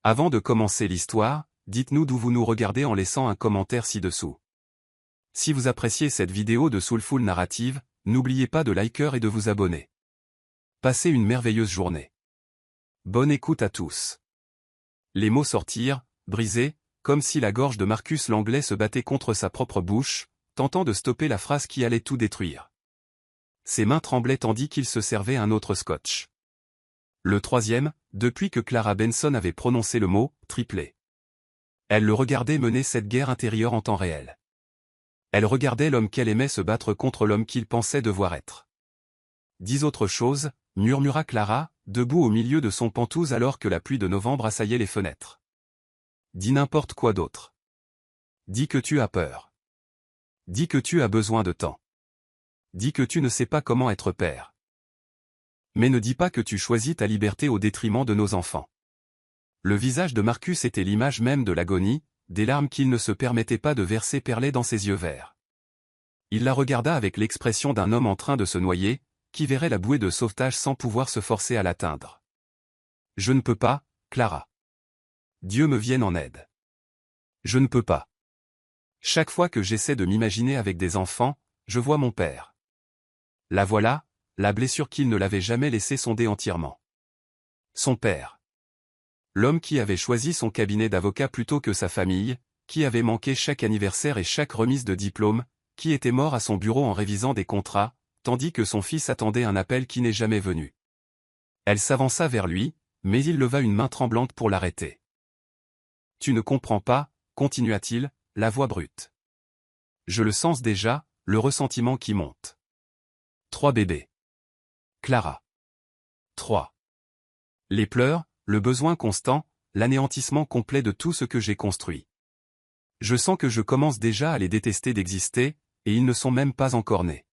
Avant de commencer l'histoire, dites-nous d'où vous nous regardez en laissant un commentaire ci-dessous. Si vous appréciez cette vidéo de Soulful Narrative, n'oubliez pas de liker et de vous abonner. Passez une merveilleuse journée. Bonne écoute à tous. Les mots sortirent, brisés, comme si la gorge de Marcus Langlais se battait contre sa propre bouche, tentant de stopper la phrase qui allait tout détruire. Ses mains tremblaient tandis qu'il se servait un autre scotch. Le troisième, depuis que Clara Benson avait prononcé le mot « triplé ». Elle le regardait mener cette guerre intérieure en temps réel. Elle regardait l'homme qu'elle aimait se battre contre l'homme qu'il pensait devoir être. « Dis autre chose », murmura Clara, debout au milieu de son pentouse alors que la pluie de novembre assaillait les fenêtres. « Dis n'importe quoi d'autre. Dis que tu as peur. Dis que tu as besoin de temps. Dis que tu ne sais pas comment être père. Mais ne dis pas que tu choisis ta liberté au détriment de nos enfants. » Le visage de Marcus était l'image même de l'agonie, des larmes qu'il ne se permettait pas de verser perlaient dans ses yeux verts. Il la regarda avec l'expression d'un homme en train de se noyer, qui verrait la bouée de sauvetage sans pouvoir se forcer à l'atteindre. « Je ne peux pas, Clara. Dieu me vienne en aide. Je ne peux pas. Chaque fois que j'essaie de m'imaginer avec des enfants, je vois mon père. La voilà, la blessure qu'il ne l'avait jamais laissé sonder entièrement. Son père. L'homme qui avait choisi son cabinet d'avocat plutôt que sa famille, qui avait manqué chaque anniversaire et chaque remise de diplôme, qui était mort à son bureau en révisant des contrats, tandis que son fils attendait un appel qui n'est jamais venu. Elle s'avança vers lui, mais il leva une main tremblante pour l'arrêter. « Tu ne comprends pas, continua-t-il, la voix brute. Je le sens déjà, le ressentiment qui monte. 3 bébés. Clara. 3. Les pleurs, le besoin constant, l'anéantissement complet de tout ce que j'ai construit. Je sens que je commence déjà à les détester d'exister, et ils ne sont même pas encore nés.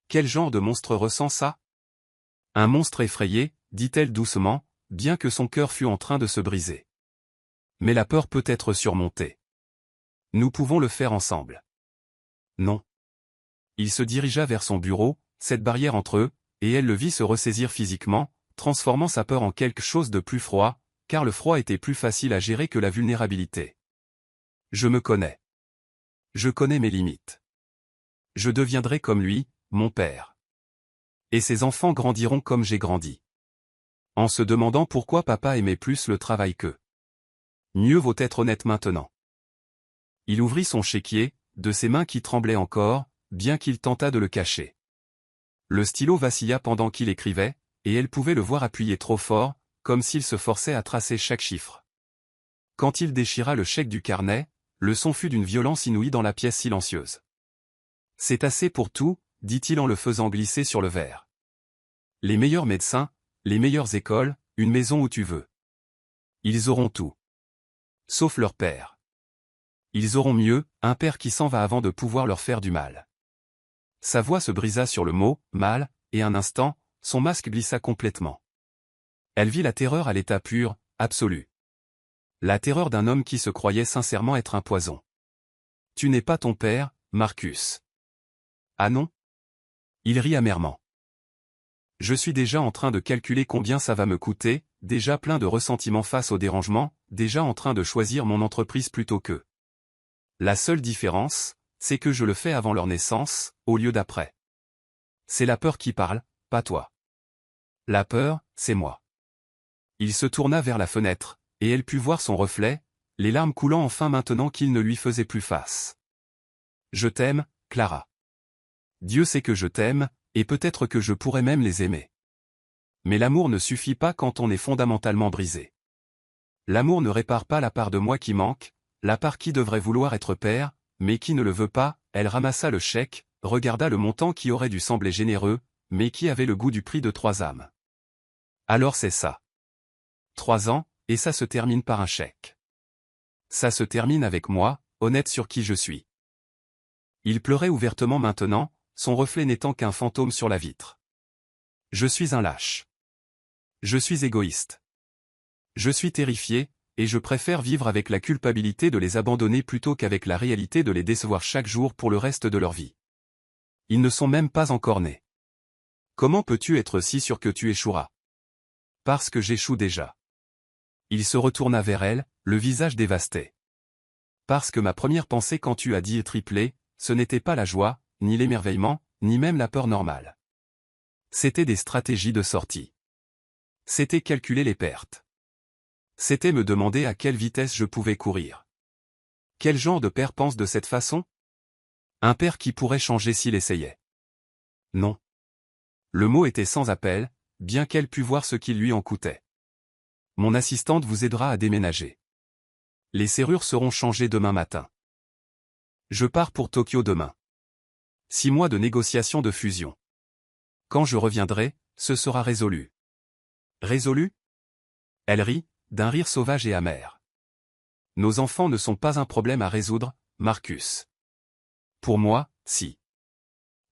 Quel genre de monstre ressent ça? Un monstre effrayé, dit-elle doucement, bien que son cœur fût en train de se briser. Mais la peur peut être surmontée. Nous pouvons le faire ensemble. Non. Il se dirigea vers son bureau, cette barrière entre eux, et elle le vit se ressaisir physiquement, transformant sa peur en quelque chose de plus froid, car le froid était plus facile à gérer que la vulnérabilité. Je me connais. Je connais mes limites. Je deviendrai comme lui, mon père. Et ses enfants grandiront comme j'ai grandi. En se demandant pourquoi papa aimait plus le travail qu'eux. Mieux vaut être honnête maintenant. Il ouvrit son chéquier, de ses mains qui tremblaient encore, bien qu'il tentât de le cacher. Le stylo vacilla pendant qu'il écrivait, et elle pouvait le voir appuyer trop fort, comme s'il se forçait à tracer chaque chiffre. Quand il déchira le chèque du carnet, le son fut d'une violence inouïe dans la pièce silencieuse. « C'est assez pour tout, dit-il en le faisant glisser sur le verre. Les meilleurs médecins, les meilleures écoles, une maison où tu veux. Ils auront tout. Sauf leur père. Ils auront mieux, un père qui s'en va avant de pouvoir leur faire du mal. » Sa voix se brisa sur le mot « mal », et un instant, son masque glissa complètement. Elle vit la terreur à l'état pur, absolu. La terreur d'un homme qui se croyait sincèrement être un poison. « Tu n'es pas ton père, Marcus. »« Ah non ?» Il rit amèrement. « Je suis déjà en train de calculer combien ça va me coûter, déjà plein de ressentiments face au dérangement, déjà en train de choisir mon entreprise plutôt qu'eux. La seule différence, c'est que je le fais avant leur naissance, au lieu d'après. C'est la peur qui parle, pas toi. La peur, c'est moi. » Il se tourna vers la fenêtre, et elle put voir son reflet, les larmes coulant enfin maintenant qu'il ne lui faisait plus face. « Je t'aime, Clara. Dieu sait que je t'aime, et peut-être que je pourrais même les aimer. Mais l'amour ne suffit pas quand on est fondamentalement brisé. L'amour ne répare pas la part de moi qui manque, la part qui devrait vouloir être père, mais qui ne le veut pas. » Elle ramassa le chèque, regarda le montant qui aurait dû sembler généreux, mais qui avait le goût du prix de 3 âmes. « Alors c'est ça. 3 ans, et ça se termine par un chèque. Ça se termine avec moi, honnête sur qui je suis. » Il pleurait ouvertement maintenant, son reflet n'étant qu'un fantôme sur la vitre. « Je suis un lâche. Je suis égoïste. Je suis terrifié, et je préfère vivre avec la culpabilité de les abandonner plutôt qu'avec la réalité de les décevoir chaque jour pour le reste de leur vie. Ils ne sont même pas encore nés. Comment peux-tu être si sûr que tu échoueras? Parce que j'échoue déjà. Il se retourna vers elle, le visage dévasté. Parce que ma première pensée quand tu as dit triplé, ce n'était pas la joie, ni l'émerveillement, ni même la peur normale. C'était des stratégies de sortie. C'était calculer les pertes. C'était me demander à quelle vitesse je pouvais courir. Quel genre de père pense de cette façon? Un père qui pourrait changer s'il essayait. Non. Le mot était sans appel, bien qu'elle pût voir ce qu'il lui en coûtait. Mon assistante vous aidera à déménager. Les serrures seront changées demain matin. Je pars pour Tokyo demain. 6 mois de négociations de fusion. Quand je reviendrai, ce sera résolu. Résolu? Elle rit, d'un rire sauvage et amer. Nos enfants ne sont pas un problème à résoudre, Marcus. Pour moi, si.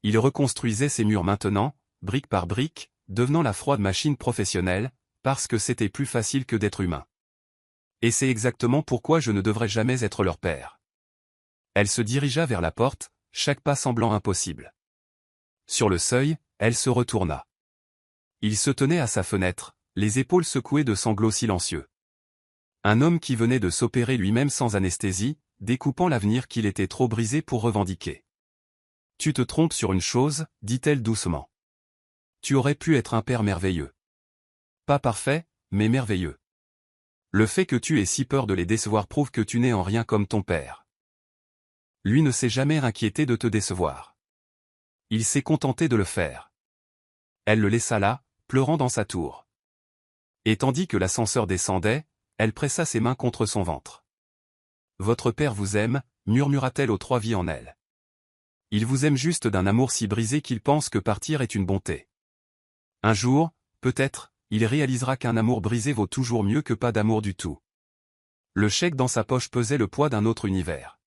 Il reconstruisait ses murs maintenant, brique par brique, devenant la froide machine professionnelle, parce que c'était plus facile que d'être humain. Et c'est exactement pourquoi je ne devrais jamais être leur père. Elle se dirigea vers la porte, chaque pas semblant impossible. Sur le seuil, elle se retourna. Il se tenait à sa fenêtre, les épaules secouées de sanglots silencieux. Un homme qui venait de s'opérer lui-même sans anesthésie, découpant l'avenir qu'il était trop brisé pour revendiquer. Tu te trompes sur une chose, dit-elle doucement. Tu aurais pu être un père merveilleux. Pas parfait, mais merveilleux. Le fait que tu aies si peur de les décevoir prouve que tu n'es en rien comme ton père. Lui ne s'est jamais inquiété de te décevoir. Il s'est contenté de le faire. Elle le laissa là, pleurant dans sa tour. Et tandis que l'ascenseur descendait, elle pressa ses mains contre son ventre. Votre père vous aime, murmura-t-elle aux 3 vies en elle. Il vous aime juste d'un amour si brisé qu'il pense que partir est une bonté. Un jour, peut-être, il réalisera qu'un amour brisé vaut toujours mieux que pas d'amour du tout. Le chèque dans sa poche pesait le poids d'un autre univers.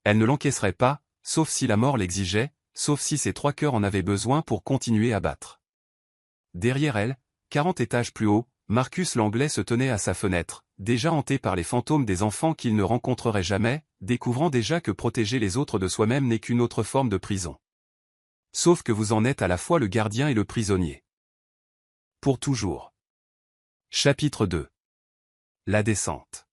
Elle ne l'encaisserait pas, sauf si la mort l'exigeait, sauf si ses 3 cœurs en avaient besoin pour continuer à battre. Derrière elle, 40 étages plus haut, Marcus l'Anglais se tenait à sa fenêtre, déjà hanté par les fantômes des enfants qu'il ne rencontrerait jamais, découvrant déjà que protéger les autres de soi-même n'est qu'une autre forme de prison. Sauf que vous en êtes à la fois le gardien et le prisonnier. Pour toujours. Chapitre 2. La descente.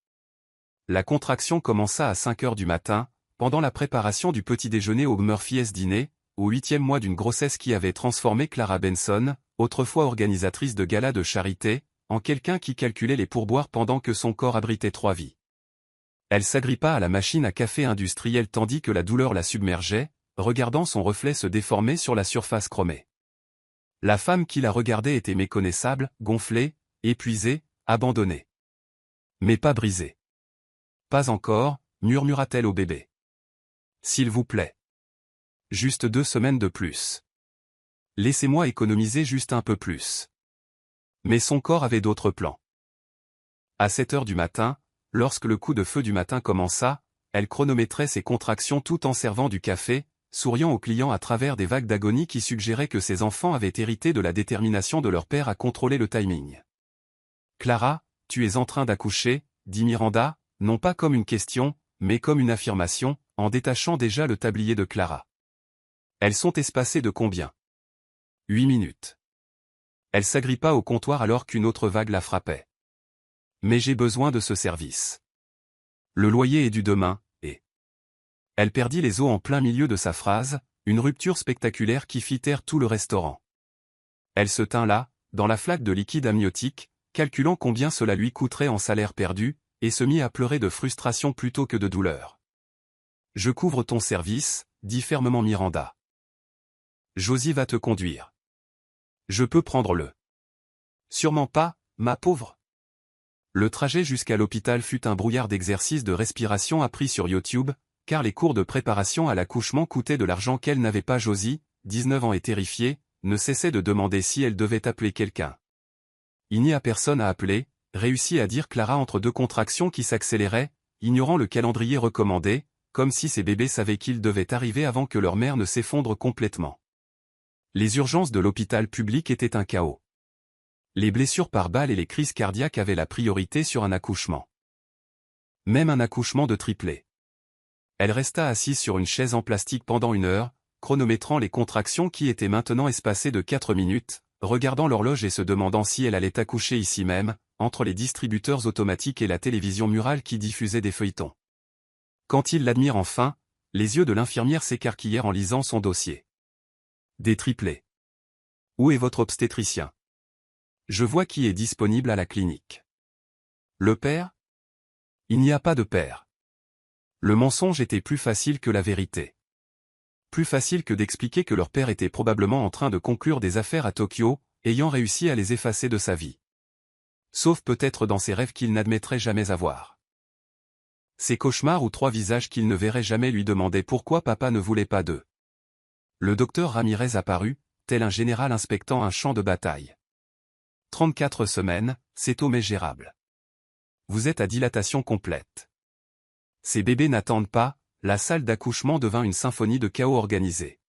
La contraction commença à 5 heures du matin, pendant la préparation du petit déjeuner au Murphy's Dîner, au 8e mois d'une grossesse qui avait transformé Clara Benson, autrefois organisatrice de galas de charité, en quelqu'un qui calculait les pourboires pendant que son corps abritait 3 vies. Elle s'agrippa à la machine à café industrielle tandis que la douleur la submergeait, regardant son reflet se déformer sur la surface chromée. La femme qui la regardait était méconnaissable, gonflée, épuisée, abandonnée. Mais pas brisée. Pas encore, murmura-t-elle au bébé. S'il vous plaît. Juste 2 semaines de plus. Laissez-moi économiser juste un peu plus. Mais son corps avait d'autres plans. À 7 heures du matin, lorsque le coup de feu du matin commença, elle chronométrait ses contractions tout en servant du café, souriant aux clients à travers des vagues d'agonie qui suggéraient que ses enfants avaient hérité de la détermination de leur père à contrôler le timing. « Clara, tu es en train d'accoucher » dit Miranda, non pas comme une question, mais comme une affirmation, en détachant déjà le tablier de Clara. Elles sont espacées de combien? 8 minutes. Elle s'agrippa au comptoir alors qu'une autre vague la frappait. Mais j'ai besoin de ce service. Le loyer est dû demain, et... Elle perdit les os en plein milieu de sa phrase, une rupture spectaculaire qui fit taire tout le restaurant. Elle se tint là, dans la flaque de liquide amniotique, calculant combien cela lui coûterait en salaire perdu, et se mit à pleurer de frustration plutôt que de douleur. « Je couvre ton service, dit fermement Miranda. Josie va te conduire. Je peux prendre le. Sûrement pas, ma pauvre. Le trajet jusqu'à l'hôpital fut un brouillard d'exercices de respiration appris sur YouTube, car les cours de préparation à l'accouchement coûtaient de l'argent qu'elle n'avait pas. Josie, 19 ans et terrifiée, ne cessait de demander si elle devait appeler quelqu'un. Il n'y a personne à appeler, réussit à dire Clara entre 2 contractions qui s'accéléraient, ignorant le calendrier recommandé, comme si ces bébés savaient qu'ils devaient arriver avant que leur mère ne s'effondre complètement. Les urgences de l'hôpital public étaient un chaos. Les blessures par balle et les crises cardiaques avaient la priorité sur un accouchement. Même un accouchement de triplé. Elle resta assise sur une chaise en plastique pendant 1 heure, chronométrant les contractions qui étaient maintenant espacées de 4 minutes, regardant l'horloge et se demandant si elle allait accoucher ici même, entre les distributeurs automatiques et la télévision murale qui diffusait des feuilletons. Quand il l'admire enfin, les yeux de l'infirmière s'écarquillèrent en lisant son dossier. Des triplés. Où est votre obstétricien? Je vois qui est disponible à la clinique. Le père? Il n'y a pas de père. Le mensonge était plus facile que la vérité. Plus facile que d'expliquer que leur père était probablement en train de conclure des affaires à Tokyo, ayant réussi à les effacer de sa vie. Sauf peut-être dans ses rêves qu'il n'admettrait jamais avoir. Ces cauchemars ou trois visages qu'il ne verrait jamais lui demandaient pourquoi papa ne voulait pas d'eux. Le docteur Ramirez apparut, tel un général inspectant un champ de bataille. 34 semaines, c'est homme gérable. Vous êtes à dilatation complète. Ces bébés n'attendent pas, la salle d'accouchement devint une symphonie de chaos organisé.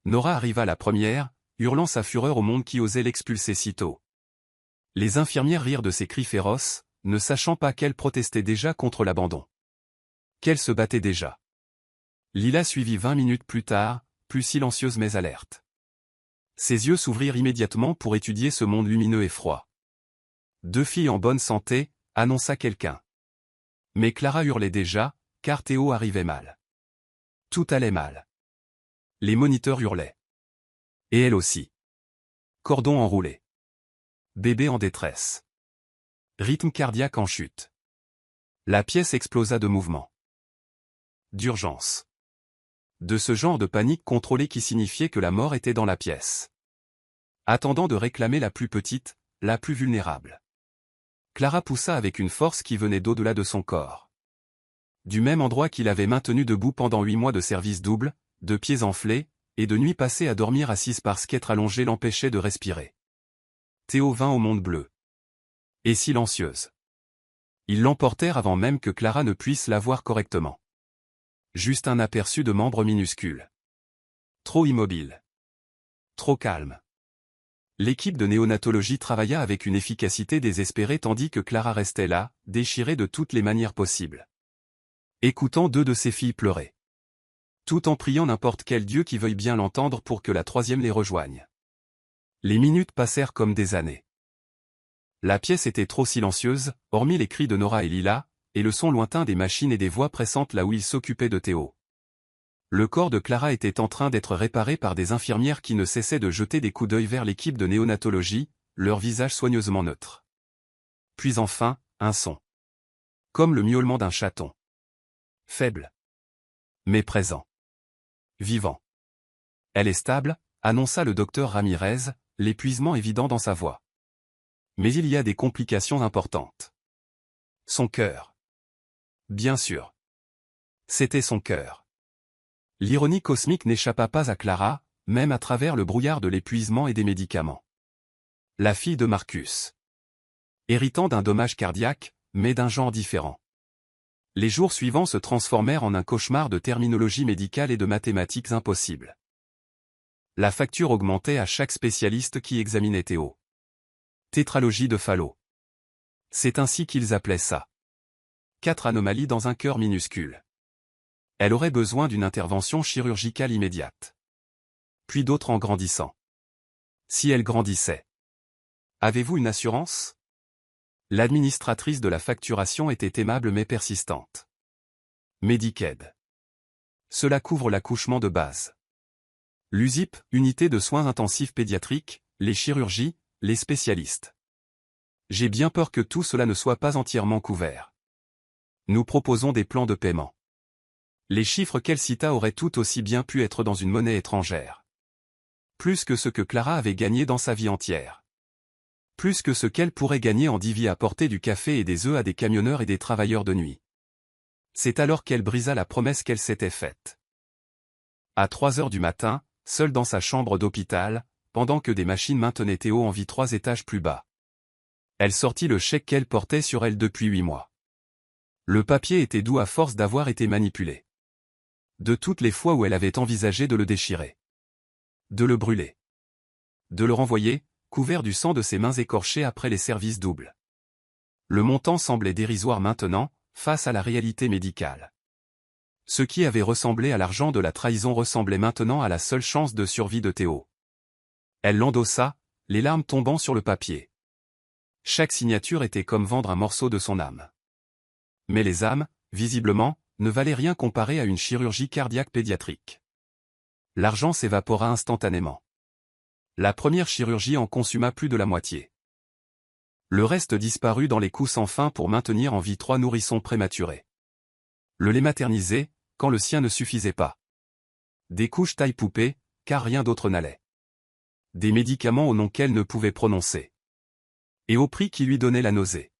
Nora arriva la première, hurlant sa fureur au monde qui osait l'expulser si tôt. Les infirmières rirent de ses cris féroces, ne sachant pas qu'elle protestait déjà contre l'abandon. Qu'elle se battait déjà. Lila suivit 20 minutes plus tard, plus silencieuse mais alerte. Ses yeux s'ouvrirent immédiatement pour étudier ce monde lumineux et froid. 2 filles en bonne santé, annonça quelqu'un. Mais Clara hurlait déjà, car Théo arrivait mal. Tout allait mal. Les moniteurs hurlaient. Et elle aussi. Cordon enroulé. Bébé en détresse. Rythme cardiaque en chute. La pièce explosa de mouvements. D'urgence. De ce genre de panique contrôlée qui signifiait que la mort était dans la pièce. Attendant de réclamer la plus petite, la plus vulnérable. Clara poussa avec une force qui venait d'au-delà de son corps. Du même endroit qu'il avait maintenu debout pendant 8 mois de service double, de pieds enflés, et de nuits passées à dormir assise parce qu'être allongée l'empêchait de respirer. Théo vint au monde bleu. Et silencieuse. Ils l'emportèrent avant même que Clara ne puisse la voir correctement. Juste un aperçu de membres minuscules. Trop immobile. Trop calme. L'équipe de néonatologie travailla avec une efficacité désespérée tandis que Clara restait là, déchirée de toutes les manières possibles. Écoutant 2 de ses filles pleurer. Tout en priant n'importe quel dieu qui veuille bien l'entendre pour que la troisième les rejoigne. Les minutes passèrent comme des années. La pièce était trop silencieuse, hormis les cris de Nora et Lila, et le son lointain des machines et des voix pressantes là où ils s'occupaient de Théo. Le corps de Clara était en train d'être réparé par des infirmières qui ne cessaient de jeter des coups d'œil vers l'équipe de néonatologie, leur visage soigneusement neutre. Puis enfin, un son. Comme le miaulement d'un chaton. Faible. Mais présent. Vivant. Elle est stable, annonça le docteur Ramirez, l'épuisement évident dans sa voix. Mais il y a des complications importantes. Son cœur. Bien sûr. C'était son cœur. L'ironie cosmique n'échappa pas à Clara, même à travers le brouillard de l'épuisement et des médicaments. La fille de Marcus. Héritant d'un dommage cardiaque, mais d'un genre différent. Les jours suivants se transformèrent en un cauchemar de terminologie médicale et de mathématiques impossibles. La facture augmentait à chaque spécialiste qui examinait Théo. Tétralogie de Fallot. C'est ainsi qu'ils appelaient ça. 4 anomalies dans un cœur minuscule. Elle aurait besoin d'une intervention chirurgicale immédiate. Puis d'autres en grandissant. Si elle grandissait. Avez-vous une assurance? L'administratrice de la facturation était aimable mais persistante. Medicaid. Cela couvre l'accouchement de base. L'USIP, unité de soins intensifs pédiatriques, les chirurgies, les spécialistes. J'ai bien peur que tout cela ne soit pas entièrement couvert. Nous proposons des plans de paiement. Les chiffres qu'elle cita auraient tout aussi bien pu être dans une monnaie étrangère. Plus que ce que Clara avait gagné dans sa vie entière. Plus que ce qu'elle pourrait gagner en 10 vies à porter du café et des œufs à des camionneurs et des travailleurs de nuit. C'est alors qu'elle brisa la promesse qu'elle s'était faite. À 3 heures du matin, seule dans sa chambre d'hôpital, pendant que des machines maintenaient Théo en vie 3 étages plus bas. Elle sortit le chèque qu'elle portait sur elle depuis 8 mois. Le papier était doux à force d'avoir été manipulé. De toutes les fois où elle avait envisagé de le déchirer. De le brûler. De le renvoyer, couvert du sang de ses mains écorchées après les services doubles. Le montant semblait dérisoire maintenant, face à la réalité médicale. Ce qui avait ressemblé à l'argent de la trahison ressemblait maintenant à la seule chance de survie de Théo. Elle l'endossa, les larmes tombant sur le papier. Chaque signature était comme vendre un morceau de son âme. Mais les âmes, visiblement, ne valaient rien comparé à une chirurgie cardiaque pédiatrique. L'argent s'évapora instantanément. La première chirurgie en consuma plus de la moitié. Le reste disparut dans les coûts sans fin pour maintenir en vie 3 nourrissons prématurés. Le lait maternisé, quand le sien ne suffisait pas. Des couches taille poupée, car rien d'autre n'allait. Des médicaments au nom qu'elle ne pouvait prononcer. Et au prix qui lui donnait la nausée.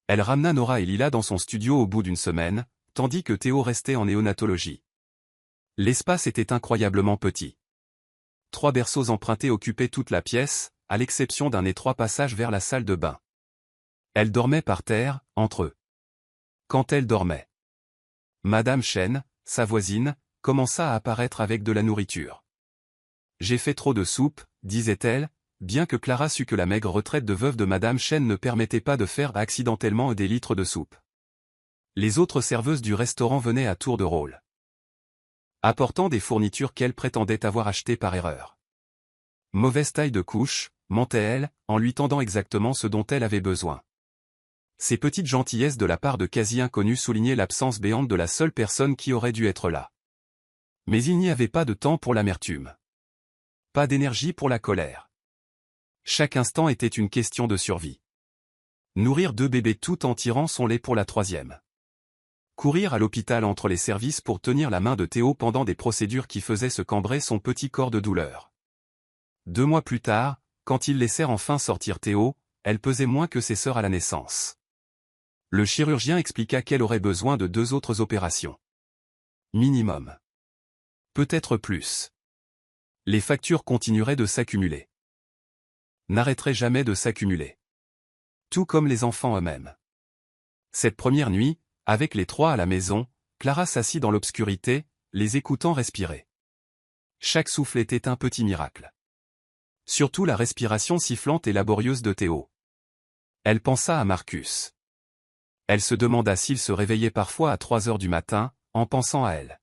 Elle ramena Nora et Lila dans son studio au bout d'une semaine, tandis que Théo restait en néonatologie. L'espace était incroyablement petit. 3 berceaux empruntés occupaient toute la pièce, à l'exception d'un étroit passage vers la salle de bain. Elle dormait par terre, entre eux. Quand elle dormait, Madame Chen, sa voisine, commença à apparaître avec de la nourriture. « J'ai fait trop de soupe », disait-elle, bien que Clara sût que la maigre retraite de veuve de Madame Chen ne permettait pas de faire accidentellement des litres de soupe. Les autres serveuses du restaurant venaient à tour de rôle, apportant des fournitures qu'elle prétendait avoir achetées par erreur. Mauvaise taille de couche, mentait-elle, en lui tendant exactement ce dont elle avait besoin. Ces petites gentillesses de la part de quasi-inconnus soulignaient l'absence béante de la seule personne qui aurait dû être là. Mais il n'y avait pas de temps pour l'amertume. Pas d'énergie pour la colère. Chaque instant était une question de survie. Nourrir 2 bébés tout en tirant son lait pour la 3e. Courir à l'hôpital entre les services pour tenir la main de Théo pendant des procédures qui faisaient se cambrer son petit corps de douleur. 2 mois plus tard, quand ils laissèrent enfin sortir Théo, elle pesait moins que ses sœurs à la naissance. Le chirurgien expliqua qu'elle aurait besoin de 2 autres opérations. Minimum. Peut-être plus. Les factures continueraient de s'accumuler. N'arrêteraient jamais de s'accumuler. Tout comme les enfants eux-mêmes. Cette première nuit, avec les 3 à la maison, Clara s'assit dans l'obscurité, les écoutant respirer. Chaque souffle était un petit miracle. Surtout la respiration sifflante et laborieuse de Théo. Elle pensa à Marcus. Elle se demanda s'il se réveillait parfois à 3 heures du matin, en pensant à elle.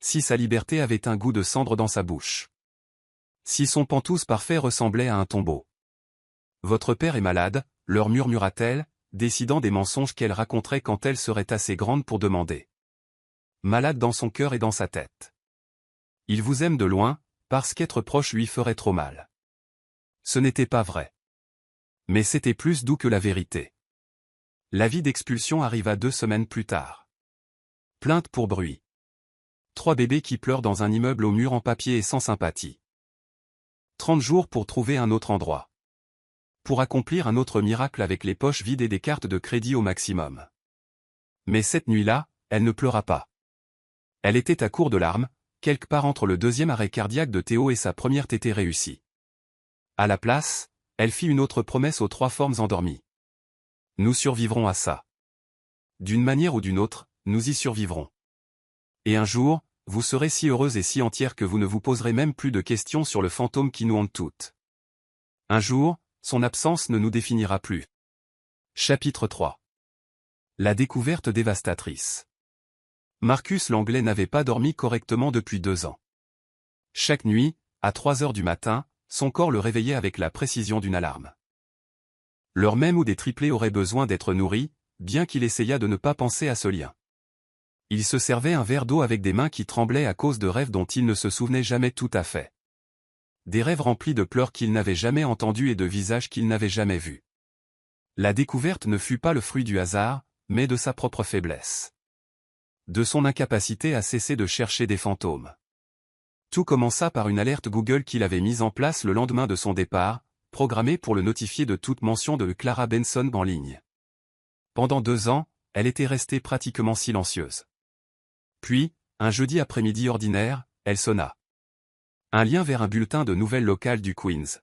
Si sa liberté avait un goût de cendre dans sa bouche. Si son pantouse parfait ressemblait à un tombeau. « Votre père est malade », leur murmura-t-elle, décidant des mensonges qu'elle raconterait quand elle serait assez grande pour demander. Malade dans son cœur et dans sa tête. Il vous aime de loin, parce qu'être proche lui ferait trop mal. Ce n'était pas vrai. Mais c'était plus doux que la vérité. L'avis d'expulsion arriva 2 semaines plus tard. Plainte pour bruit. 3 bébés qui pleurent dans un immeuble au mur en papier et sans sympathie. 30 jours pour trouver un autre endroit. Pour accomplir un autre miracle avec les poches vides et des cartes de crédit au maximum. Mais cette nuit-là, elle ne pleura pas. Elle était à court de larmes, quelque part entre le 2e arrêt cardiaque de Théo et sa première tétée réussie. À la place, elle fit une autre promesse aux 3 formes endormies. Nous survivrons à ça. D'une manière ou d'une autre, nous y survivrons. Et un jour, vous serez si heureuse et si entière que vous ne vous poserez même plus de questions sur le fantôme qui nous hante toutes. Un jour, son absence ne nous définira plus. Chapitre 3. La découverte dévastatrice. Marcus l'Anglais n'avait pas dormi correctement depuis 2 ans. Chaque nuit, à 3 heures du matin, son corps le réveillait avec la précision d'une alarme. L'heure même où des triplés auraient besoin d'être nourris, bien qu'il essayât de ne pas penser à ce lien. Il se servait un verre d'eau avec des mains qui tremblaient à cause de rêves dont il ne se souvenait jamais tout à fait. Des rêves remplis de pleurs qu'il n'avait jamais entendus et de visages qu'il n'avait jamais vus. La découverte ne fut pas le fruit du hasard, mais de sa propre faiblesse. De son incapacité à cesser de chercher des fantômes. Tout commença par une alerte Google qu'il avait mise en place le lendemain de son départ, programmée pour le notifier de toute mention de Clara Benson en ligne. Pendant 2 ans, elle était restée pratiquement silencieuse. Puis, un jeudi après-midi ordinaire, elle sonna. Un lien vers un bulletin de nouvelles locales du Queens.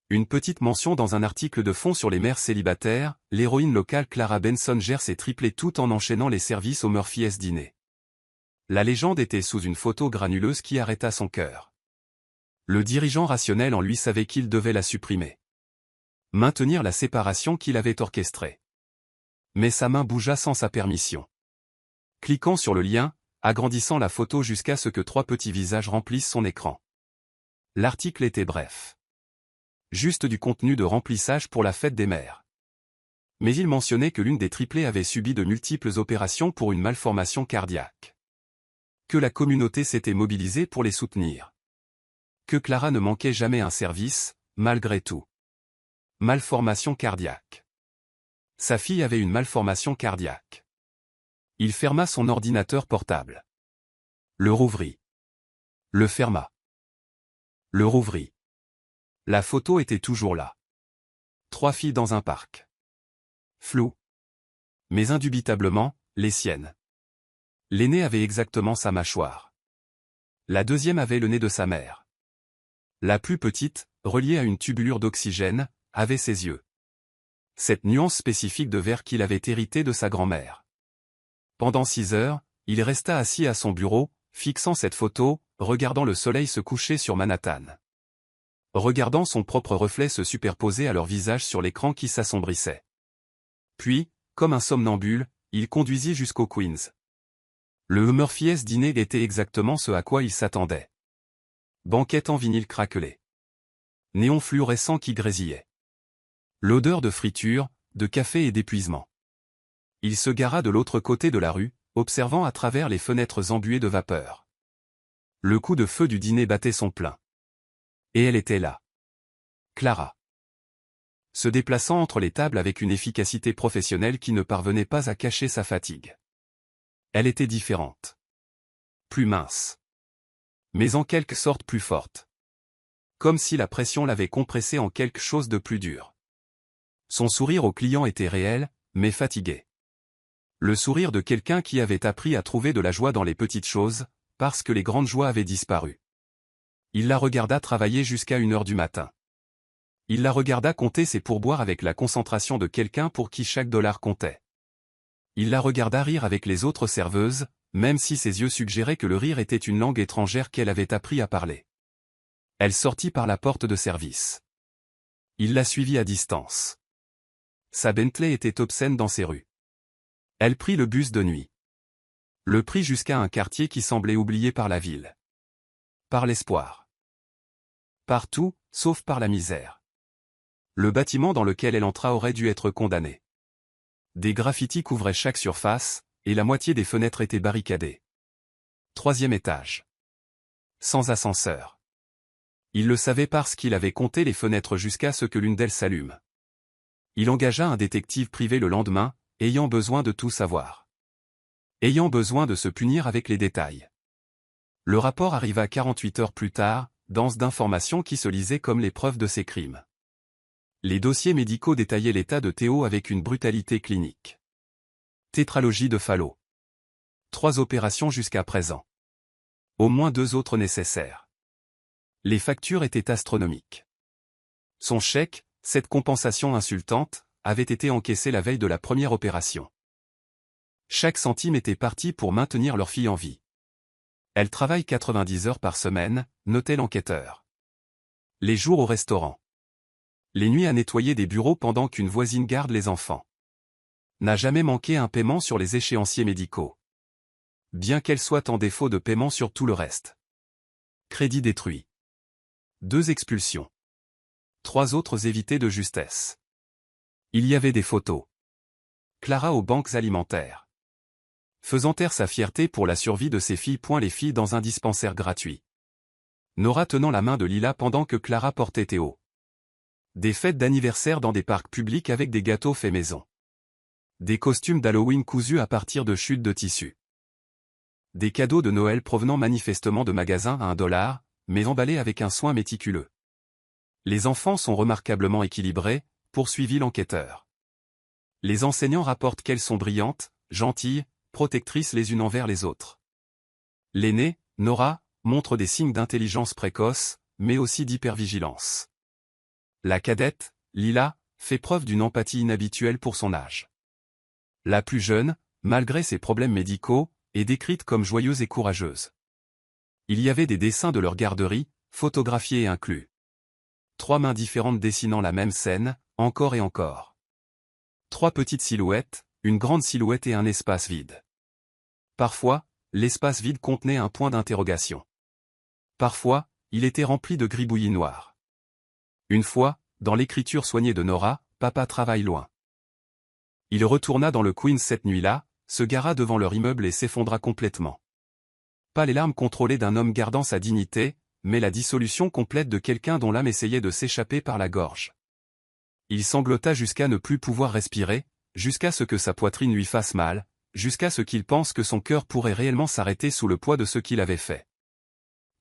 Une petite mention dans un article de fond sur les mères célibataires, l'héroïne locale Clara Benson gère ses triplés tout en enchaînant les services au Murphy's Dîner. La légende était sous une photo granuleuse qui arrêta son cœur. Le dirigeant rationnel en lui savait qu'il devait la supprimer. Maintenir la séparation qu'il avait orchestrée. Mais sa main bougea sans sa permission. Cliquant sur le lien, agrandissant la photo jusqu'à ce que 3 petits visages remplissent son écran. L'article était bref. juste du contenu de remplissage pour la fête des mères. Mais il mentionnait que l'une des triplées avait subi de multiples opérations pour une malformation cardiaque. Que la communauté s'était mobilisée pour les soutenir. Que Clara ne manquait jamais un service, malgré tout. Malformation cardiaque. Sa fille avait une malformation cardiaque. Il ferma son ordinateur portable. Le rouvrit. Le ferma. Le rouvrit. La photo était toujours là. 3 filles dans un parc. Flou. Mais indubitablement, les siennes. L'aînée avait exactement sa mâchoire. La deuxième avait le nez de sa mère. La plus petite, reliée à une tubulure d'oxygène, avait ses yeux. Cette nuance spécifique de vert qu'il avait hérité de sa grand-mère. Pendant 6 heures, il resta assis à son bureau, fixant cette photo, regardant le soleil se coucher sur Manhattan. Regardant son propre reflet se superposer à leur visage sur l'écran qui s'assombrissait. Puis, comme un somnambule, il conduisit jusqu'au Queens. Le Murphy's dîner était exactement ce à quoi il s'attendait. Banquette en vinyle craquelé. Néon fluorescent qui grésillait. L'odeur de friture, de café et d'épuisement. Il se gara de l'autre côté de la rue, observant à travers les fenêtres embuées de vapeur. Le coup de feu du dîner battait son plein. Et elle était là. Clara. Se déplaçant entre les tables avec une efficacité professionnelle qui ne parvenait pas à cacher sa fatigue. Elle était différente. Plus mince. Mais en quelque sorte plus forte. Comme si la pression l'avait compressée en quelque chose de plus dur. Son sourire au client était réel, mais fatigué. Le sourire de quelqu'un qui avait appris à trouver de la joie dans les petites choses, parce que les grandes joies avaient disparu. Il la regarda travailler jusqu'à 1 heure du matin. Il la regarda compter ses pourboires avec la concentration de quelqu'un pour qui chaque dollar comptait. Il la regarda rire avec les autres serveuses, même si ses yeux suggéraient que le rire était une langue étrangère qu'elle avait appris à parler. Elle sortit par la porte de service. Il la suivit à distance. Sa Bentley était obscène dans ses rues. Elle prit le bus de nuit. Le prit jusqu'à un quartier qui semblait oublié par la ville. Par l'espoir. Partout, sauf par la misère. Le bâtiment dans lequel elle entra aurait dû être condamné. Des graffitis couvraient chaque surface, et la moitié des fenêtres étaient barricadées. 3e étage. Sans ascenseur. Il le savait parce qu'il avait compté les fenêtres jusqu'à ce que l'une d'elles s'allume. Il engagea un détective privé le lendemain, ayant besoin de tout savoir. Ayant besoin de se punir avec les détails. Le rapport arriva 48 heures plus tard, dense d'informations qui se lisaient comme les preuves de ses crimes. Les dossiers médicaux détaillaient l'état de Théo avec une brutalité clinique. Tétralogie de Fallot. 3 opérations jusqu'à présent. Au moins 2 autres nécessaires. Les factures étaient astronomiques. Son chèque, cette compensation insultante, avait été encaissé la veille de la première opération. Chaque centime était parti pour maintenir leur fille en vie. Elle travaille 90 heures par semaine, notait l'enquêteur. Les jours au restaurant. Les nuits à nettoyer des bureaux pendant qu'une voisine garde les enfants. N'a jamais manqué un paiement sur les échéanciers médicaux. Bien qu'elle soit en défaut de paiement sur tout le reste. Crédit détruit. 2 expulsions. 3 autres évitées de justesse. Il y avait des photos. Clara aux banques alimentaires. Faisant taire sa fierté pour la survie de ses filles. Les filles dans un dispensaire gratuit. Nora tenant la main de Lila pendant que Clara portait Théo. Des fêtes d'anniversaire dans des parcs publics avec des gâteaux faits maison. Des costumes d'Halloween cousus à partir de chutes de tissu. Des cadeaux de Noël provenant manifestement de magasins à $1, mais emballés avec un soin méticuleux. Les enfants sont remarquablement équilibrés, poursuivit l'enquêteur. Les enseignants rapportent qu'elles sont brillantes, gentilles, protectrices les unes envers les autres. L'aînée, Nora, montre des signes d'intelligence précoce, mais aussi d'hypervigilance. La cadette, Lila, fait preuve d'une empathie inhabituelle pour son âge. La plus jeune, malgré ses problèmes médicaux, est décrite comme joyeuse et courageuse. Il y avait des dessins de leur garderie, photographiés et inclus. 3 mains différentes dessinant la même scène, encore et encore. 3 petites silhouettes, une grande silhouette et un espace vide. Parfois, l'espace vide contenait un point d'interrogation. Parfois, il était rempli de gribouillis noirs. Une fois, dans l'écriture soignée de Nora, papa travaille loin. Il retourna dans le Queens cette nuit-là, se gara devant leur immeuble et s'effondra complètement. Pas les larmes contrôlées d'un homme gardant sa dignité, mais la dissolution complète de quelqu'un dont l'âme essayait de s'échapper par la gorge. Il sanglota jusqu'à ne plus pouvoir respirer, jusqu'à ce que sa poitrine lui fasse mal, jusqu'à ce qu'il pense que son cœur pourrait réellement s'arrêter sous le poids de ce qu'il avait fait.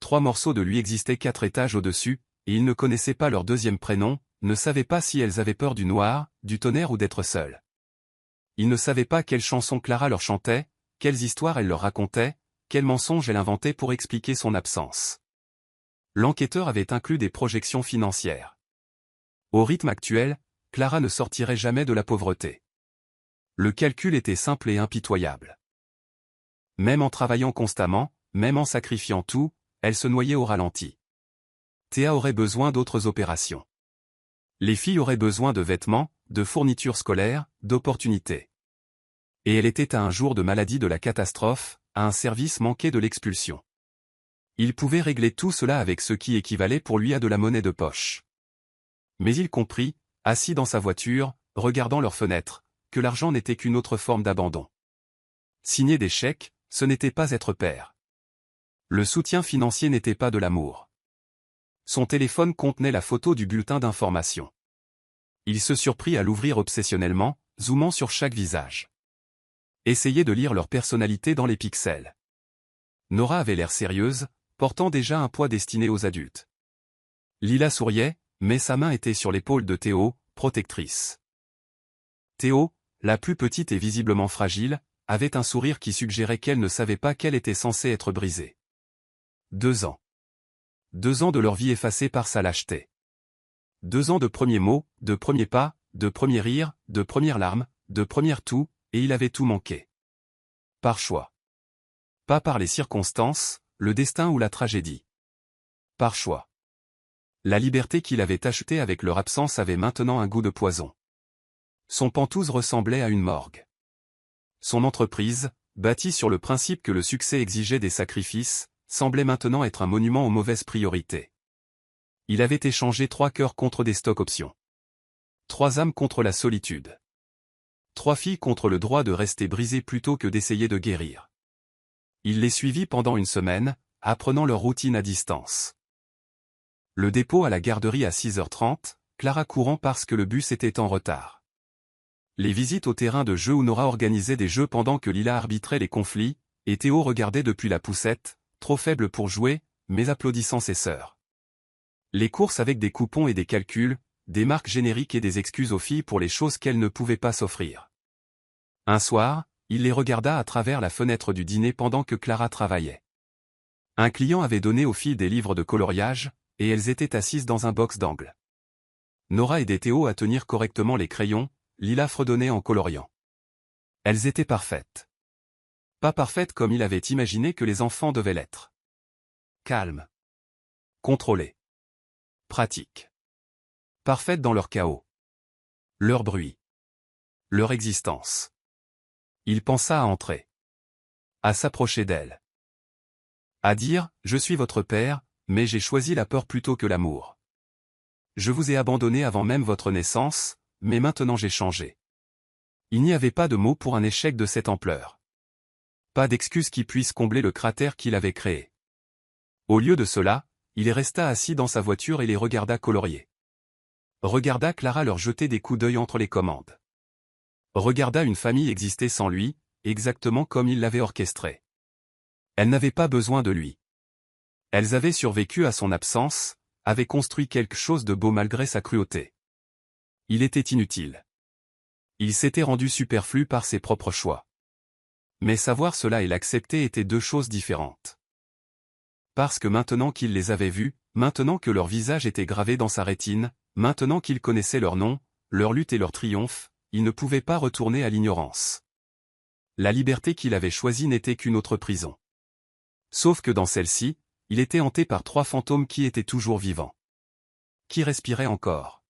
3 morceaux de lui existaient 4 étages au-dessus, et il ne connaissait pas leur deuxième prénom, ne savait pas si elles avaient peur du noir, du tonnerre ou d'être seules. Il ne savait pas quelles chansons Clara leur chantait, quelles histoires elle leur racontait, quels mensonges elle inventait pour expliquer son absence. L'enquêteur avait inclus des projections financières. Au rythme actuel, Clara ne sortirait jamais de la pauvreté. Le calcul était simple et impitoyable. Même en travaillant constamment, même en sacrifiant tout, elle se noyait au ralenti. Théa aurait besoin d'autres opérations. Les filles auraient besoin de vêtements, de fournitures scolaires, d'opportunités. Et elle était à un jour de maladie de la catastrophe, à un service manqué de l'expulsion. Il pouvait régler tout cela avec ce qui équivalait pour lui à de la monnaie de poche. Mais il comprit, assis dans sa voiture, regardant leurs fenêtres, que l'argent n'était qu'une autre forme d'abandon. Signer des chèques, ce n'était pas être père. Le soutien financier n'était pas de l'amour. Son téléphone contenait la photo du bulletin d'information. Il se surprit à l'ouvrir obsessionnellement, zoomant sur chaque visage. Essayait de lire leur personnalité dans les pixels. Nora avait l'air sérieuse, portant déjà un poids destiné aux adultes. Lila souriait, mais sa main était sur l'épaule de Théo, protectrice. Théo, la plus petite et visiblement fragile, avait un sourire qui suggérait qu'elle ne savait pas qu'elle était censée être brisée. 2 ans. 2 ans de leur vie effacés par sa lâcheté. 2 ans de premiers mots, de premiers pas, de premiers rires, de premières larmes, de premières tout, et il avait tout manqué. Par choix. Pas par les circonstances, le destin ou la tragédie. Par choix. La liberté qu'il avait achetée avec leur absence avait maintenant un goût de poison. Son Penthouse ressemblait à une morgue. Son entreprise, bâtie sur le principe que le succès exigeait des sacrifices, semblait maintenant être un monument aux mauvaises priorités. Il avait échangé 3 cœurs contre des stock options. 3 âmes contre la solitude. 3 filles contre le droit de rester brisées plutôt que d'essayer de guérir. Il les suivit pendant une semaine, apprenant leur routine à distance. Le dépôt à la garderie à 6h30, Clara courant parce que le bus était en retard. Les visites au terrain de jeu où Nora organisait des jeux pendant que Lila arbitrait les conflits, et Théo regardait depuis la poussette, trop faible pour jouer, mais applaudissant ses sœurs. Les courses avec des coupons et des calculs, des marques génériques et des excuses aux filles pour les choses qu'elles ne pouvaient pas s'offrir. Un soir, il les regarda à travers la fenêtre du dîner pendant que Clara travaillait. Un client avait donné aux filles des livres de coloriage, et elles étaient assises dans un box d'angle. Nora aidait Théo à tenir correctement les crayons, Lila fredonnait en coloriant. Elles étaient parfaites. Pas parfaites comme il avait imaginé que les enfants devaient l'être. Calmes. Contrôlées. Pratiques. Parfaites dans leur chaos. Leur bruit. Leur existence. Il pensa à entrer. À s'approcher d'elle. À dire, je suis votre père, mais j'ai choisi la peur plutôt que l'amour. Je vous ai abandonné avant même votre naissance, mais maintenant j'ai changé. Il n'y avait pas de mots pour un échec de cette ampleur. Pas d'excuse qui puisse combler le cratère qu'il avait créé. Au lieu de cela, il resta assis dans sa voiture et les regarda colorier. Regarda Clara leur jeter des coups d'œil entre les commandes. Regarda une famille exister sans lui, exactement comme il l'avait orchestré. Elles n'avaient pas besoin de lui. Elles avaient survécu à son absence, avaient construit quelque chose de beau malgré sa cruauté. Il était inutile. Il s'était rendu superflu par ses propres choix. Mais savoir cela et l'accepter étaient 2 choses différentes. Parce que maintenant qu'il les avait vus, maintenant que leur visage était gravé dans sa rétine, maintenant qu'il connaissait leur nom, leur lutte et leur triomphe, il ne pouvait pas retourner à l'ignorance. La liberté qu'il avait choisie n'était qu'une autre prison. Sauf que dans celle-ci, il était hanté par 3 fantômes qui étaient toujours vivants. Qui respiraient encore.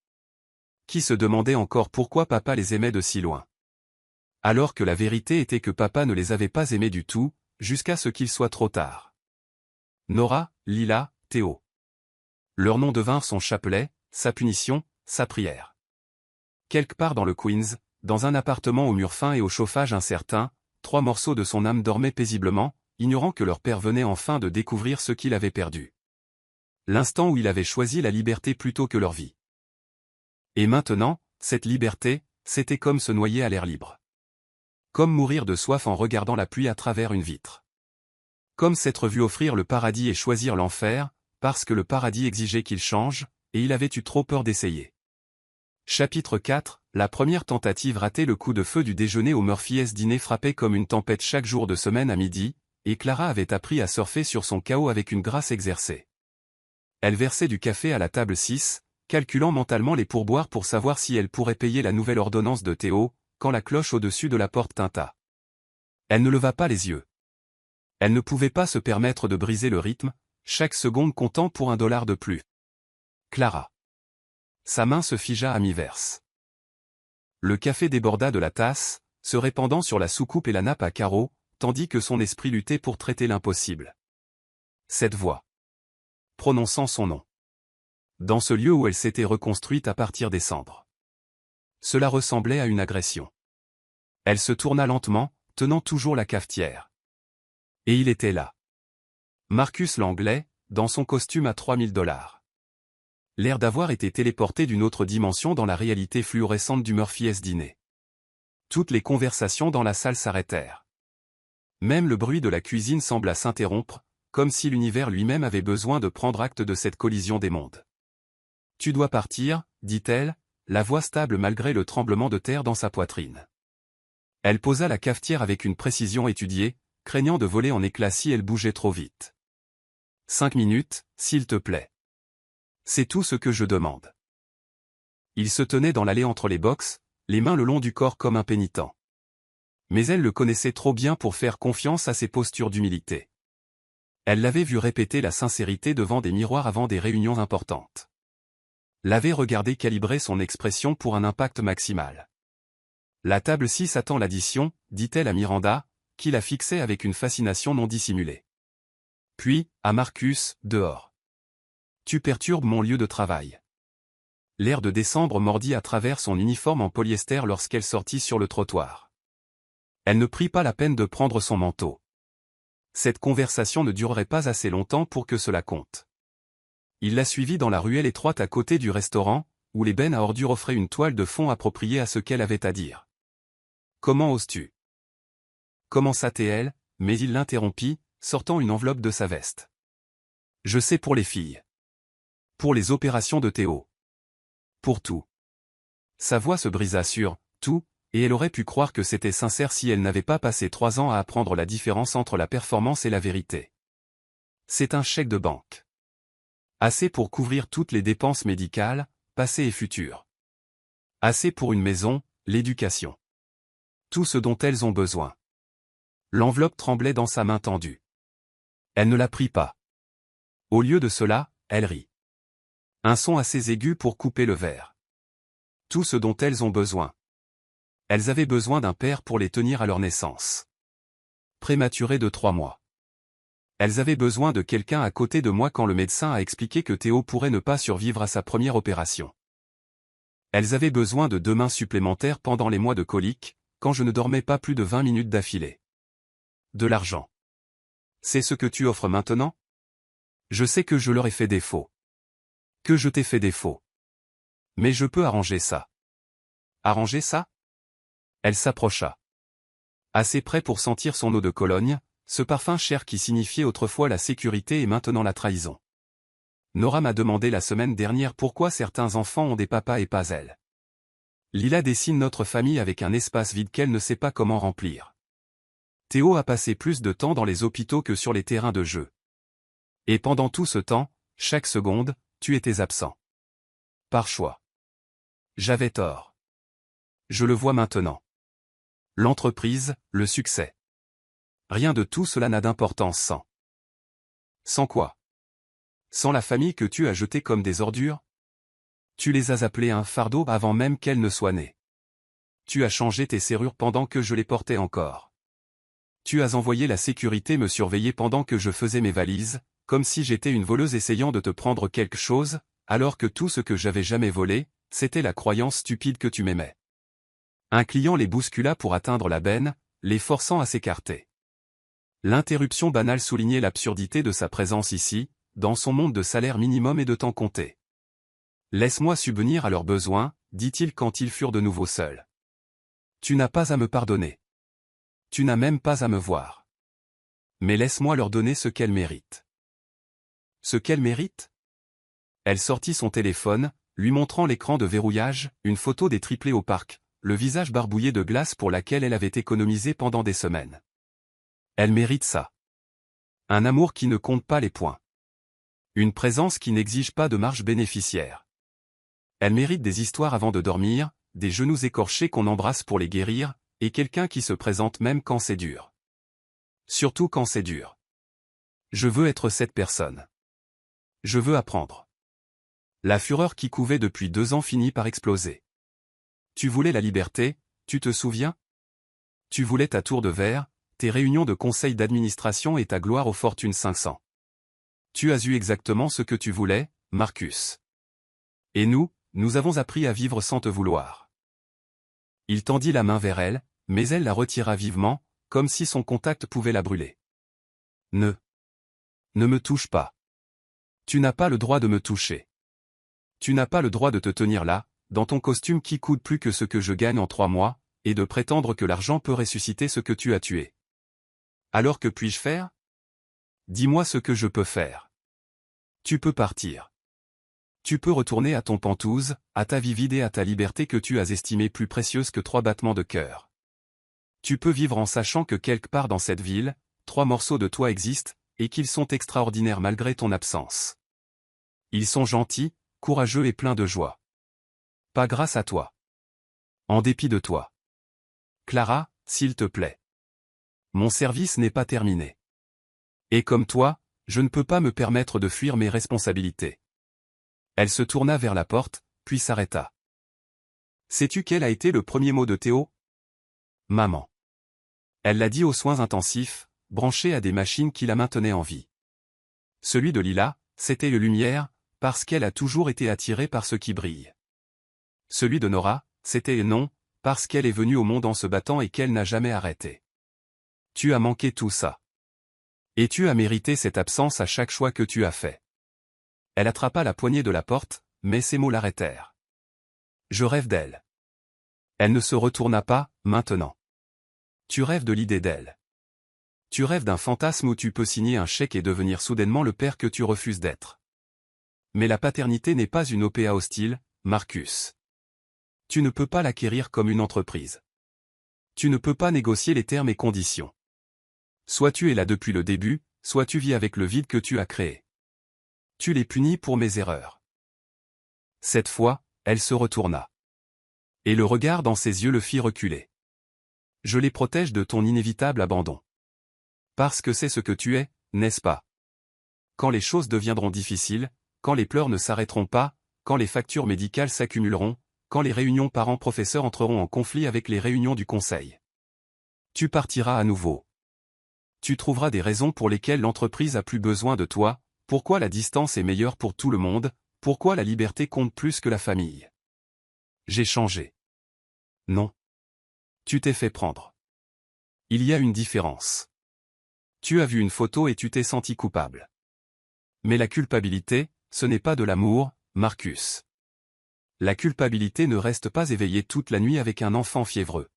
Qui se demandait encore pourquoi papa les aimait de si loin. Alors que la vérité était que papa ne les avait pas aimés du tout, jusqu'à ce qu'il soit trop tard. Nora, Lila, Théo. Leurs noms devinrent son chapelet, sa punition, sa prière. Quelque part dans le Queens, dans un appartement aux murs fins et au chauffage incertain, 3 morceaux de son âme dormaient paisiblement, ignorant que leur père venait enfin de découvrir ce qu'il avait perdu. L'instant où il avait choisi la liberté plutôt que leur vie. Et maintenant, cette liberté, c'était comme se noyer à l'air libre. Comme mourir de soif en regardant la pluie à travers une vitre. Comme s'être vu offrir le paradis et choisir l'enfer, parce que le paradis exigeait qu'il change, et il avait eu trop peur d'essayer. Chapitre 4, la première tentative ratée. Le coup de feu du déjeuner au Murphy's dîner frappait comme une tempête chaque jour de semaine à midi, et Clara avait appris à surfer sur son chaos avec une grâce exercée. Elle versait du café à la table 6, calculant mentalement les pourboires pour savoir si elle pourrait payer la nouvelle ordonnance de Théo, quand la cloche au-dessus de la porte tinta. Elle ne leva pas les yeux. Elle ne pouvait pas se permettre de briser le rythme, chaque seconde comptant pour $1 de plus. Clara. Sa main se figea à mi-verse. Le café déborda de la tasse, se répandant sur la soucoupe et la nappe à carreaux, tandis que son esprit luttait pour traiter l'impossible. Cette voix. Prononçant son nom. Dans ce lieu où elle s'était reconstruite à partir des cendres. Cela ressemblait à une agression. Elle se tourna lentement, tenant toujours la cafetière. Et il était là. Marcus Langlais, dans son costume à $3000. L'air d'avoir été téléporté d'une autre dimension dans la réalité fluorescente du Murphy's dîner. Toutes les conversations dans la salle s'arrêtèrent. Même le bruit de la cuisine sembla s'interrompre, comme si l'univers lui-même avait besoin de prendre acte de cette collision des mondes. « Tu dois partir, dit-elle, la voix stable malgré le tremblement de terre dans sa poitrine. Elle posa la cafetière avec une précision étudiée, craignant de voler en éclats si elle bougeait trop vite. 5 minutes, s'il te plaît. C'est tout ce que je demande. Il se tenait dans l'allée entre les box, les mains le long du corps comme un pénitent. Mais elle le connaissait trop bien pour faire confiance à ses postures d'humilité. Elle l'avait vu répéter la sincérité devant des miroirs avant des réunions importantes. L'avait regardé calibrer son expression pour un impact maximal. La table 6 attend l'addition, dit-elle à Miranda, qui la fixait avec une fascination non dissimulée. Puis, à Marcus, dehors. Tu perturbes mon lieu de travail. L'air de décembre mordit à travers son uniforme en polyester lorsqu'elle sortit sur le trottoir. Elle ne prit pas la peine de prendre son manteau. Cette conversation ne durerait pas assez longtemps pour que cela compte. Il la suivit dans la ruelle étroite à côté du restaurant, où les bennes à ordures offraient une toile de fond appropriée à ce qu'elle avait à dire. « Comment oses-tu » commença-t-elle, mais il l'interrompit, sortant une enveloppe de sa veste. « Je sais pour les filles. Pour les opérations de Théo. Pour tout. » Sa voix se brisa sur « tout », et elle aurait pu croire que c'était sincère si elle n'avait pas passé 3 ans à apprendre la différence entre la performance et la vérité. C'est un chèque de banque. Assez pour couvrir toutes les dépenses médicales, passées et futures. Assez pour une maison, l'éducation. Tout ce dont elles ont besoin. L'enveloppe tremblait dans sa main tendue. Elle ne la prit pas. Au lieu de cela, elle rit. Un son assez aigu pour couper le verre. Tout ce dont elles ont besoin. Elles avaient besoin d'un père pour les tenir à leur naissance. Prématurée de 3 mois. Elles avaient besoin de quelqu'un à côté de moi quand le médecin a expliqué que Théo pourrait ne pas survivre à sa première opération. Elles avaient besoin de 2 mains supplémentaires pendant les mois de colique, quand je ne dormais pas plus de 20 minutes d'affilée. De l'argent. C'est ce que tu offres maintenant? Je sais que je leur ai fait défaut. Que je t'ai fait défaut. Mais je peux arranger ça. Arranger ça? Elle s'approcha. Assez près pour sentir son eau de Cologne, ce parfum cher qui signifiait autrefois la sécurité et maintenant la trahison. Nora m'a demandé la semaine dernière pourquoi certains enfants ont des papas et pas elle. Lila dessine notre famille avec un espace vide qu'elle ne sait pas comment remplir. Théo a passé plus de temps dans les hôpitaux que sur les terrains de jeu. Et pendant tout ce temps, chaque seconde, tu étais absent. Par choix. J'avais tort. Je le vois maintenant. L'entreprise, le succès. Rien de tout cela n'a d'importance sans. Sans quoi? Sans la famille que tu as jetée comme des ordures? Tu les as appelées un fardeau avant même qu'elles ne soient nées. Tu as changé tes serrures pendant que je les portais encore. Tu as envoyé la sécurité me surveiller pendant que je faisais mes valises, comme si j'étais une voleuse essayant de te prendre quelque chose, alors que tout ce que j'avais jamais volé, c'était la croyance stupide que tu m'aimais. Un client les bouscula pour atteindre la benne, les forçant à s'écarter. L'interruption banale soulignait l'absurdité de sa présence ici, dans son monde de salaire minimum et de temps compté. « Laisse-moi subvenir à leurs besoins, dit-il quand ils furent de nouveau seuls. Tu n'as pas à me pardonner. Tu n'as même pas à me voir. Mais laisse-moi leur donner ce qu'elles méritent. » Ce qu'elles méritent ? Elle sortit son téléphone, lui montrant l'écran de verrouillage, une photo des triplés au parc, le visage barbouillé de glace pour laquelle elle avait économisé pendant des semaines. Elle mérite ça. Un amour qui ne compte pas les points. Une présence qui n'exige pas de marge bénéficiaire. Elle mérite des histoires avant de dormir, des genoux écorchés qu'on embrasse pour les guérir, et quelqu'un qui se présente même quand c'est dur. Surtout quand c'est dur. Je veux être cette personne. Je veux apprendre. La fureur qui couvait depuis 2 ans finit par exploser. Tu voulais la liberté, tu te souviens? Tu voulais ta tour de verre, tes réunions de conseil d'administration et ta gloire aux Fortune 500. Tu as eu exactement ce que tu voulais, Marcus. Et nous avons appris à vivre sans te vouloir. Il tendit la main vers elle, mais elle la retira vivement, comme si son contact pouvait la brûler. Ne me touche pas. Tu n'as pas le droit de me toucher. Tu n'as pas le droit de te tenir là, dans ton costume qui coûte plus que ce que je gagne en 3 mois, et de prétendre que l'argent peut ressusciter ce que tu as tué. Alors que puis-je faire? Dis-moi ce que je peux faire. Tu peux partir. Tu peux retourner à ton Penthouse, à ta vie vide et à ta liberté que tu as estimée plus précieuse que 3 battements de cœur. Tu peux vivre en sachant que quelque part dans cette ville, 3 morceaux de toi existent, et qu'ils sont extraordinaires malgré ton absence. Ils sont gentils, courageux et pleins de joie. Pas grâce à toi. En dépit de toi. Clara, s'il te plaît. Mon service n'est pas terminé. Et comme toi, je ne peux pas me permettre de fuir mes responsabilités. Elle se tourna vers la porte, puis s'arrêta. Sais-tu quel a été le premier mot de Théo? Maman. Elle l'a dit aux soins intensifs, branchée à des machines qui la maintenaient en vie. Celui de Lila, c'était le lumière, parce qu'elle a toujours été attirée par ce qui brille. Celui de Nora, c'était non, parce qu'elle est venue au monde en se battant et qu'elle n'a jamais arrêté. Tu as manqué tout ça. Et tu as mérité cette absence à chaque choix que tu as fait. Elle attrapa la poignée de la porte, mais ses mots l'arrêtèrent. Je rêve d'elle. Elle ne se retourna pas, maintenant. Tu rêves de l'idée d'elle. Tu rêves d'un fantasme où tu peux signer un chèque et devenir soudainement le père que tu refuses d'être. Mais la paternité n'est pas une OPA hostile, Marcus. Tu ne peux pas l'acquérir comme une entreprise. Tu ne peux pas négocier les termes et conditions. Soit tu es là depuis le début, soit tu vis avec le vide que tu as créé. Tu les punis pour mes erreurs. Cette fois, elle se retourna. Et le regard dans ses yeux le fit reculer. Je les protège de ton inévitable abandon. Parce que c'est ce que tu es, n'est-ce pas? Quand les choses deviendront difficiles, quand les pleurs ne s'arrêteront pas, quand les factures médicales s'accumuleront, quand les réunions parents-professeurs entreront en conflit avec les réunions du conseil. Tu partiras à nouveau. Tu trouveras des raisons pour lesquelles l'entreprise a plus besoin de toi, pourquoi la distance est meilleure pour tout le monde, pourquoi la liberté compte plus que la famille. J'ai changé. Non. Tu t'es fait prendre. Il y a une différence. Tu as vu une photo et tu t'es senti coupable. Mais la culpabilité, ce n'est pas de l'amour, Marcus. La culpabilité ne reste pas éveillée toute la nuit avec un enfant fiévreux.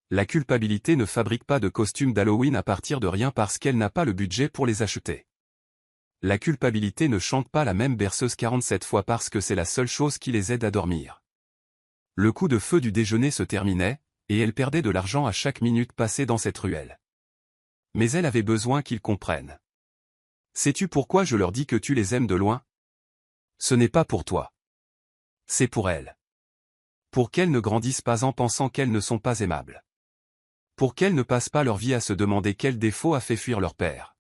La culpabilité ne fabrique pas de costumes d'Halloween à partir de rien parce qu'elle n'a pas le budget pour les acheter. La culpabilité ne chante pas la même berceuse 47 fois parce que c'est la seule chose qui les aide à dormir. Le coup de feu du déjeuner se terminait, et elle perdait de l'argent à chaque minute passée dans cette ruelle. Mais elle avait besoin qu'ils comprennent. Sais-tu pourquoi je leur dis que tu les aimes de loin? Ce n'est pas pour toi. C'est pour elles. Pour qu'elles ne grandissent pas en pensant qu'elles ne sont pas aimables. Pour qu'elles ne passent pas leur vie à se demander quel défaut a fait fuir leur père.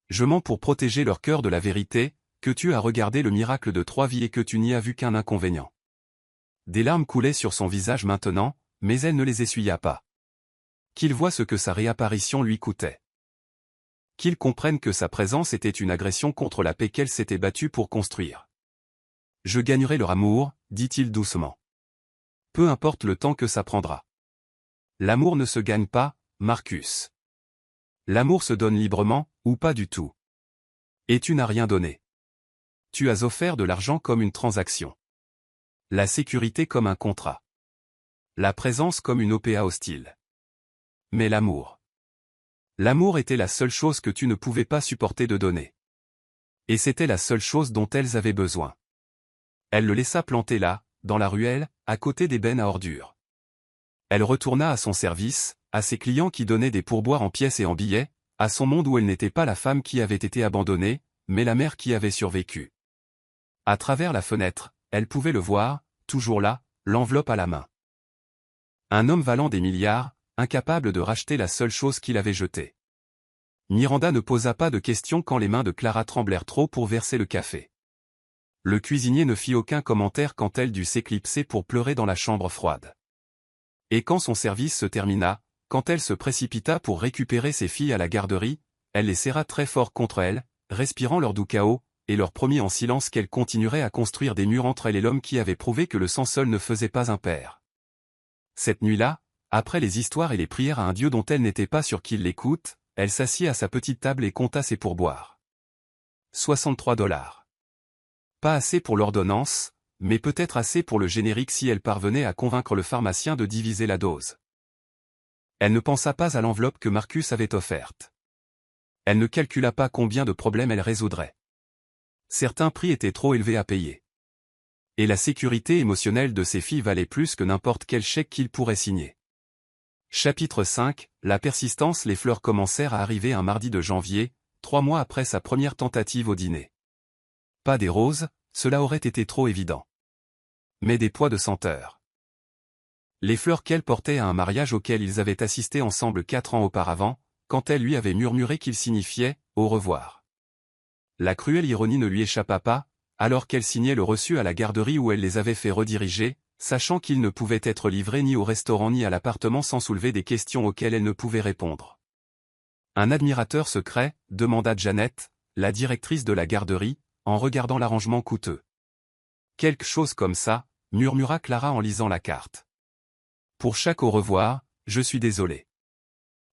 Je mens pour protéger leur cœur de la vérité, que tu as regardé le miracle de 3 vies et que tu n'y as vu qu'un inconvénient. Des larmes coulaient sur son visage maintenant, mais elle ne les essuya pas. Qu'il voie ce que sa réapparition lui coûtait. Qu'il comprenne que sa présence était une agression contre la paix qu'elle s'était battue pour construire. Je gagnerai leur amour, dit-il doucement. Peu importe le temps que ça prendra. L'amour ne se gagne pas, Marcus. L'amour se donne librement, ou pas du tout. Et tu n'as rien donné. Tu as offert de l'argent comme une transaction. La sécurité comme un contrat. La présence comme une OPA hostile. Mais l'amour. L'amour était la seule chose que tu ne pouvais pas supporter de donner. Et c'était la seule chose dont elles avaient besoin. Elle le laissa planter là, dans la ruelle, à côté des bennes à ordures. Elle retourna à son service, à ses clients qui donnaient des pourboires en pièces et en billets, à son monde où elle n'était pas la femme qui avait été abandonnée, mais la mère qui avait survécu. À travers la fenêtre, elle pouvait le voir, toujours là, l'enveloppe à la main. Un homme valant des milliards, incapable de racheter la seule chose qu'il avait jetée. Miranda ne posa pas de questions quand les mains de Clara tremblèrent trop pour verser le café. Le cuisinier ne fit aucun commentaire quand elle dut s'éclipser pour pleurer dans la chambre froide. Et quand son service se termina, quand elle se précipita pour récupérer ses filles à la garderie, elle les serra très fort contre elle, respirant leur doux chaos, et leur promit en silence qu'elle continuerait à construire des murs entre elle et l'homme qui avait prouvé que le sang seul ne faisait pas un père. Cette nuit-là, après les histoires et les prières à un Dieu dont elle n'était pas sûre qu'il l'écoute, elle s'assit à sa petite table et compta ses pourboires. 63 $. Pas assez pour l'ordonnance, mais peut-être assez pour le générique si elle parvenait à convaincre le pharmacien de diviser la dose. Elle ne pensa pas à l'enveloppe que Marcus avait offerte. Elle ne calcula pas combien de problèmes elle résoudrait. Certains prix étaient trop élevés à payer. Et la sécurité émotionnelle de ses filles valait plus que n'importe quel chèque qu'il pourrait signer. Chapitre 5, la persistance. Les fleurs commencèrent à arriver un mardi de janvier, 3 mois après sa première tentative au dîner. Pas des roses, cela aurait été trop évident. Mais des pois de senteur. Les fleurs qu'elle portait à un mariage auquel ils avaient assisté ensemble 4 ans auparavant, quand elle lui avait murmuré qu'il signifiait « au revoir ». La cruelle ironie ne lui échappa pas, alors qu'elle signait le reçu à la garderie où elle les avait fait rediriger, sachant qu'ils ne pouvaient être livrés ni au restaurant ni à l'appartement sans soulever des questions auxquelles elle ne pouvait répondre. Un admirateur secret, demanda Janet, la directrice de la garderie, en regardant l'arrangement coûteux. Quelque chose comme ça, murmura Clara en lisant la carte. Pour chaque au revoir, je suis désolé.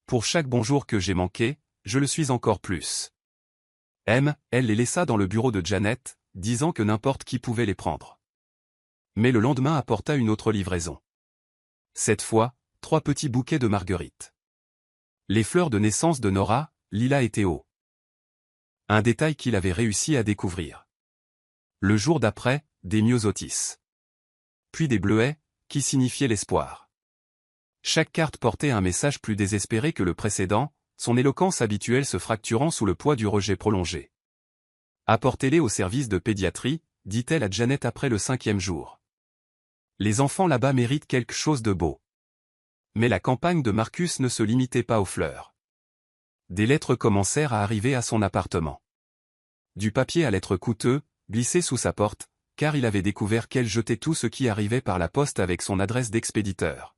Pour chaque bonjour que j'ai manqué, je le suis encore plus. Elle les laissa dans le bureau de Janet, disant que n'importe qui pouvait les prendre. Mais le lendemain apporta une autre livraison. Cette fois, 3 petits bouquets de marguerites. Les fleurs de naissance de Nora, Lila et Théo. Un détail qu'il avait réussi à découvrir. Le jour d'après, des myosotis. Puis des bleuets, qui signifiaient l'espoir. Chaque carte portait un message plus désespéré que le précédent, son éloquence habituelle se fracturant sous le poids du rejet prolongé. Apportez-les au service de pédiatrie, dit-elle à Janet après le 5e jour. Les enfants là-bas méritent quelque chose de beau. Mais la campagne de Marcus ne se limitait pas aux fleurs. Des lettres commencèrent à arriver à son appartement. Du papier à lettres coûteux, glissé sous sa porte, car il avait découvert qu'elle jetait tout ce qui arrivait par la poste avec son adresse d'expéditeur.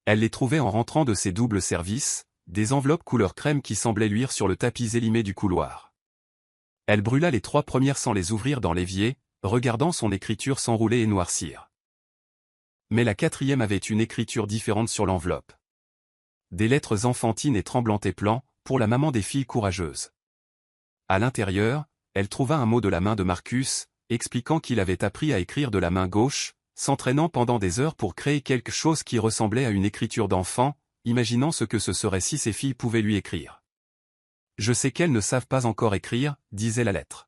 Elle les trouvait en rentrant de ses doubles services, des enveloppes couleur crème qui semblaient luire sur le tapis élimé du couloir. Elle brûla les 3 premières sans les ouvrir dans l'évier, regardant son écriture s'enrouler et noircir. Mais la 4e avait une écriture différente sur l'enveloppe. Des lettres enfantines et tremblantes et plans, pour la maman des filles courageuses. À l'intérieur, elle trouva un mot de la main de Marcus, expliquant qu'il avait appris à écrire de la main gauche, s'entraînant pendant des heures pour créer quelque chose qui ressemblait à une écriture d'enfant, imaginant ce que ce serait si ses filles pouvaient lui écrire. Je sais qu'elles ne savent pas encore écrire, disait la lettre.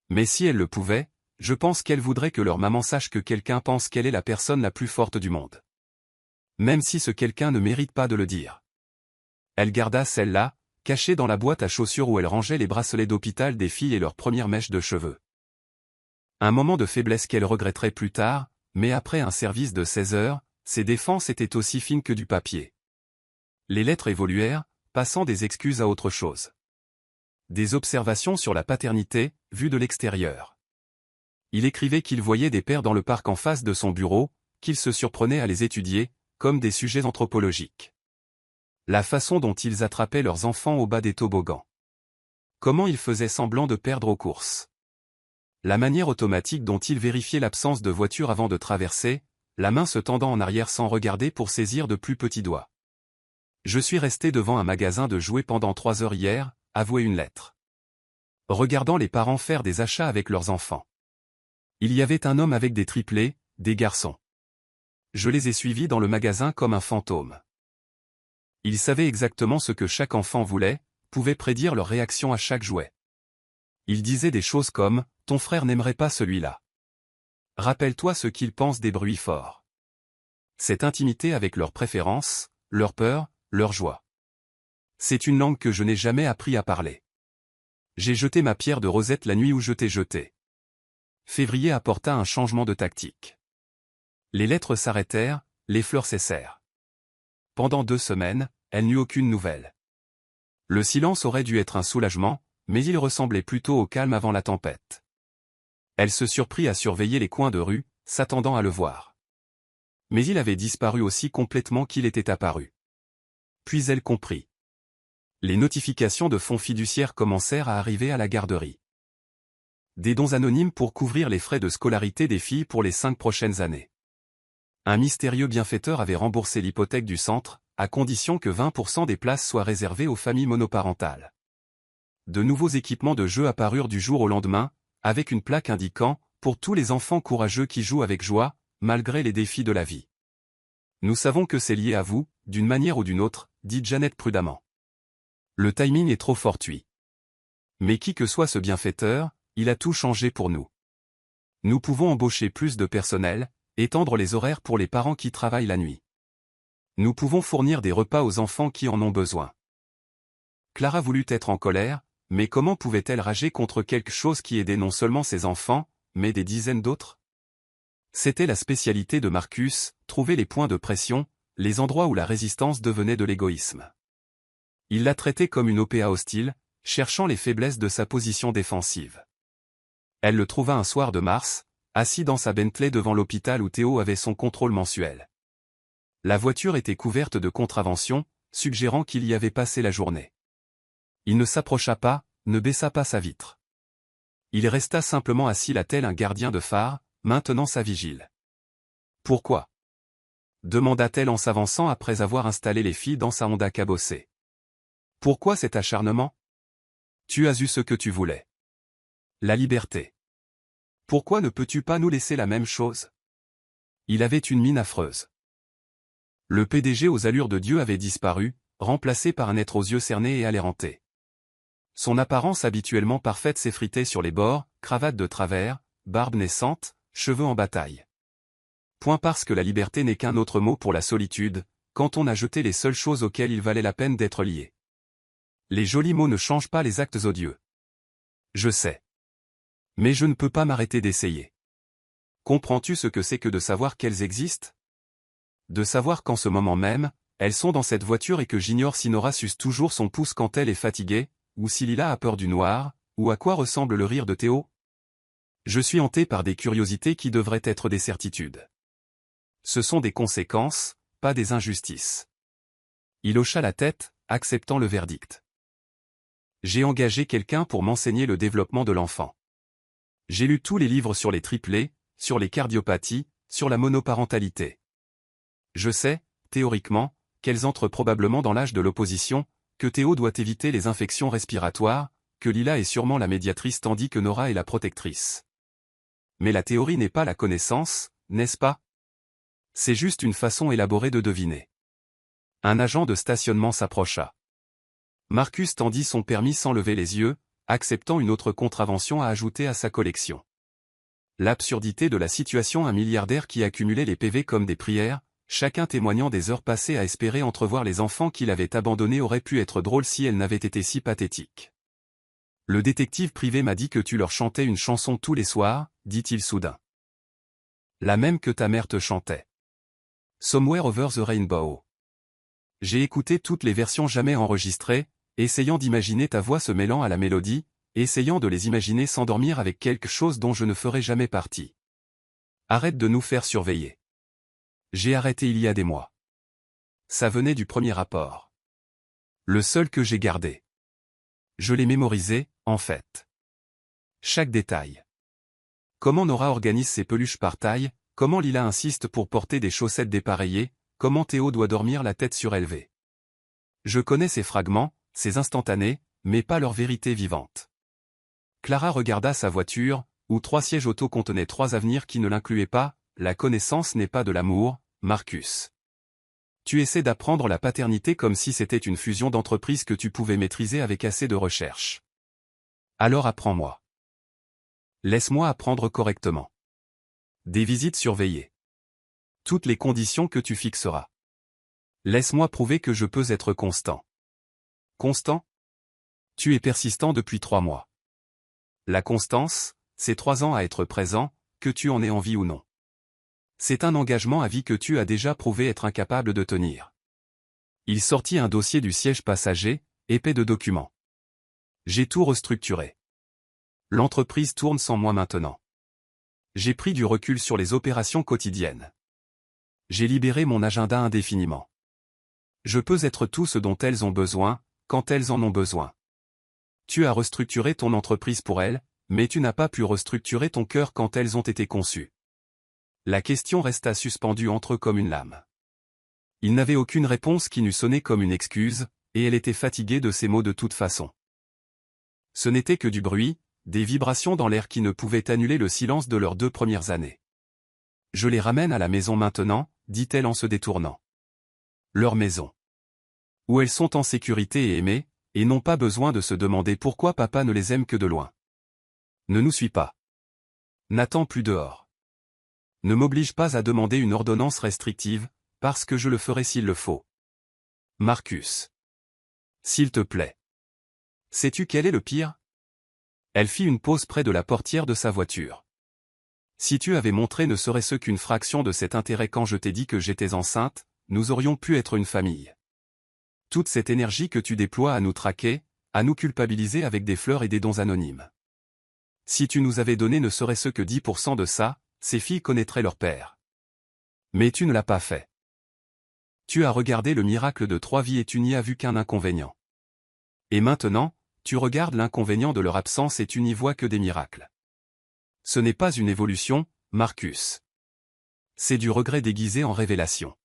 Mais si elles le pouvaient, je pense qu'elles voudraient que leur maman sache que quelqu'un pense qu'elle est la personne la plus forte du monde. Même si ce quelqu'un ne mérite pas de le dire. Elle garda celle-là, cachée dans la boîte à chaussures où elle rangeait les bracelets d'hôpital des filles et leurs premières mèches de cheveux. Un moment de faiblesse qu'elle regretterait plus tard, mais après un service de 16 heures, ses défenses étaient aussi fines que du papier. Les lettres évoluèrent, passant des excuses à autre chose. Des observations sur la paternité, vues de l'extérieur. Il écrivait qu'il voyait des pères dans le parc en face de son bureau, qu'il se surprenait à les étudier, comme des sujets anthropologiques. La façon dont ils attrapaient leurs enfants au bas des toboggans. Comment ils faisaient semblant de perdre aux courses. La manière automatique dont il vérifiait l'absence de voiture avant de traverser, la main se tendant en arrière sans regarder pour saisir de plus petits doigts. Je suis resté devant un magasin de jouets pendant 3 heures hier, avouait une lettre. Regardant les parents faire des achats avec leurs enfants. Il y avait un homme avec des triplés, des garçons. Je les ai suivis dans le magasin comme un fantôme. Ils savaient exactement ce que chaque enfant voulait, pouvaient prédire leur réaction à chaque jouet. Ils disaient des choses comme « Ton frère n'aimerait pas celui-là. Rappelle-toi ce qu'il pense des bruits forts. » Cette intimité avec leurs préférences, leurs peurs, leurs joies. C'est une langue que je n'ai jamais appris à parler. J'ai jeté ma pierre de Rosette la nuit où je t'ai jeté. Février apporta un changement de tactique. Les lettres s'arrêtèrent, les fleurs cessèrent. Pendant 2 semaines, elle n'eut aucune nouvelle. Le silence aurait dû être un soulagement, mais il ressemblait plutôt au calme avant la tempête. Elle se surprit à surveiller les coins de rue, s'attendant à le voir. Mais il avait disparu aussi complètement qu'il était apparu. Puis elle comprit. Les notifications de fonds fiduciaires commencèrent à arriver à la garderie. Des dons anonymes pour couvrir les frais de scolarité des filles pour les 5 prochaines années. Un mystérieux bienfaiteur avait remboursé l'hypothèque du centre, à condition que 20% des places soient réservées aux familles monoparentales. De nouveaux équipements de jeu apparurent du jour au lendemain, avec une plaque indiquant « Pour tous les enfants courageux qui jouent avec joie, malgré les défis de la vie. » Nous savons que c'est lié à vous, d'une manière ou d'une autre, dit Janet prudemment. Le timing est trop fortuit. Mais qui que soit ce bienfaiteur, il a tout changé pour nous. Nous pouvons embaucher plus de personnel, étendre les horaires pour les parents qui travaillent la nuit. Nous pouvons fournir des repas aux enfants qui en ont besoin. Clara voulut être en colère, mais comment pouvait-elle rager contre quelque chose qui aidait non seulement ses enfants, mais des dizaines d'autres? C'était la spécialité de Marcus, trouver les points de pression, les endroits où la résistance devenait de l'égoïsme. Il la traitait comme une OPA hostile, cherchant les faiblesses de sa position défensive. Elle le trouva un soir de mars, assis dans sa Bentley devant l'hôpital où Théo avait son contrôle mensuel. La voiture était couverte de contraventions, suggérant qu'il y avait passé la journée. Il ne s'approcha pas, ne baissa pas sa vitre. Il resta simplement assis là tel un gardien de phare, maintenant sa vigile. Pourquoi? Demanda-t-elle en s'avançant après avoir installé les filles dans sa Honda cabossée. Pourquoi cet acharnement? Tu as eu ce que tu voulais. La liberté. Pourquoi ne peux-tu pas nous laisser la même chose? Il avait une mine affreuse. Le PDG aux allures de Dieu avait disparu, remplacé par un être aux yeux cernés et à l'air hanté. Son apparence habituellement parfaite s'effritait sur les bords, cravate de travers, barbe naissante, cheveux en bataille. Point parce que la liberté n'est qu'un autre mot pour la solitude, quand on a jeté les seules choses auxquelles il valait la peine d'être lié. Les jolis mots ne changent pas les actes odieux. Je sais. Mais je ne peux pas m'arrêter d'essayer. Comprends-tu ce que c'est que de savoir qu'elles existent? De savoir qu'en ce moment même, elles sont dans cette voiture et que j'ignore si Nora suce toujours son pouce quand elle est fatiguée, ou si Lila a peur du noir, ou à quoi ressemble le rire de Théo? Je suis hanté par des curiosités qui devraient être des certitudes. Ce sont des conséquences, pas des injustices. Il hocha la tête, acceptant le verdict. J'ai engagé quelqu'un pour m'enseigner le développement de l'enfant. J'ai lu tous les livres sur les triplés, sur les cardiopathies, sur la monoparentalité. Je sais, théoriquement, qu'elles entrent probablement dans l'âge de l'opposition, que Théo doit éviter les infections respiratoires, que Lila est sûrement la médiatrice tandis que Nora est la protectrice. Mais la théorie n'est pas la connaissance, n'est-ce pas? C'est juste une façon élaborée de deviner. Un agent de stationnement s'approcha. Marcus tendit son permis sans lever les yeux, acceptant une autre contravention à ajouter à sa collection. L'absurdité de la situation, un milliardaire qui accumulait les PV comme des prières, chacun témoignant des heures passées à espérer entrevoir les enfants qu'il avait abandonnés aurait pu être drôle si elles n'avaient été si pathétiques. Le détective privé m'a dit que tu leur chantais une chanson tous les soirs, dit-il soudain. La même que ta mère te chantait. Somewhere over the Rainbow. J'ai écouté toutes les versions jamais enregistrées, essayant d'imaginer ta voix se mêlant à la mélodie, essayant de les imaginer s'endormir avec quelque chose dont je ne ferai jamais partie. Arrête de nous faire surveiller. J'ai arrêté il y a des mois. Ça venait du premier rapport. Le seul que j'ai gardé. Je l'ai mémorisé, en fait. Chaque détail. Comment Nora organise ses peluches par taille, comment Lila insiste pour porter des chaussettes dépareillées, comment Théo doit dormir la tête surélevée. Je connais ces fragments, ces instantanés, mais pas leur vérité vivante. Clara regarda sa voiture, où 3 sièges auto contenaient 3 avenirs qui ne l'incluaient pas. La connaissance n'est pas de l'amour, Marcus. Tu essaies d'apprendre la paternité comme si c'était une fusion d'entreprises que tu pouvais maîtriser avec assez de recherche. Alors apprends-moi. Laisse-moi apprendre correctement. Des visites surveillées. Toutes les conditions que tu fixeras. Laisse-moi prouver que je peux être constant. Constant? Tu es persistant depuis 3 mois. La constance, c'est 3 ans à être présent, que tu en aies envie ou non. C'est un engagement à vie que tu as déjà prouvé être incapable de tenir. Il sortit un dossier du siège passager, épais de documents. J'ai tout restructuré. L'entreprise tourne sans moi maintenant. J'ai pris du recul sur les opérations quotidiennes. J'ai libéré mon agenda indéfiniment. Je peux être tout ce dont elles ont besoin, quand elles en ont besoin. Tu as restructuré ton entreprise pour elles, mais tu n'as pas pu restructurer ton cœur quand elles ont été conçues. La question resta suspendue entre eux comme une lame. Il n'avait aucune réponse qui n'eût sonné comme une excuse, et elle était fatiguée de ces mots de toute façon. Ce n'était que du bruit, des vibrations dans l'air qui ne pouvaient annuler le silence de leurs 2 premières années. Je les ramène à la maison maintenant, dit-elle en se détournant. Leur maison. Où elles sont en sécurité et aimées, et n'ont pas besoin de se demander pourquoi papa ne les aime que de loin. Ne nous suis pas. N'attends plus dehors. Ne m'oblige pas à demander une ordonnance restrictive, parce que je le ferai s'il le faut. Marcus. S'il te plaît. Sais-tu quel est le pire? Elle fit une pause près de la portière de sa voiture. Si tu avais montré ne serait-ce qu'une fraction de cet intérêt quand je t'ai dit que j'étais enceinte, nous aurions pu être une famille. Toute cette énergie que tu déploies à nous traquer, à nous culpabiliser avec des fleurs et des dons anonymes. Si tu nous avais donné ne serait-ce que 10% de ça, ces filles connaîtraient leur père. Mais tu ne l'as pas fait. Tu as regardé le miracle de 3 vies et tu n'y as vu qu'un inconvénient. Et maintenant, tu regardes l'inconvénient de leur absence et tu n'y vois que des miracles. Ce n'est pas une évolution, Marcus. C'est du regret déguisé en révélation.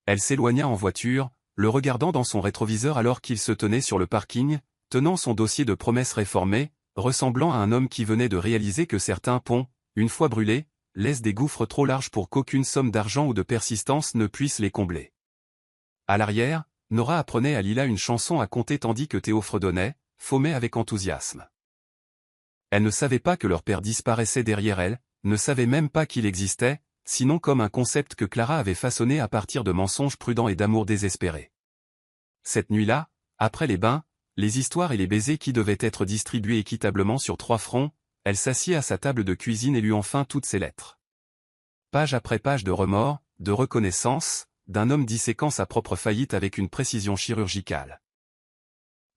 Elle s'éloigna en voiture, le regardant dans son rétroviseur alors qu'il se tenait sur le parking, tenant son dossier de promesses réformé, ressemblant à un homme qui venait de réaliser que certains ponts, une fois brûlés, laissent des gouffres trop larges pour qu'aucune somme d'argent ou de persistance ne puisse les combler. À l'arrière, Nora apprenait à Lila une chanson à conter tandis que Théo fredonnait, fômait avec enthousiasme. Elle ne savait pas que leur père disparaissait derrière elle, ne savait même pas qu'il existait, sinon comme un concept que Clara avait façonné à partir de mensonges prudents et d'amour désespéré. Cette nuit-là, après les bains, les histoires et les baisers qui devaient être distribués équitablement sur 3 fronts, elle s'assit à sa table de cuisine et lut enfin toutes ses lettres. Page après page de remords, de reconnaissance, d'un homme disséquant sa propre faillite avec une précision chirurgicale.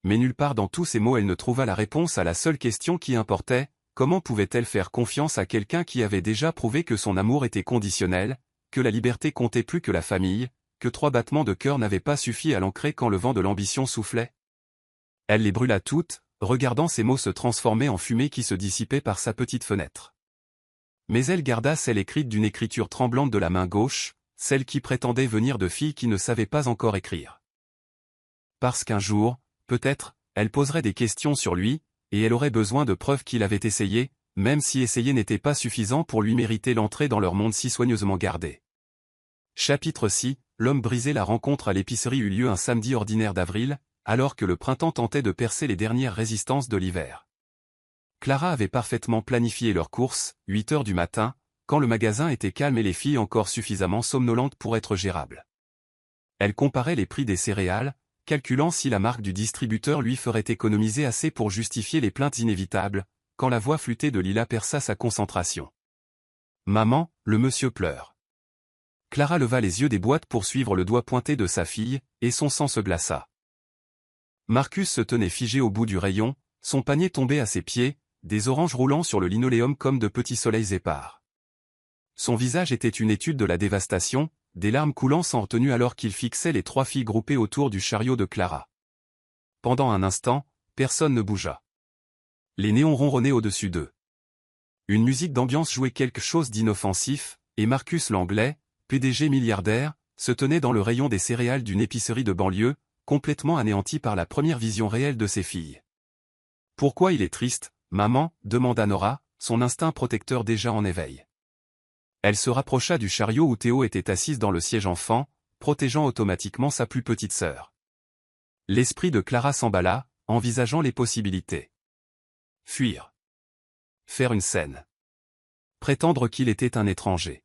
Mais nulle part dans tous ces mots elle ne trouva la réponse à la seule question qui importait, comment pouvait-elle faire confiance à quelqu'un qui avait déjà prouvé que son amour était conditionnel, que la liberté comptait plus que la famille, que 3 battements de cœur n'avaient pas suffi à l'ancrer quand le vent de l'ambition soufflait? Elle les brûla toutes, regardant ces mots se transformer en fumée qui se dissipait par sa petite fenêtre. Mais elle garda celle écrite d'une écriture tremblante de la main gauche, celle qui prétendait venir de filles qui ne savaient pas encore écrire. Parce qu'un jour, peut-être, elle poserait des questions sur lui, et elle aurait besoin de preuves qu'il avait essayé, même si essayer n'était pas suffisant pour lui mériter l'entrée dans leur monde si soigneusement gardé. Chapitre 6, l'homme brisé. La rencontre à l'épicerie eut lieu un samedi ordinaire d'avril, alors que le printemps tentait de percer les dernières résistances de l'hiver. Clara avait parfaitement planifié leur course, 8 heures du matin, quand le magasin était calme et les filles encore suffisamment somnolentes pour être gérables. Elle comparait les prix des céréales, calculant si la marque du distributeur lui ferait économiser assez pour justifier les plaintes inévitables, quand la voix flûtée de Lila perça sa concentration. « Maman, le monsieur pleure. » Clara leva les yeux des boîtes pour suivre le doigt pointé de sa fille, et son sang se glaça. Marcus se tenait figé au bout du rayon, son panier tombé à ses pieds, des oranges roulant sur le linoléum comme de petits soleils épars. Son visage était une étude de la dévastation, des larmes coulant sans retenue alors qu'il fixait les 3 filles groupées autour du chariot de Clara. Pendant un instant, personne ne bougea. Les néons ronronnaient au-dessus d'eux. Une musique d'ambiance jouait quelque chose d'inoffensif, et Marcus Langlais, PDG milliardaire, se tenait dans le rayon des céréales d'une épicerie de banlieue, complètement anéanti par la première vision réelle de ses filles. « Pourquoi il est triste, maman ?» demanda Nora, son instinct protecteur déjà en éveil. Elle se rapprocha du chariot où Théo était assise dans le siège enfant, protégeant automatiquement sa plus petite sœur. L'esprit de Clara s'emballa, envisageant les possibilités. Fuir. Faire une scène. Prétendre qu'il était un étranger.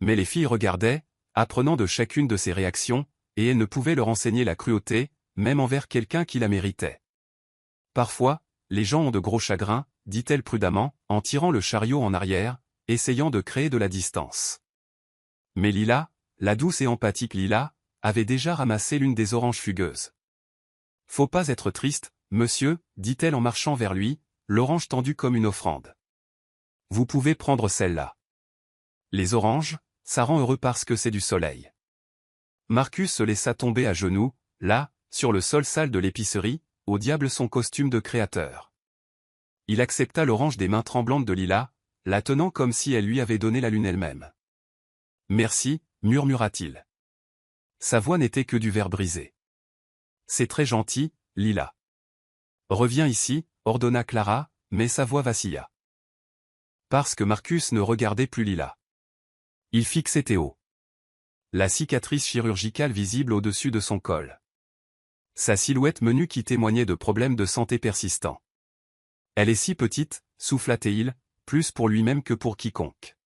Mais les filles regardaient, apprenant de chacune de ses réactions, et elles ne pouvaient leur enseigner la cruauté, même envers quelqu'un qui la méritait. Parfois, les gens ont de gros chagrins, dit-elle prudemment, en tirant le chariot en arrière, essayant de créer de la distance. Mais Lila, la douce et empathique Lila, avait déjà ramassé l'une des oranges fugueuses. « Faut pas être triste, monsieur, dit-elle en marchant vers lui, l'orange tendue comme une offrande. Vous pouvez prendre celle-là. Les oranges, ça rend heureux parce que c'est du soleil. » Marcus se laissa tomber à genoux, là, sur le sol sale de l'épicerie, au diable son costume de créateur. Il accepta l'orange des mains tremblantes de Lila, la tenant comme si elle lui avait donné la lune elle-même. « Merci, murmura-t-il. Sa voix n'était que du verre brisé. « C'est très gentil, Lila. »« Reviens ici, » ordonna Clara, mais sa voix vacilla. Parce que Marcus ne regardait plus Lila. Il fixait Théo. La cicatrice chirurgicale visible au-dessus de son col. Sa silhouette menue qui témoignait de problèmes de santé persistants. « Elle est si petite, » souffla-t-il, plus pour lui-même que pour quiconque.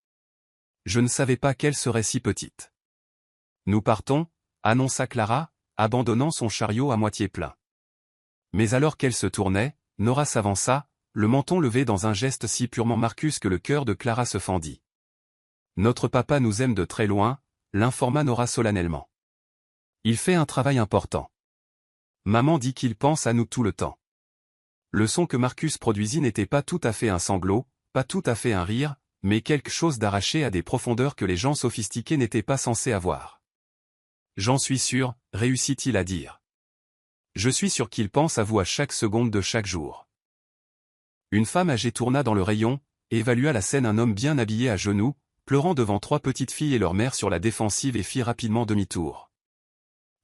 Je ne savais pas qu'elle serait si petite. Nous partons, annonça Clara, abandonnant son chariot à moitié plein. Mais alors qu'elle se tournait, Nora s'avança, le menton levé dans un geste si purement Marcus que le cœur de Clara se fendit. Notre papa nous aime de très loin, l'informa Nora solennellement. Il fait un travail important. Maman dit qu'il pense à nous tout le temps. Le son que Marcus produisit n'était pas tout à fait un sanglot, pas tout à fait un rire, mais quelque chose d'arraché à des profondeurs que les gens sophistiqués n'étaient pas censés avoir. J'en suis sûr, réussit-il à dire. Je suis sûr qu'il pense à vous à chaque seconde de chaque jour. Une femme âgée tourna dans le rayon, évalua la scène un homme bien habillé à genoux, pleurant devant 3 petites filles et leur mère sur la défensive et fit rapidement demi-tour.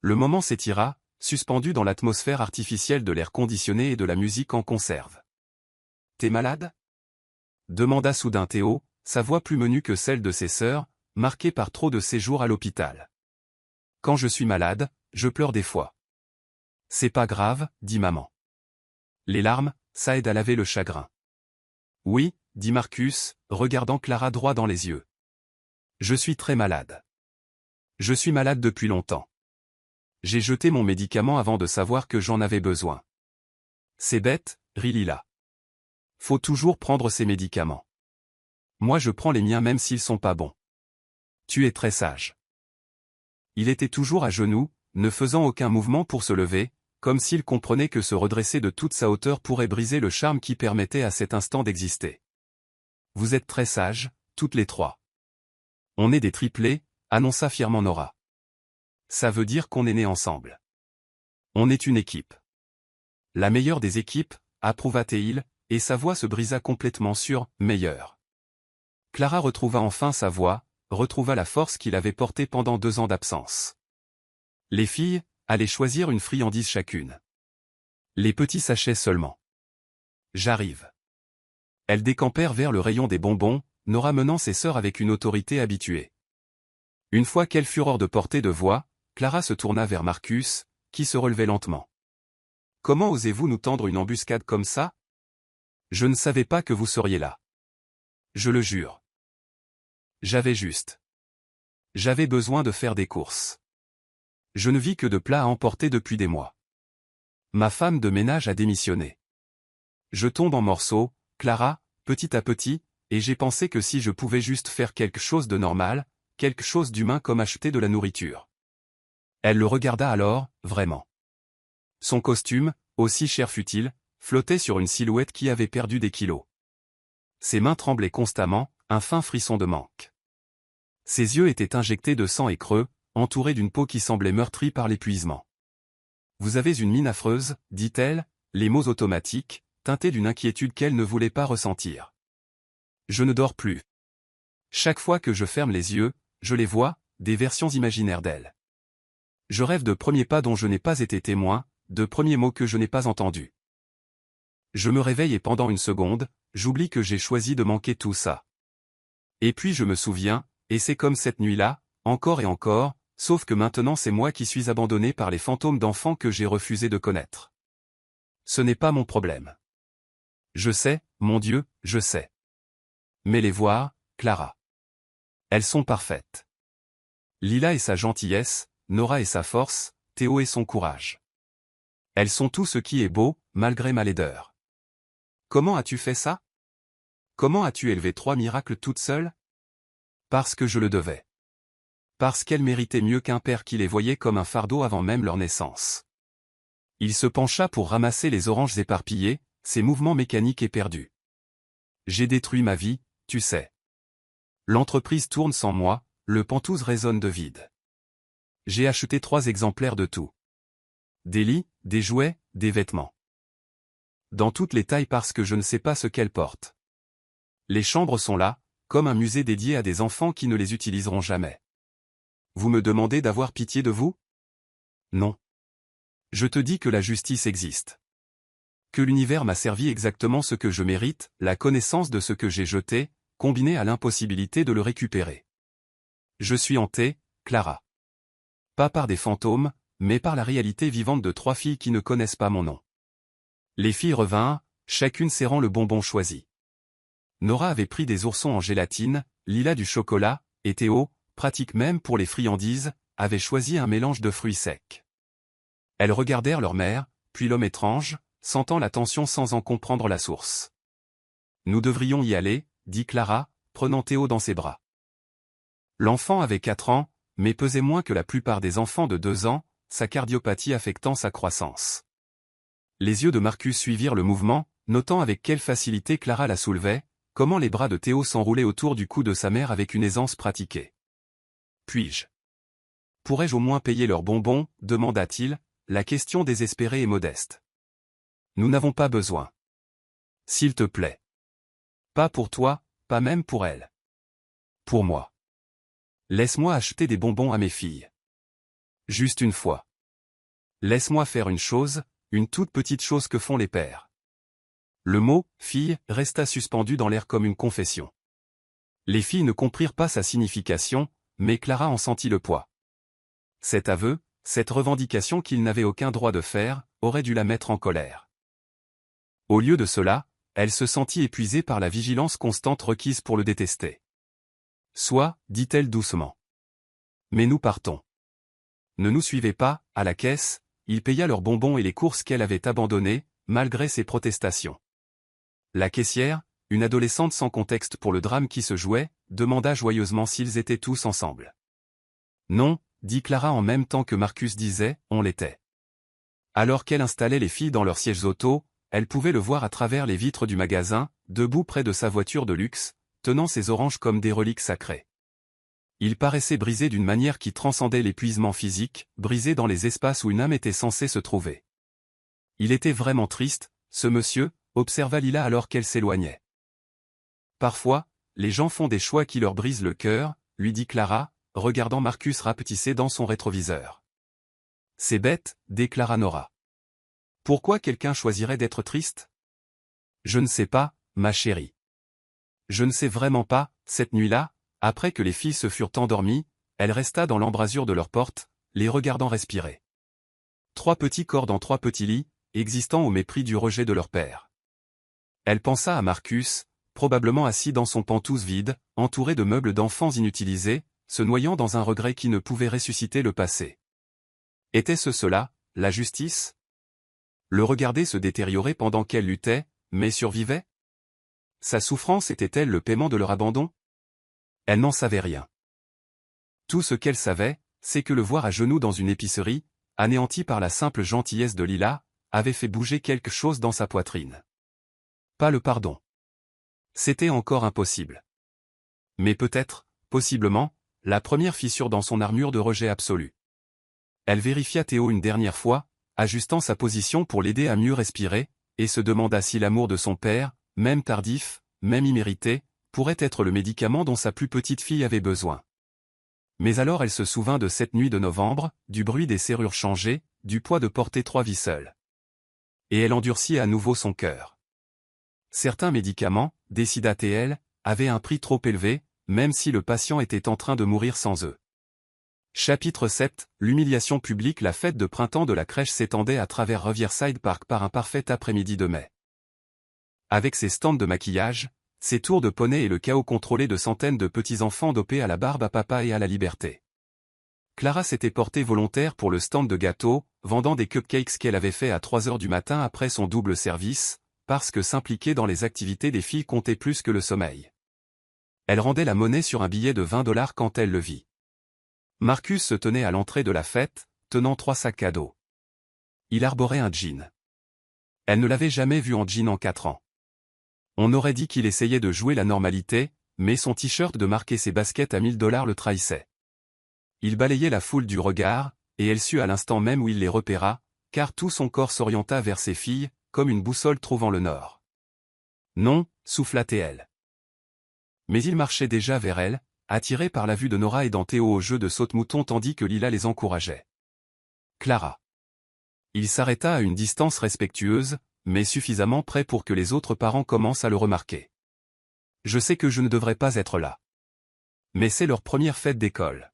Le moment s'étira, suspendu dans l'atmosphère artificielle de l'air conditionné et de la musique en conserve. « T'es malade ?» demanda soudain Théo, sa voix plus menue que celle de ses sœurs, marquée par trop de séjours à l'hôpital. « Quand je suis malade, je pleure des fois. »« C'est pas grave, » dit maman. « Les larmes, ça aide à laver le chagrin. »« Oui, » dit Marcus, regardant Clara droit dans les yeux. « Je suis très malade. Je suis malade depuis longtemps. J'ai jeté mon médicament avant de savoir que j'en avais besoin. »« C'est bête, » rit Lila. « Faut toujours prendre ses médicaments. Moi je prends les miens même s'ils sont pas bons. Tu es très sage. » Il était toujours à genoux, ne faisant aucun mouvement pour se lever, comme s'il comprenait que se redresser de toute sa hauteur pourrait briser le charme qui permettait à cet instant d'exister. « Vous êtes très sages, toutes les 3. On est des triplés, » annonça fièrement Nora. « Ça veut dire qu'on est nés ensemble. On est une équipe. La meilleure des équipes, » approuva-t-il, et sa voix se brisa complètement sur « meilleur ». Clara retrouva enfin sa voix, retrouva la force qu'il avait portée pendant 2 ans d'absence. Les filles allaient choisir une friandise chacune. Les petits sachets seulement. « J'arrive. » Elles décampèrent vers le rayon des bonbons, Nora menant ses sœurs avec une autorité habituée. Une fois qu'elles furent hors de portée de voix, Clara se tourna vers Marcus, qui se relevait lentement. « Comment osez-vous nous tendre une embuscade comme ça ? Je ne savais pas que vous seriez là. Je le jure. J'avais besoin de faire des courses. Je ne vis que de plats à emporter depuis des mois. Ma femme de ménage a démissionné. Je tombe en morceaux, Clara, petit à petit, et j'ai pensé que si je pouvais juste faire quelque chose de normal, quelque chose d'humain comme acheter de la nourriture. » Elle le regarda alors, vraiment. Son costume, aussi cher fût-il, flottait sur une silhouette qui avait perdu des kilos. Ses mains tremblaient constamment, un fin frisson de manque. Ses yeux étaient injectés de sang et creux, entourés d'une peau qui semblait meurtrie par l'épuisement. « Vous avez une mine affreuse, » dit-elle, les mots automatiques, teintés d'une inquiétude qu'elle ne voulait pas ressentir. Je ne dors plus. Chaque fois que je ferme les yeux, je les vois, des versions imaginaires d'elle. Je rêve de premiers pas dont je n'ai pas été témoin, de premiers mots que je n'ai pas entendus. Je me réveille et pendant une seconde, j'oublie que j'ai choisi de manquer tout ça. Et puis je me souviens, et c'est comme cette nuit-là, encore et encore, sauf que maintenant c'est moi qui suis abandonné par les fantômes d'enfants que j'ai refusé de connaître. Ce n'est pas mon problème. Je sais, mon Dieu, je sais. Mais les voir, Clara. Elles sont parfaites. Lila et sa gentillesse, Nora et sa force, Théo et son courage. Elles sont tout ce qui est beau, malgré ma laideur. Comment as-tu fait ça? Comment as-tu élevé 3 miracles toute seule? Parce que je le devais. Parce qu'elles méritaient mieux qu'un père qui les voyait comme un fardeau avant même leur naissance. Il se pencha pour ramasser les oranges éparpillées, ses mouvements mécaniques éperdus. J'ai détruit ma vie, tu sais. L'entreprise tourne sans moi, le Pantouse résonne de vide. J'ai acheté 3 exemplaires de tout. Des lits, des jouets, des vêtements. Dans toutes les tailles parce que je ne sais pas ce qu'elles portent. Les chambres sont là, comme un musée dédié à des enfants qui ne les utiliseront jamais. Vous me demandez d'avoir pitié de vous? Non. Je te dis que la justice existe. Que l'univers m'a servi exactement ce que je mérite, la connaissance de ce que j'ai jeté, combinée à l'impossibilité de le récupérer. Je suis hanté, Clara. Pas par des fantômes, mais par la réalité vivante de 3 filles qui ne connaissent pas mon nom. Les filles revinrent, chacune serrant le bonbon choisi. Nora avait pris des oursons en gélatine, Lila du chocolat, et Théo, pratique même pour les friandises, avait choisi un mélange de fruits secs. Elles regardèrent leur mère, puis l'homme étrange, sentant la tension sans en comprendre la source. Nous devrions y aller, dit Clara, prenant Théo dans ses bras. L'enfant avait 4 ans, mais pesait moins que la plupart des enfants de 2 ans, sa cardiopathie affectant sa croissance. Les yeux de Marcus suivirent le mouvement, notant avec quelle facilité Clara la soulevait, comment les bras de Théo s'enroulaient autour du cou de sa mère avec une aisance pratiquée. Puis-je? Pourrais-je au moins payer leurs bonbons, demanda-t-il, la question désespérée et modeste. Nous n'avons pas besoin. S'il te plaît. Pas pour toi, pas même pour elle. Pour moi. Laisse-moi acheter des bonbons à mes filles. Juste une fois. Laisse-moi faire une chose, une toute petite chose que font les pères. Le mot « fille » resta suspendu dans l'air comme une confession. Les filles ne comprirent pas sa signification, mais Clara en sentit le poids. Cet aveu, cette revendication qu'il n'avait aucun droit de faire, aurait dû la mettre en colère. Au lieu de cela, elle se sentit épuisée par la vigilance constante requise pour le détester. « Soit, dit-elle doucement. Mais nous partons. Ne nous suivez pas, à la caisse, il paya leurs bonbons et les courses qu'elle avait abandonnées, malgré ses protestations. La caissière, une adolescente sans contexte pour le drame qui se jouait, demanda joyeusement s'ils étaient tous ensemble. Non, dit Clara en même temps que Marcus disait, on l'était. Alors qu'elle installait les filles dans leurs sièges auto, elle pouvait le voir à travers les vitres du magasin, debout près de sa voiture de luxe, tenant ses oranges comme des reliques sacrées. Il paraissait brisé d'une manière qui transcendait l'épuisement physique, brisé dans les espaces où une âme était censée se trouver. Il était vraiment triste, ce monsieur, observa Lila alors qu'elle s'éloignait. Parfois, les gens font des choix qui leur brisent le cœur, lui dit Clara, regardant Marcus rapetisser dans son rétroviseur. C'est bête, déclara Nora. Pourquoi quelqu'un choisirait d'être triste? Je ne sais pas, ma chérie. Je ne sais vraiment pas, cette nuit-là, après que les filles se furent endormies, elle resta dans l'embrasure de leur porte, les regardant respirer. 3 petits corps dans 3 petits lits, existant au mépris du rejet de leur père. Elle pensa à Marcus, probablement assis dans son pantouse vide, entouré de meubles d'enfants inutilisés, se noyant dans un regret qui ne pouvait ressusciter le passé. Était-ce cela, la justice? Le regarder se détériorer pendant qu'elle luttait, mais survivait? Sa souffrance était-elle le paiement de leur abandon? Elle n'en savait rien. Tout ce qu'elle savait, c'est que le voir à genoux dans une épicerie, anéanti par la simple gentillesse de Lila, avait fait bouger quelque chose dans sa poitrine. Pas le pardon. C'était encore impossible. Mais peut-être, possiblement, la première fissure dans son armure de rejet absolu. Elle vérifia Théo une dernière fois, ajustant sa position pour l'aider à mieux respirer, et se demanda si l'amour de son père, même tardif, même immérité, pourrait être le médicament dont sa plus petite fille avait besoin. Mais alors elle se souvint de cette nuit de novembre, du bruit des serrures changées, du poids de porter 3 vies seules. Et elle endurcit à nouveau son cœur. Certains médicaments, décida-t-elle, avaient un prix trop élevé, même si le patient était en train de mourir sans eux. Chapitre 7, l'humiliation publique. La fête de printemps de la crèche s'étendait à travers Riverside Park par un parfait après-midi de mai. Avec ses stands de maquillage, ses tours de poney et le chaos contrôlé de centaines de petits-enfants dopés à la barbe à papa et à la liberté. Clara s'était portée volontaire pour le stand de gâteaux, vendant des cupcakes qu'elle avait fait à 3 heures du matin après son double service, parce que s'impliquer dans les activités des filles comptait plus que le sommeil. Elle rendait la monnaie sur un billet de $20 quand elle le vit. Marcus se tenait à l'entrée de la fête, tenant 3 sacs à dos. Il arborait un jean. Elle ne l'avait jamais vu en jean en 4 ans. On aurait dit qu'il essayait de jouer la normalité, mais son t-shirt de marque et ses baskets à $1000 le trahissaient. Il balayait la foule du regard, et elle sut à l'instant même où il les repéra, car tout son corps s'orienta vers ses filles, comme une boussole trouvant le nord. Non, souffla-t-elle. Mais il marchait déjà vers elle, attiré par la vue de Nora aidant Théo au jeu de saute-mouton tandis que Lila les encourageait. Clara. Il s'arrêta à une distance respectueuse, mais suffisamment près pour que les autres parents commencent à le remarquer. Je sais que je ne devrais pas être là. Mais c'est leur première fête d'école.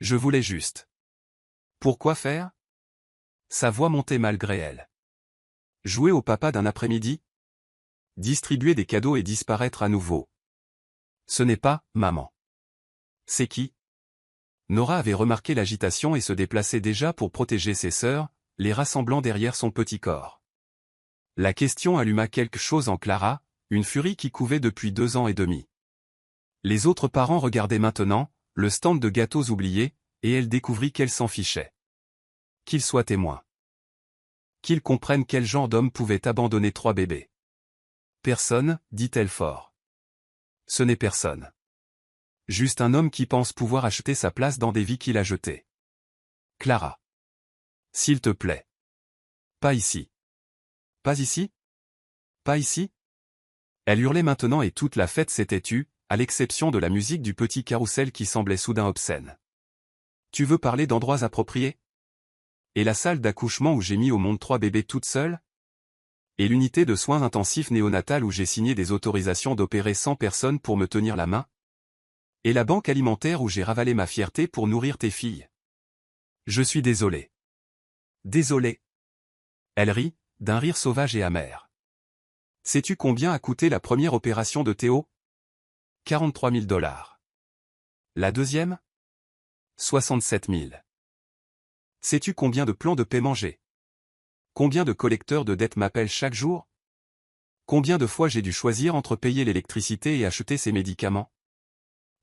Je voulais juste. Pourquoi faire? Sa voix montait malgré elle. Jouer au papa d'un après-midi? Distribuer des cadeaux et disparaître à nouveau. Ce n'est pas, maman. C'est qui? Nora avait remarqué l'agitation et se déplaçait déjà pour protéger ses sœurs, les rassemblant derrière son petit corps. La question alluma quelque chose en Clara, une furie qui couvait depuis 2 ans et demi. Les autres parents regardaient maintenant, le stand de gâteaux oublié, et elle découvrit qu'elle s'en fichait. Qu'ils soient témoins. Qu'ils comprennent quel genre d'homme pouvait abandonner 3 bébés. Personne, dit-elle fort. Ce n'est personne. Juste un homme qui pense pouvoir acheter sa place dans des vies qu'il a jetées. Clara. S'il te plaît. Pas ici. Pas ici? Pas ici? Elle hurlait maintenant et toute la fête s'était tue, à l'exception de la musique du petit carrousel qui semblait soudain obscène. Tu veux parler d'endroits appropriés? Et la salle d'accouchement où j'ai mis au monde 3 bébés toute seule? Et l'unité de soins intensifs néonatales où j'ai signé des autorisations d'opérer 100 personnes pour me tenir la main? Et la banque alimentaire où j'ai ravalé ma fierté pour nourrir tes filles? Je suis désolé. Désolé. Elle rit, d'un rire sauvage et amer. Sais-tu combien a coûté la première opération de Théo? 43 000 $. La deuxième? 67 000. Sais-tu combien de plans de paiement j'ai? Combien de collecteurs de dettes m'appellent chaque jour? Combien de fois j'ai dû choisir entre payer l'électricité et acheter ces médicaments?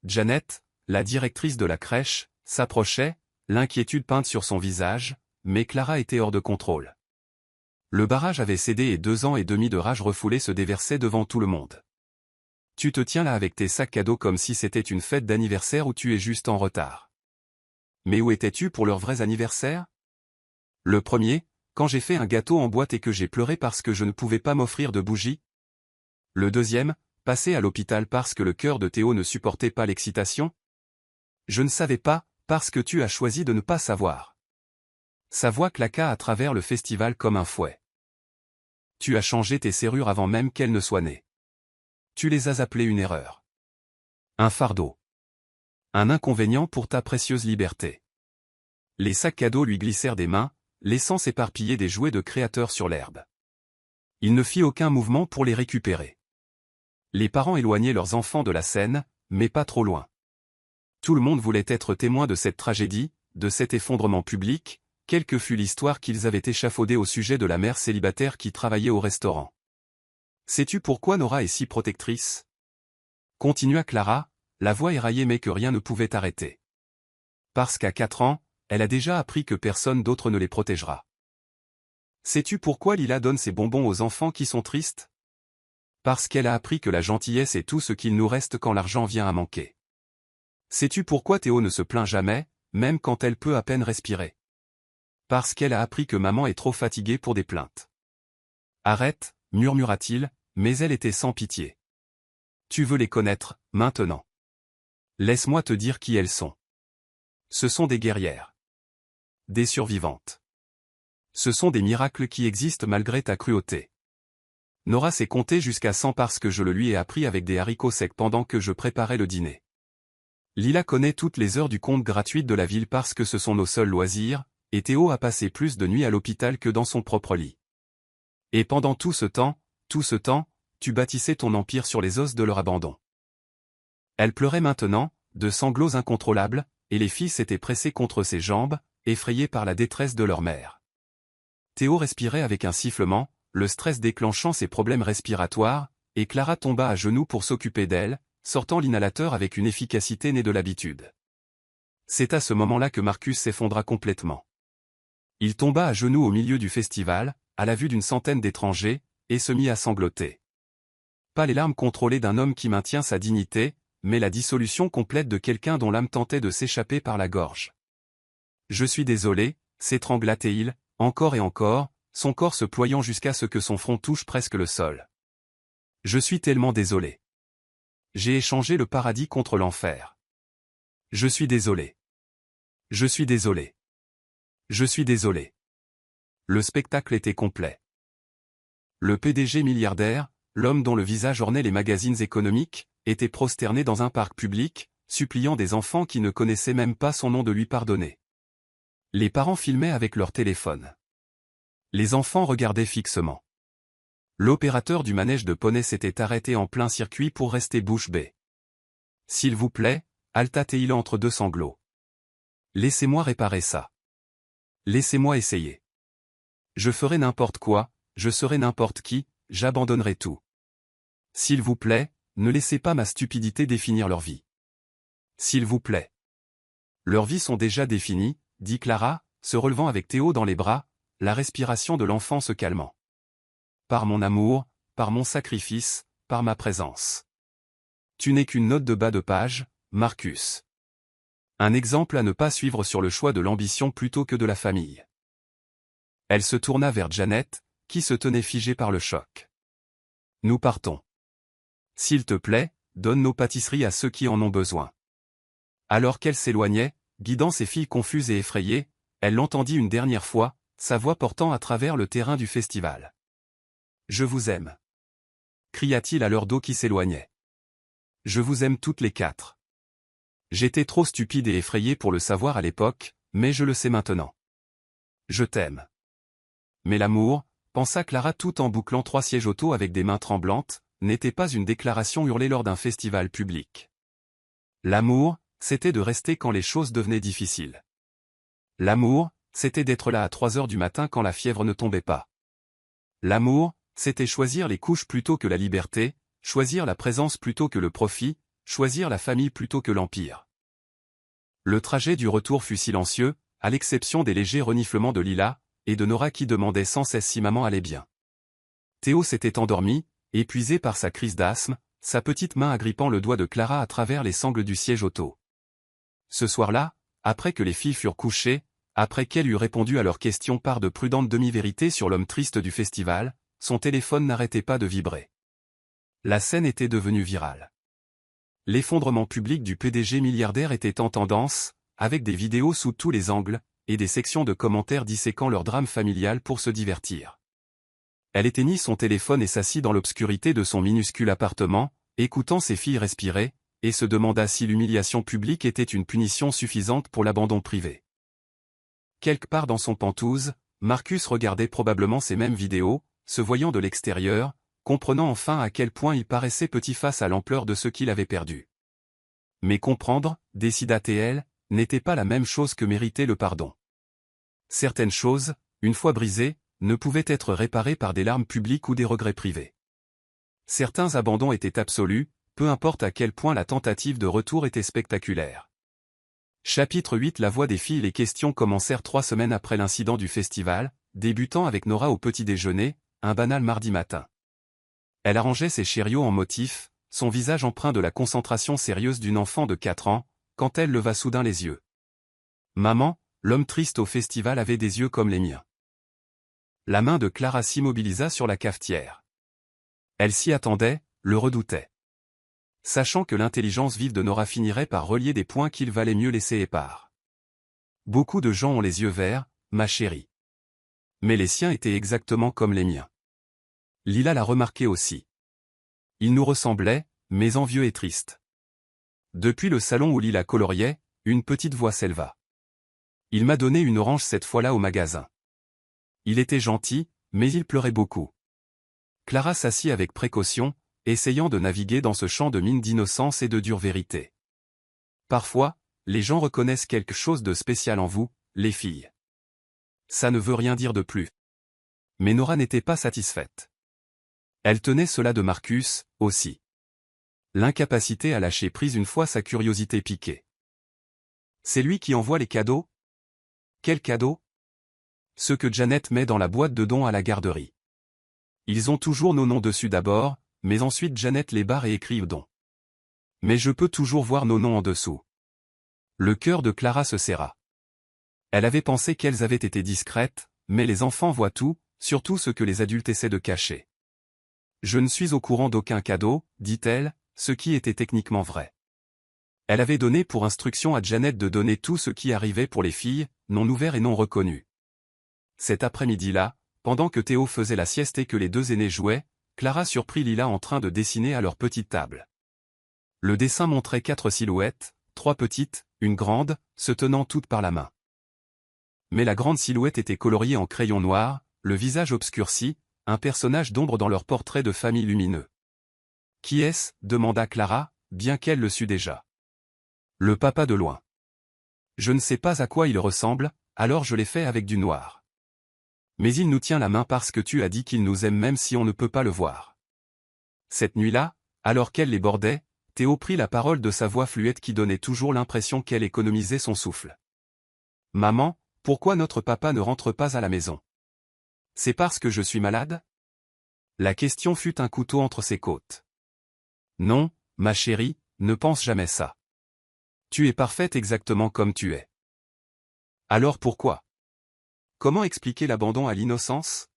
Janet, la directrice de la crèche, s'approchait, l'inquiétude peinte sur son visage, mais Clara était hors de contrôle. Le barrage avait cédé et 2 ans et demi de rage refoulée se déversaient devant tout le monde. Tu te tiens là avec tes sacs cadeaux comme si c'était une fête d'anniversaire où tu es juste en retard. Mais où étais-tu pour leurs vrais anniversaires? Le premier, quand j'ai fait un gâteau en boîte et que j'ai pleuré parce que je ne pouvais pas m'offrir de bougies? Le deuxième, passé à l'hôpital parce que le cœur de Théo ne supportait pas l'excitation? Je ne savais pas, parce que tu as choisi de ne pas savoir. Sa voix claqua à travers le festival comme un fouet. Tu as changé tes serrures avant même qu'elles ne soient nées. Tu les as appelées une erreur. Un fardeau. Un inconvénient pour ta précieuse liberté. Les sacs cadeaux lui glissèrent des mains, laissant s'éparpiller des jouets de créateurs sur l'herbe. Il ne fit aucun mouvement pour les récupérer. Les parents éloignaient leurs enfants de la scène, mais pas trop loin. Tout le monde voulait être témoin de cette tragédie, de cet effondrement public, quelle que fût l'histoire qu'ils avaient échafaudée au sujet de la mère célibataire qui travaillait au restaurant. Sais-tu pourquoi Nora est si protectrice? Continua Clara, la voix éraillée mais que rien ne pouvait arrêter. Parce qu'à 4 ans, elle a déjà appris que personne d'autre ne les protégera. Sais-tu pourquoi Lila donne ses bonbons aux enfants qui sont tristes? Parce qu'elle a appris que la gentillesse est tout ce qu'il nous reste quand l'argent vient à manquer. Sais-tu pourquoi Théo ne se plaint jamais, même quand elle peut à peine respirer? Parce qu'elle a appris que maman est trop fatiguée pour des plaintes. Arrête, murmura-t-il, mais elle était sans pitié. Tu veux les connaître, maintenant. Laisse-moi te dire qui elles sont. Ce sont des guerrières. Des survivantes. Ce sont des miracles qui existent malgré ta cruauté. Nora s'est comptée jusqu'à 100 parce que je le lui ai appris avec des haricots secs pendant que je préparais le dîner. Lila connaît toutes les heures du compte gratuites de la ville parce que ce sont nos seuls loisirs, et Théo a passé plus de nuits à l'hôpital que dans son propre lit. Et pendant tout ce temps, tu bâtissais ton empire sur les os de leur abandon. Elle pleurait maintenant, de sanglots incontrôlables, et les filles s'étaient pressées contre ses jambes, effrayées par la détresse de leur mère. Théo respirait avec un sifflement, le stress déclenchant ses problèmes respiratoires, et Clara tomba à genoux pour s'occuper d'elle, sortant l'inhalateur avec une efficacité née de l'habitude. C'est à ce moment-là que Marcus s'effondra complètement. Il tomba à genoux au milieu du festival, à la vue d'une centaine d'étrangers, et se mit à sangloter. Pas les larmes contrôlées d'un homme qui maintient sa dignité, mais la dissolution complète de quelqu'un dont l'âme tentait de s'échapper par la gorge. « Je suis désolé », s'étrangla-t-il, encore et encore, son corps se ployant jusqu'à ce que son front touche presque le sol. « Je suis tellement désolé. J'ai échangé le paradis contre l'enfer. Je suis désolé. Je suis désolé. Je suis désolé. » Le spectacle était complet. Le PDG milliardaire, l'homme dont le visage ornait les magazines économiques, était prosterné dans un parc public, suppliant des enfants qui ne connaissaient même pas son nom de lui pardonner. Les parents filmaient avec leur téléphone. Les enfants regardaient fixement. L'opérateur du manège de poney s'était arrêté en plein circuit pour rester bouche bée. « S'il vous plaît » halta-t-il entre deux sanglots. « Laissez-moi réparer ça. Laissez-moi essayer. Je ferai n'importe quoi, je serai n'importe qui, j'abandonnerai tout. S'il vous plaît, ne laissez pas ma stupidité définir leur vie. S'il vous plaît. » Leurs vies sont déjà définies, dit Clara, se relevant avec Théo dans les bras, la respiration de l'enfant se calmant. Par mon amour, par mon sacrifice, par ma présence. Tu n'es qu'une note de bas de page, Marcus. Un exemple à ne pas suivre sur le choix de l'ambition plutôt que de la famille. Elle se tourna vers Janet, qui se tenait figée par le choc. Nous partons. S'il te plaît, donne nos pâtisseries à ceux qui en ont besoin. Alors qu'elle s'éloignait, guidant ses filles confuses et effrayées, elle l'entendit une dernière fois, sa voix portant à travers le terrain du festival. « Je vous aime. » cria-t-il à leur dos qui s'éloignait. « Je vous aime toutes les quatre. J'étais trop stupide et effrayée pour le savoir à l'époque, mais je le sais maintenant. Je t'aime. » Mais l'amour, pensa Clara tout en bouclant 3 sièges auto avec des mains tremblantes, n'était pas une déclaration hurlée lors d'un festival public. L'amour, c'était de rester quand les choses devenaient difficiles. L'amour, c'était d'être là à 3 heures du matin quand la fièvre ne tombait pas. L'amour, c'était choisir les couches plutôt que la liberté, choisir la présence plutôt que le profit, choisir la famille plutôt que l'empire. Le trajet du retour fut silencieux, à l'exception des légers reniflements de Lila, et de Nora qui demandait sans cesse si maman allait bien. Théo s'était endormi, épuisé par sa crise d'asthme, sa petite main agrippant le doigt de Clara à travers les sangles du siège auto. Ce soir-là, après que les filles furent couchées, après qu'elle eut répondu à leurs questions par de prudentes demi-vérités sur l'homme triste du festival, son téléphone n'arrêtait pas de vibrer. La scène était devenue virale. L'effondrement public du PDG milliardaire était en tendance, avec des vidéos sous tous les angles, et des sections de commentaires disséquant leur drame familial pour se divertir. Elle éteignit son téléphone et s'assit dans l'obscurité de son minuscule appartement, écoutant ses filles respirer, et se demanda si l'humiliation publique était une punition suffisante pour l'abandon privé. Quelque part dans son pantouse, Marcus regardait probablement ces mêmes vidéos, se voyant de l'extérieur, comprenant enfin à quel point il paraissait petit face à l'ampleur de ce qu'il avait perdu. Mais comprendre, décida-t-elle, n'était pas la même chose que mériter le pardon. Certaines choses, une fois brisées, ne pouvaient être réparées par des larmes publiques ou des regrets privés. Certains abandons étaient absolus, peu importe à quel point la tentative de retour était spectaculaire. Chapitre 8 La voix des filles. Les questions commencèrent 3 semaines après l'incident du festival, débutant avec Nora au petit déjeuner, un banal mardi matin. Elle arrangeait ses chariots en motif, son visage empreint de la concentration sérieuse d'une enfant de 4 ans, quand elle leva soudain les yeux. « Maman, l'homme triste au festival avait des yeux comme les miens. » La main de Clara s'immobilisa sur la cafetière. Elle s'y attendait, le redoutait. sachant que l'intelligence vive de Nora finirait par relier des points qu'il valait mieux laisser épars. Beaucoup de gens ont les yeux verts, ma chérie. Mais les siens étaient exactement comme les miens. Lila l'a remarqué aussi. Ils nous ressemblaient, mais envieux et tristes. Depuis le salon où Lila coloriait, une petite voix s'éleva. Il m'a donné une orange cette fois-là au magasin. Il était gentil, mais il pleurait beaucoup. Clara s'assit avec précaution, essayant de naviguer dans ce champ de mine d'innocence et de dure vérité. Parfois, les gens reconnaissent quelque chose de spécial en vous, les filles. Ça ne veut rien dire de plus. Mais Nora n'était pas satisfaite. Elle tenait cela de Marcus, aussi. L'incapacité à lâcher prise une fois sa curiosité piquée. C'est lui qui envoie les cadeaux? Quels cadeaux? Ceux que Janet met dans la boîte de dons à la garderie. Ils ont toujours nos noms dessus d'abord, mais ensuite Janet les barre et écrive dons. Mais je peux toujours voir nos noms en dessous. Le cœur de Clara se serra. Elle avait pensé qu'elles avaient été discrètes, mais les enfants voient tout, surtout ce que les adultes essaient de cacher. Je ne suis au courant d'aucun cadeau, dit-elle, ce qui était techniquement vrai. Elle avait donné pour instruction à Janet de donner tout ce qui arrivait pour les filles, non ouverts et non reconnus. Cet après-midi-là, pendant que Théo faisait la sieste et que les deux aînés jouaient, Clara surprit Lila en train de dessiner à leur petite table. Le dessin montrait 4 silhouettes, 3 petites, une grande, se tenant toutes par la main. Mais la grande silhouette était coloriée en crayon noir, le visage obscurci, un personnage d'ombre dans leur portrait de famille lumineux. « Qui est-ce » demanda Clara, bien qu'elle le sût déjà. « Le papa de loin. Je ne sais pas à quoi il ressemble, alors je l'ai fait avec du noir. Mais il nous tient la main parce que tu as dit qu'il nous aime même si on ne peut pas le voir. » Cette nuit-là, alors qu'elle les bordait, Théo prit la parole de sa voix fluette qui donnait toujours l'impression qu'elle économisait son souffle. « Maman, pourquoi notre papa ne rentre pas à la maison? C'est parce que je suis malade? » La question fut un couteau entre ses côtes. « Non, ma chérie, ne pense jamais ça. Tu es parfaite exactement comme tu es. » Alors pourquoi? Comment expliquer l'abandon à l'innocence?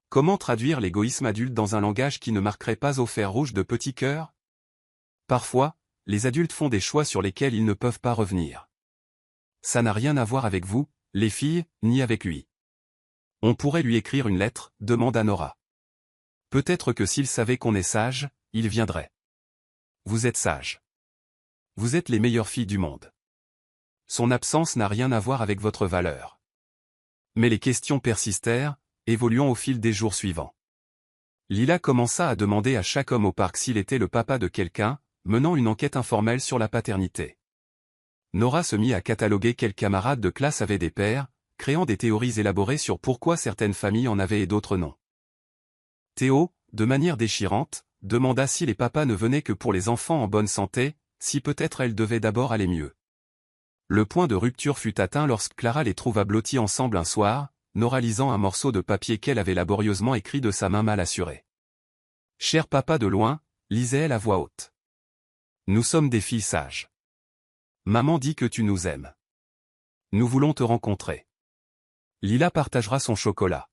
Comment traduire l'égoïsme adulte dans un langage qui ne marquerait pas au fer rouge de petits cœurs? Parfois, les adultes font des choix sur lesquels ils ne peuvent pas revenir. Ça n'a rien à voir avec vous, les filles, ni avec lui. On pourrait lui écrire une lettre, demanda Nora. Peut-être que s'il savait qu'on est sage, il viendrait. Vous êtes sage. Vous êtes les meilleures filles du monde. Son absence n'a rien à voir avec votre valeur. Mais les questions persistèrent, évoluant au fil des jours suivants. Lila commença à demander à chaque homme au parc s'il était le papa de quelqu'un, menant une enquête informelle sur la paternité. Nora se mit à cataloguer quels camarades de classe avaient des pères, créant des théories élaborées sur pourquoi certaines familles en avaient et d'autres non. Théo, de manière déchirante, demanda si les papas ne venaient que pour les enfants en bonne santé, si peut-être elles devaient d'abord aller mieux. Le point de rupture fut atteint lorsque Clara les trouva blottis ensemble un soir, Nora lisant un morceau de papier qu'elle avait laborieusement écrit de sa main mal assurée. « Cher papa de loin », lisait-elle à voix haute. « Nous sommes des filles sages. Maman dit que tu nous aimes. Nous voulons te rencontrer. Lila partagera son chocolat.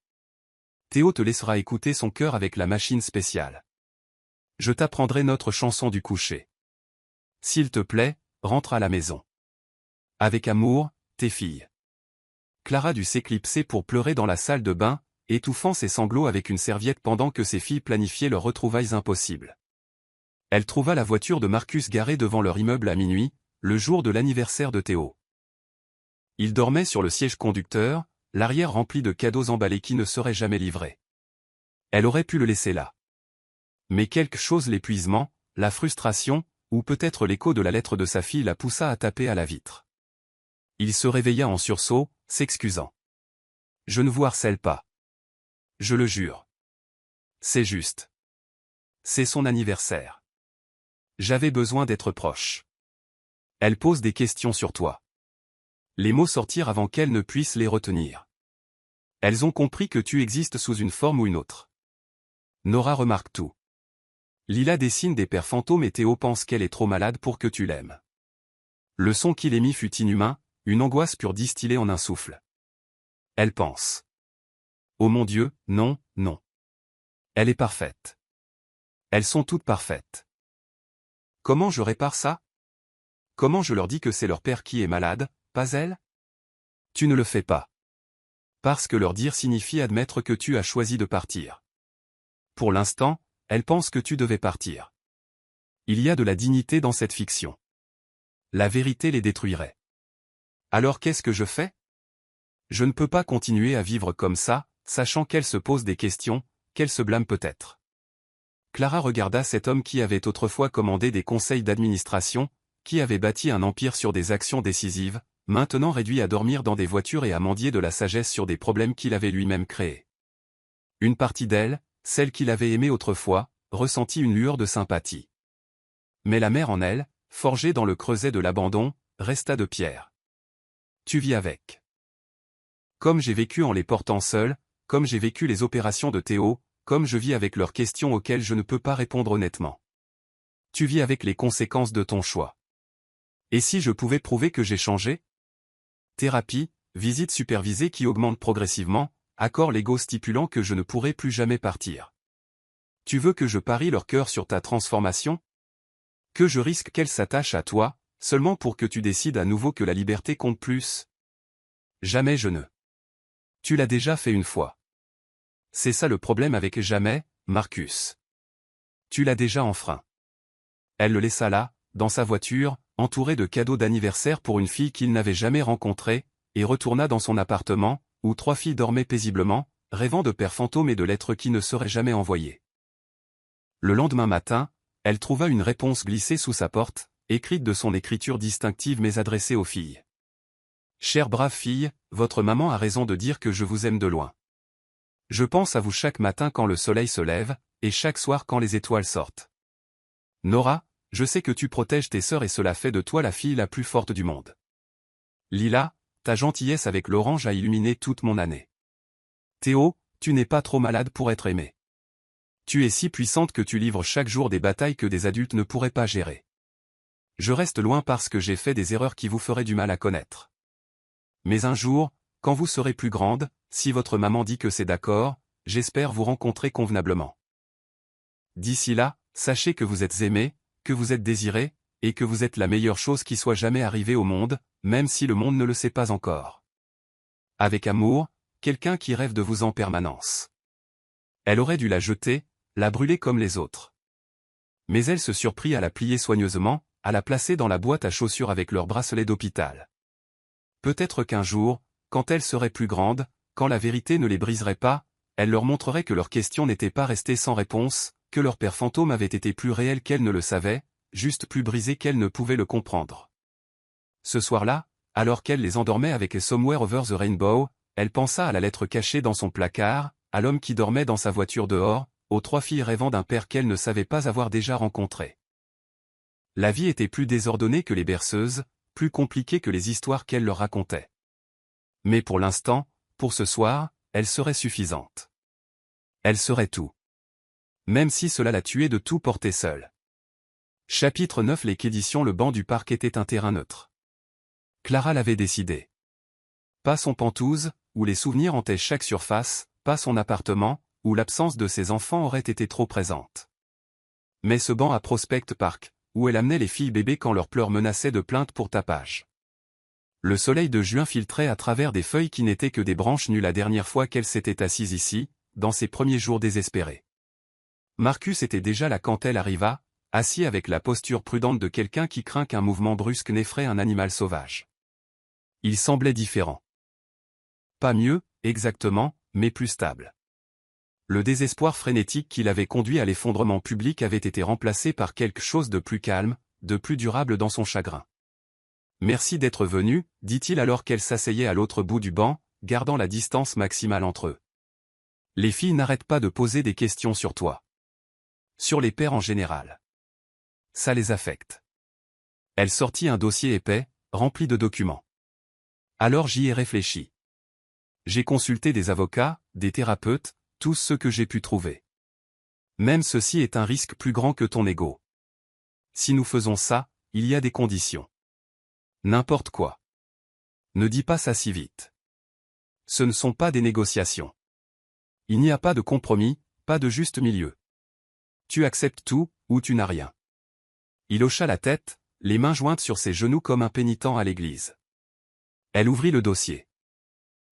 Théo te laissera écouter son cœur avec la machine spéciale. Je t'apprendrai notre chanson du coucher. S'il te plaît, rentre à la maison. Avec amour, tes filles. » Clara dut s'éclipser pour pleurer dans la salle de bain, étouffant ses sanglots avec une serviette pendant que ses filles planifiaient leurs retrouvailles impossibles. Elle trouva la voiture de Marcus garée devant leur immeuble à minuit, le jour de l'anniversaire de Théo. Il dormait sur le siège conducteur, l'arrière rempli de cadeaux emballés qui ne seraient jamais livrés. Elle aurait pu le laisser là. Mais quelque chose l'épuisement, la frustration, ou peut-être l'écho de la lettre de sa fille la poussa à taper à la vitre. Il se réveilla en sursaut, s'excusant. « Je ne vous harcèle pas. Je le jure. C'est juste. C'est son anniversaire. J'avais besoin d'être proche. Elle pose des questions sur toi. » Les mots sortirent avant qu'elle ne puisse les retenir. Elles ont compris que tu existes sous une forme ou une autre. Nora remarque tout. Lila dessine des pères fantômes et Théo pense qu'elle est trop malade pour que tu l'aimes. Le son qu'il émit fut inhumain, une angoisse pure distillée en un souffle. Elle pense. Oh mon Dieu, non, non. Elle est parfaite. Elles sont toutes parfaites. Comment je répare ça? Comment je leur dis que c'est leur père qui est malade, pas elle? Tu ne le fais pas. Parce que leur dire signifie admettre que tu as choisi de partir. Pour l'instant, elles pensent que tu devais partir. Il y a de la dignité dans cette fiction. La vérité les détruirait. Alors qu'est-ce que je fais? Je ne peux pas continuer à vivre comme ça, sachant qu'elle se pose des questions, qu'elle se blâme peut-être. Clara regarda cet homme qui avait autrefois commandé des conseils d'administration, qui avait bâti un empire sur des actions décisives, maintenant réduit à dormir dans des voitures et à mendier de la sagesse sur des problèmes qu'il avait lui-même créés. Une partie d'elle, celle qu'il avait aimée autrefois, ressentit une lueur de sympathie. Mais la mère en elle, forgée dans le creuset de l'abandon, resta de pierre. Tu vis avec. Comme j'ai vécu en les portant seuls, comme j'ai vécu les opérations de Théo, comme je vis avec leurs questions auxquelles je ne peux pas répondre honnêtement. Tu vis avec les conséquences de ton choix. Et si je pouvais prouver que j'ai changé? Thérapie, visite supervisée qui augmente progressivement, accord légaux stipulant que je ne pourrai plus jamais partir. Tu veux que je parie leur cœur sur ta transformation? Que je risque qu'elles s'attachent à toi, seulement pour que tu décides à nouveau que la liberté compte plus? Jamais je ne. Tu l'as déjà fait une fois. C'est ça le problème avec jamais, Marcus. Tu l'as déjà enfreint. Elle le laissa là, dans sa voiture, entouré de cadeaux d'anniversaire pour une fille qu'il n'avait jamais rencontrée, et retourna dans son appartement, où 3 filles dormaient paisiblement, rêvant de pères fantômes et de lettres qui ne seraient jamais envoyées. Le lendemain matin, elle trouva une réponse glissée sous sa porte, écrite de son écriture distinctive mais adressée aux filles. Chère brave fille, votre maman a raison de dire que je vous aime de loin. Je pense à vous chaque matin quand le soleil se lève, et chaque soir quand les étoiles sortent. Nora, je sais que tu protèges tes sœurs et cela fait de toi la fille la plus forte du monde. Lila, ta gentillesse avec l'orange a illuminé toute mon année. Théo, tu n'es pas trop malade pour être aimé. Tu es si puissante que tu livres chaque jour des batailles que des adultes ne pourraient pas gérer. Je reste loin parce que j'ai fait des erreurs qui vous feraient du mal à connaître. Mais un jour, quand vous serez plus grande, si votre maman dit que c'est d'accord, j'espère vous rencontrer convenablement. D'ici là, sachez que vous êtes aimé, que vous êtes désiré, et que vous êtes la meilleure chose qui soit jamais arrivée au monde, même si le monde ne le sait pas encore. Avec amour, quelqu'un qui rêve de vous en permanence. Elle aurait dû la jeter, la brûler comme les autres. Mais elle se surprit à la plier soigneusement, à la placer dans la boîte à chaussures avec leur bracelet d'hôpital. Peut-être qu'un jour, quand elle serait plus grande, quand la vérité ne les briserait pas, elle leur montrerait que leurs questions n'étaient pas restées sans réponse, que leur père fantôme avait été plus réel qu'elle ne le savait, juste plus brisé qu'elle ne pouvait le comprendre. Ce soir-là, alors qu'elle les endormait avec Somewhere Over the Rainbow, elle pensa à la lettre cachée dans son placard, à l'homme qui dormait dans sa voiture dehors, aux 3 filles rêvant d'un père qu'elle ne savait pas avoir déjà rencontré. La vie était plus désordonnée que les berceuses, plus compliquée que les histoires qu'elle leur racontait. Mais pour l'instant, pour ce soir, elle serait suffisante. Elle serait tout. Même si cela la tuait de tout porter seule. Chapitre 9. Les éditions. Le banc du parc était un terrain neutre. Clara l'avait décidé. Pas son Penthouse, où les souvenirs hantaient chaque surface, pas son appartement, où l'absence de ses enfants aurait été trop présente. Mais ce banc à Prospect Park, où elle amenait les filles bébés quand leurs pleurs menaçaient de plainte pour tapage. Le soleil de juin filtrait à travers des feuilles qui n'étaient que des branches nues la dernière fois qu'elle s'était assise ici, dans ses premiers jours désespérés. Marcus était déjà là quand elle arriva, assis avec la posture prudente de quelqu'un qui craint qu'un mouvement brusque n'effraie un animal sauvage. Il semblait différent. Pas mieux, exactement, mais plus stable. Le désespoir frénétique qui l'avait conduit à l'effondrement public avait été remplacé par quelque chose de plus calme, de plus durable dans son chagrin. « Merci d'être venu, dit-il alors qu'elle s'asseyait à l'autre bout du banc, gardant la distance maximale entre eux. Les filles n'arrêtent pas de poser des questions sur toi. Sur les pères en général. Ça les affecte. Elle sortit un dossier épais, rempli de documents. Alors j'y ai réfléchi. J'ai consulté des avocats, des thérapeutes, tous ceux que j'ai pu trouver. Même ceci est un risque plus grand que ton ego. Si nous faisons ça, il y a des conditions. N'importe quoi. Ne dis pas ça si vite. Ce ne sont pas des négociations. Il n'y a pas de compromis, pas de juste milieu. Tu acceptes tout, ou tu n'as rien. Il hocha la tête, les mains jointes sur ses genoux comme un pénitent à l'église. Elle ouvrit le dossier.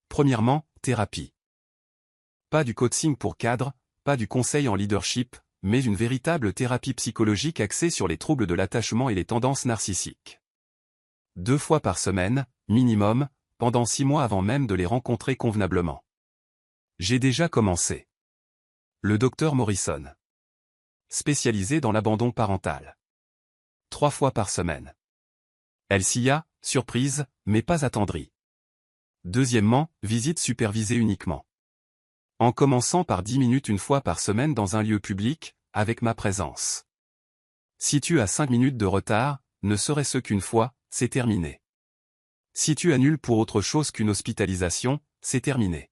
Premièrement, thérapie. Pas du coaching pour cadres, pas du conseil en leadership, mais une véritable thérapie psychologique axée sur les troubles de l'attachement et les tendances narcissiques. 2 fois par semaine, minimum, pendant 6 mois avant même de les rencontrer convenablement. J'ai déjà commencé. Le docteur Morrison. Spécialisé dans l'abandon parental. 3 fois par semaine. Elle s'y a, surprise, mais pas attendrie. Deuxièmement, visite supervisée uniquement. En commençant par 10 minutes une fois par semaine dans un lieu public, avec ma présence. Si tu as 5 minutes de retard, ne serait-ce qu'une fois, c'est terminé. Si tu annules pour autre chose qu'une hospitalisation, c'est terminé.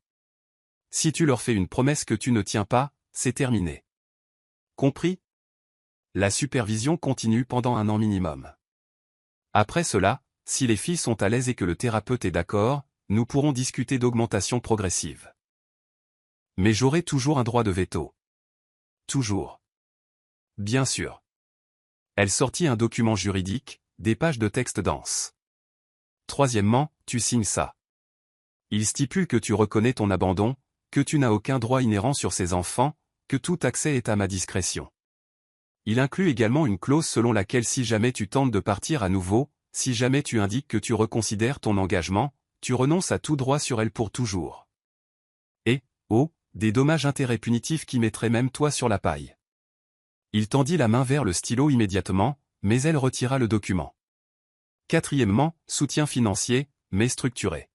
Si tu leur fais une promesse que tu ne tiens pas, c'est terminé. Compris? La supervision continue pendant 1 an minimum. Après cela, si les filles sont à l'aise et que le thérapeute est d'accord, nous pourrons discuter d'augmentation progressive. Mais j'aurai toujours un droit de veto. Toujours. Bien sûr. Elle sortit un document juridique, des pages de texte denses. Troisièmement, tu signes ça. Il stipule que tu reconnais ton abandon, que tu n'as aucun droit inhérent sur ces enfants, que tout accès est à ma discrétion. Il inclut également une clause selon laquelle si jamais tu tentes de partir à nouveau, si jamais tu indiques que tu reconsidères ton engagement, tu renonces à tout droit sur elle pour toujours. Et, des dommages-intérêts punitifs qui mettraient même toi sur la paille. Il tendit la main vers le stylo immédiatement, mais elle retira le document. Quatrièmement, soutien financier, mais structuré.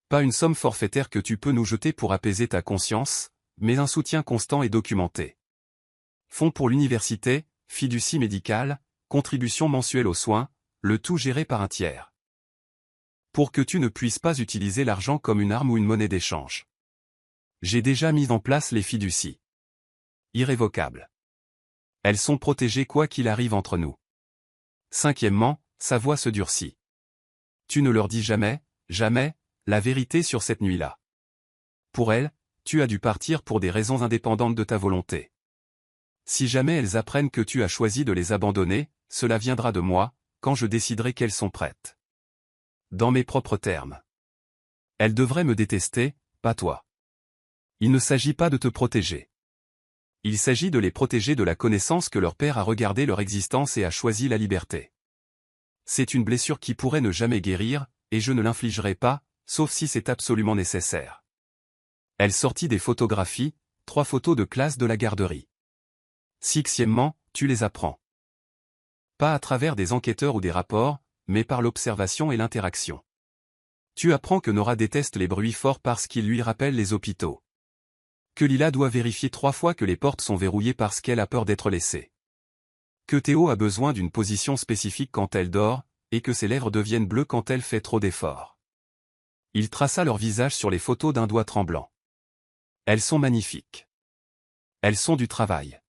Pas une somme forfaitaire que tu peux nous jeter pour apaiser ta conscience, mais un soutien constant et documenté. Fonds pour l'université, fiducie médicale, contribution mensuelle aux soins, le tout géré par un tiers. Pour que tu ne puisses pas utiliser l'argent comme une arme ou une monnaie d'échange. J'ai déjà mis en place les fiducies. Irrévocables. Elles sont protégées quoi qu'il arrive entre nous. Cinquièmement, sa voix se durcit. Tu ne leur dis jamais, jamais, la vérité sur cette nuit-là. Pour elles, tu as dû partir pour des raisons indépendantes de ta volonté. Si jamais elles apprennent que tu as choisi de les abandonner, cela viendra de moi, quand je déciderai qu'elles sont prêtes. Dans mes propres termes. Elles devraient me détester, pas toi. Il ne s'agit pas de te protéger. Il s'agit de les protéger de la connaissance que leur père a regardé leur existence et a choisi la liberté. C'est une blessure qui pourrait ne jamais guérir, et je ne l'infligerai pas, sauf si c'est absolument nécessaire. Elle sortit des photographies, 3 photos de classe de la garderie. Sixièmement, tu les apprends. Pas à travers des enquêteurs ou des rapports, mais par l'observation et l'interaction. Tu apprends que Nora déteste les bruits forts parce qu'ils lui rappellent les hôpitaux. Que Lila doit vérifier 3 fois que les portes sont verrouillées parce qu'elle a peur d'être laissée. Que Théo a besoin d'une position spécifique quand elle dort, et que ses lèvres deviennent bleues quand elle fait trop d'efforts. Il traça leur visage sur les photos d'un doigt tremblant. Elles sont magnifiques. Elles sont du travail.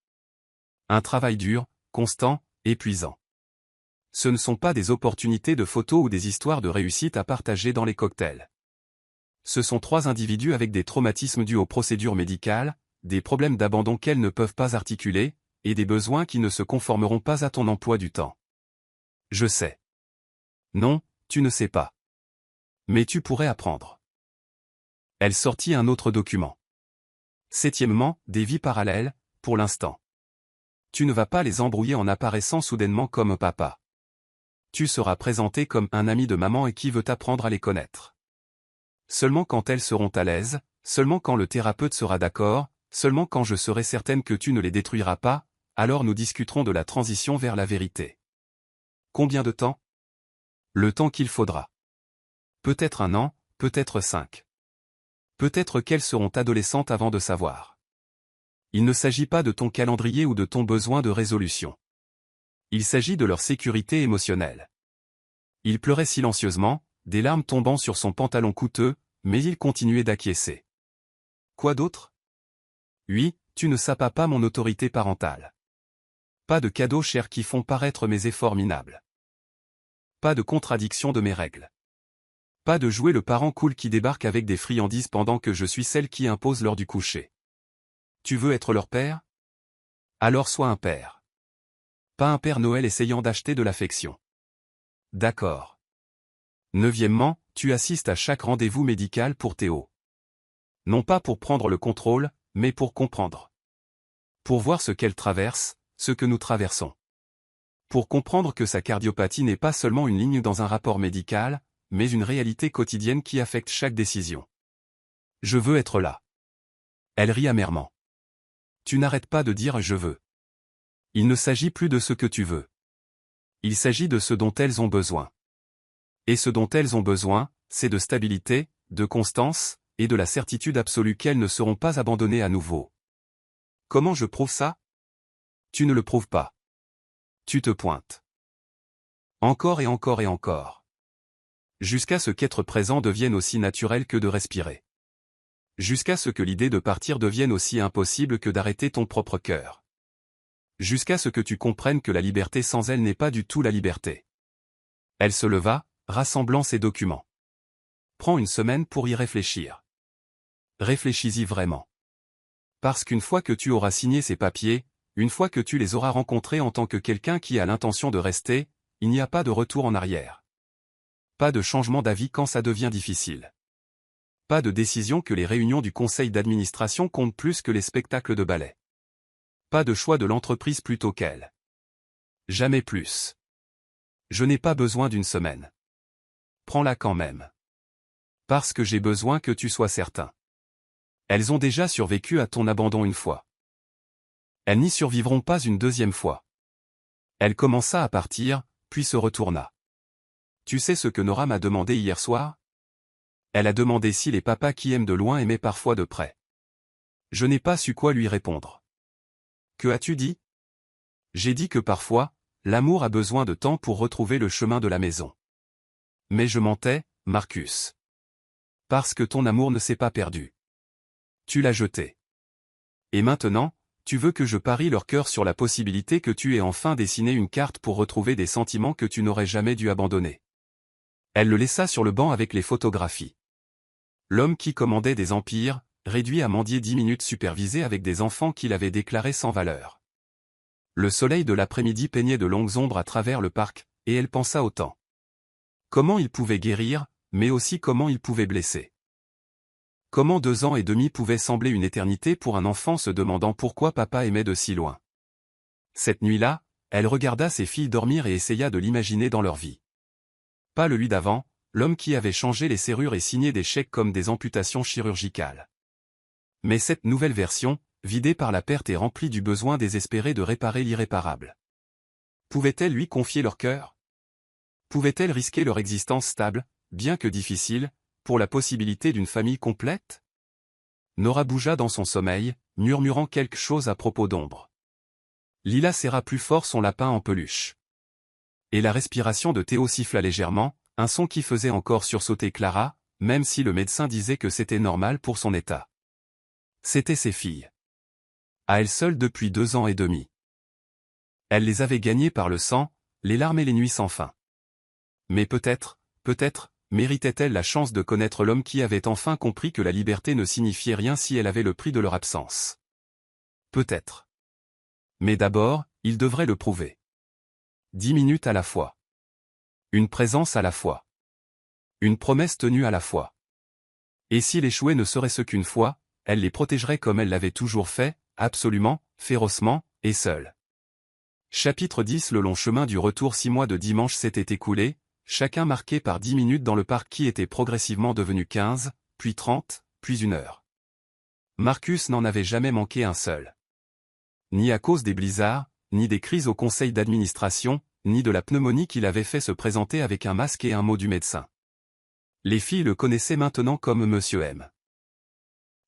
Un travail dur, constant, épuisant. Ce ne sont pas des opportunités de photos ou des histoires de réussite à partager dans les cocktails. Ce sont 3 individus avec des traumatismes dus aux procédures médicales, des problèmes d'abandon qu'elles ne peuvent pas articuler, et des besoins qui ne se conformeront pas à ton emploi du temps. Je sais. Non, tu ne sais pas. Mais tu pourrais apprendre. Elle sortit un autre document. Septièmement, des vies parallèles, pour l'instant. Tu ne vas pas les embrouiller en apparaissant soudainement comme papa. Tu seras présenté comme un ami de maman et qui veut t'apprendre à les connaître. Seulement quand elles seront à l'aise, seulement quand le thérapeute sera d'accord, seulement quand je serai certaine que tu ne les détruiras pas, alors nous discuterons de la transition vers la vérité. Combien de temps? Le temps qu'il faudra. Peut-être 1 an, peut-être 5. Peut-être qu'elles seront adolescentes avant de savoir. Il ne s'agit pas de ton calendrier ou de ton besoin de résolution. Il s'agit de leur sécurité émotionnelle. Il pleurait silencieusement, des larmes tombant sur son pantalon coûteux, mais il continuait d'acquiescer. Quoi d'autre? Oui, tu ne sapes pas mon autorité parentale. Pas de cadeaux chers qui font paraître mes efforts minables. Pas de contradiction de mes règles. Pas de jouer le parent cool qui débarque avec des friandises pendant que je suis celle qui impose l'heure du coucher. Tu veux être leur père? Alors sois un père. Pas un Père Noël essayant d'acheter de l'affection. D'accord. Neuvièmement, tu assistes à chaque rendez-vous médical pour Théo. Non pas pour prendre le contrôle, mais pour comprendre. Pour voir ce qu'elle traverse, ce que nous traversons. Pour comprendre que sa cardiopathie n'est pas seulement une ligne dans un rapport médical, mais une réalité quotidienne qui affecte chaque décision. Je veux être là. Elle rit amèrement. Tu n'arrêtes pas de dire « je veux ». Il ne s'agit plus de ce que tu veux. Il s'agit de ce dont elles ont besoin. Et ce dont elles ont besoin, c'est de stabilité, de constance, et de la certitude absolue qu'elles ne seront pas abandonnées à nouveau. Comment je prouve ça? Tu ne le prouves pas. Tu te pointes. Encore et encore et encore. Jusqu'à ce qu'être présent devienne aussi naturel que de respirer. Jusqu'à ce que l'idée de partir devienne aussi impossible que d'arrêter ton propre cœur. Jusqu'à ce que tu comprennes que la liberté sans elle n'est pas du tout la liberté. Elle se leva, rassemblant ses documents. Prends une semaine pour y réfléchir. Réfléchis-y vraiment. Parce qu'une fois que tu auras signé ces papiers, une fois que tu les auras rencontrés en tant que quelqu'un qui a l'intention de rester, il n'y a pas de retour en arrière. Pas de changement d'avis quand ça devient difficile. Pas de décision que les réunions du conseil d'administration comptent plus que les spectacles de ballet. Pas de choix de l'entreprise plutôt qu'elle. Jamais plus. Je n'ai pas besoin d'une semaine. Prends-la quand même. Parce que j'ai besoin que tu sois certain. Elles ont déjà survécu à ton abandon une fois. Elles n'y survivront pas une deuxième fois. Elle commença à partir, puis se retourna. Tu sais ce que Nora m'a demandé hier soir? Elle a demandé si les papas qui aiment de loin aimaient parfois de près. Je n'ai pas su quoi lui répondre. Que as-tu dit? J'ai dit que parfois, l'amour a besoin de temps pour retrouver le chemin de la maison. Mais je mentais, Marcus. Parce que ton amour ne s'est pas perdu. Tu l'as jeté. Et maintenant, tu veux que je parie leur cœur sur la possibilité que tu aies enfin dessiné une carte pour retrouver des sentiments que tu n'aurais jamais dû abandonner. Elle le laissa sur le banc avec les photographies. L'homme qui commandait des empires, réduit à mendier 10 minutes supervisées avec des enfants qu'il avait déclarés sans valeur. Le soleil de l'après-midi peignait de longues ombres à travers le parc, et elle pensa au temps. Comment il pouvait guérir, mais aussi comment il pouvait blesser. Comment 2 ans et demi pouvaient sembler une éternité pour un enfant se demandant pourquoi papa aimait de si loin. Cette nuit-là, elle regarda ses filles dormir et essaya de l'imaginer dans leur vie. Pas le lui d'avant, l'homme qui avait changé les serrures et signé des chèques comme des amputations chirurgicales. Mais cette nouvelle version, vidée par la perte et remplie du besoin désespéré de réparer l'irréparable. Pouvait-elle lui confier leur cœur? Pouvait-elle risquer leur existence stable, bien que difficile, pour la possibilité d'une famille complète? Nora bougea dans son sommeil, murmurant quelque chose à propos d'ombre. Lila serra plus fort son lapin en peluche. Et la respiration de Théo siffla légèrement, un son qui faisait encore sursauter Clara, même si le médecin disait que c'était normal pour son état. C'étaient ses filles. À elle seule depuis 2 ans et demi. Elle les avait gagnées par le sang, les larmes et les nuits sans fin. Mais peut-être, méritait-elle la chance de connaître l'homme qui avait enfin compris que la liberté ne signifiait rien si elle avait le prix de leur absence. Peut-être. Mais d'abord, il devrait le prouver. 10 minutes à la fois. Une présence à la fois. Une promesse tenue à la fois. Et s'il échouait ne serait-ce qu'une fois, elle les protégerait comme elle l'avait toujours fait, absolument, férocement, et seule. Chapitre 10. Le long chemin du retour. 6 mois de dimanche s'étaient écoulés, chacun marqué par 10 minutes dans le parc qui était progressivement devenu 15, puis 30, puis 1 heure. Marcus n'en avait jamais manqué un seul. Ni à cause des blizzards, ni des crises au conseil d'administration, ni de la pneumonie qu'il avait fait se présenter avec un masque et un mot du médecin. Les filles le connaissaient maintenant comme Monsieur M.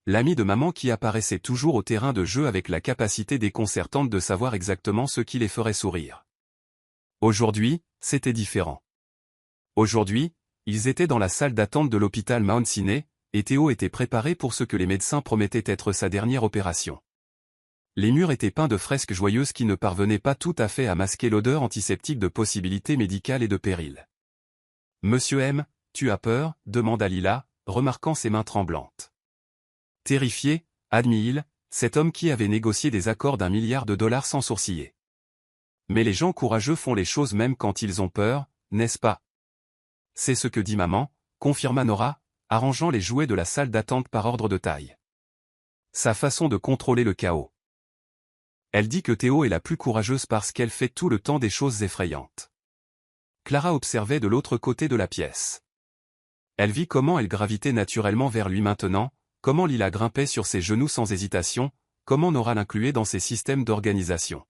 L'ami de maman qui apparaissait toujours au terrain de jeu avec la capacité déconcertante de savoir exactement ce qui les ferait sourire. Aujourd'hui, c'était différent. Aujourd'hui, ils étaient dans la salle d'attente de l'hôpital Mount Sinai, et Théo était préparé pour ce que les médecins promettaient être sa dernière opération. Les murs étaient peints de fresques joyeuses qui ne parvenaient pas tout à fait à masquer l'odeur antiseptique de possibilités médicales et de périls. « Monsieur M, tu as peur ?» demanda Lila, remarquant ses mains tremblantes. Terrifié, admit-il, cet homme qui avait négocié des accords d'1 milliard de dollars sans sourciller. Mais les gens courageux font les choses même quand ils ont peur, n'est-ce pas? C'est ce que dit maman, confirma Nora, arrangeant les jouets de la salle d'attente par ordre de taille. Sa façon de contrôler le chaos. Elle dit que Théo est la plus courageuse parce qu'elle fait tout le temps des choses effrayantes. Clara observait de l'autre côté de la pièce. Elle vit comment elle gravitait naturellement vers lui maintenant, comment Lila grimpait sur ses genoux sans hésitation, comment Nora l'incluait dans ses systèmes d'organisation.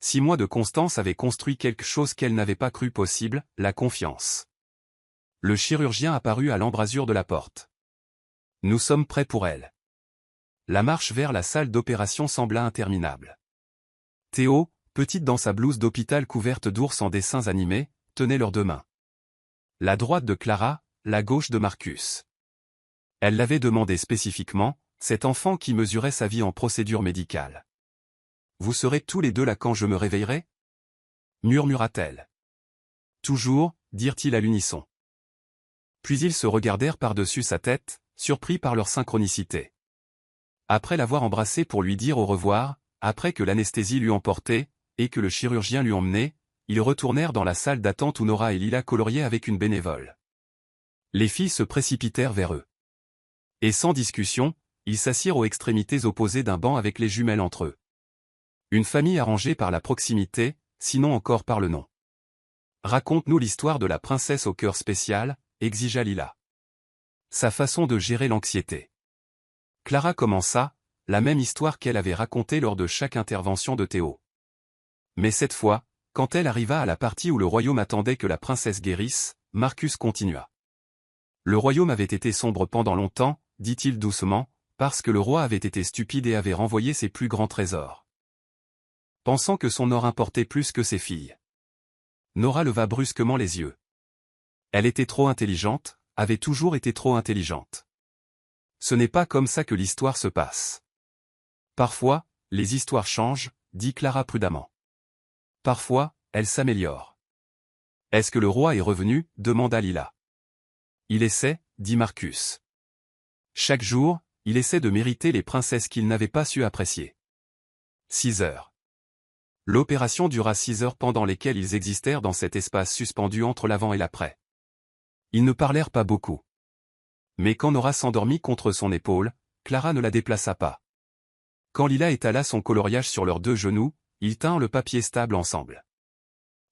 6 mois de constance avaient construit quelque chose qu'elle n'avait pas cru possible, la confiance. Le chirurgien apparut à l'embrasure de la porte. Nous sommes prêts pour elle. La marche vers la salle d'opération sembla interminable. Théo, petite dans sa blouse d'hôpital couverte d'ours en dessins animés, tenait leurs deux mains. La droite de Clara, la gauche de Marcus. Elle l'avait demandé spécifiquement, cet enfant qui mesurait sa vie en procédure médicale. « Vous serez tous les deux là quand je me réveillerai » murmura-t-elle. « Toujours » dirent-ils à l'unisson. Puis ils se regardèrent par-dessus sa tête, surpris par leur synchronicité. Après l'avoir embrassé pour lui dire au revoir, après que l'anesthésie l'eut emporté, et que le chirurgien l'eut emmené, ils retournèrent dans la salle d'attente où Nora et Lila coloriaient avec une bénévole. Les filles se précipitèrent vers eux. Et sans discussion, ils s'assirent aux extrémités opposées d'un banc avec les jumelles entre eux. Une famille arrangée par la proximité, sinon encore par le nom. « Raconte-nous l'histoire de la princesse au cœur spécial », exigea Lila. Sa façon de gérer l'anxiété. Clara commença, la même histoire qu'elle avait racontée lors de chaque intervention de Théo. Mais cette fois, quand elle arriva à la partie où le royaume attendait que la princesse guérisse, Marcus continua. Le royaume avait été sombre pendant longtemps, dit-il doucement, parce que le roi avait été stupide et avait renvoyé ses plus grands trésors. Pensant que son or importait plus que ses filles. Nora leva brusquement les yeux. Elle était trop intelligente, avait toujours été trop intelligente. Ce n'est pas comme ça que l'histoire se passe. Parfois, les histoires changent, dit Clara prudemment. Parfois, elles s'améliorent. Est-ce que le roi est revenu, demanda Lila. Il essaie, dit Marcus. Chaque jour, il essaie de mériter les princesses qu'il n'avait pas su apprécier. 6 heures. L'opération dura 6 heures pendant lesquelles ils existèrent dans cet espace suspendu entre l'avant et l'après. Ils ne parlèrent pas beaucoup. Mais quand Nora s'endormit contre son épaule, Clara ne la déplaça pas. Quand Lila étala son coloriage sur leurs 2 genoux, ils tinrent le papier stable ensemble.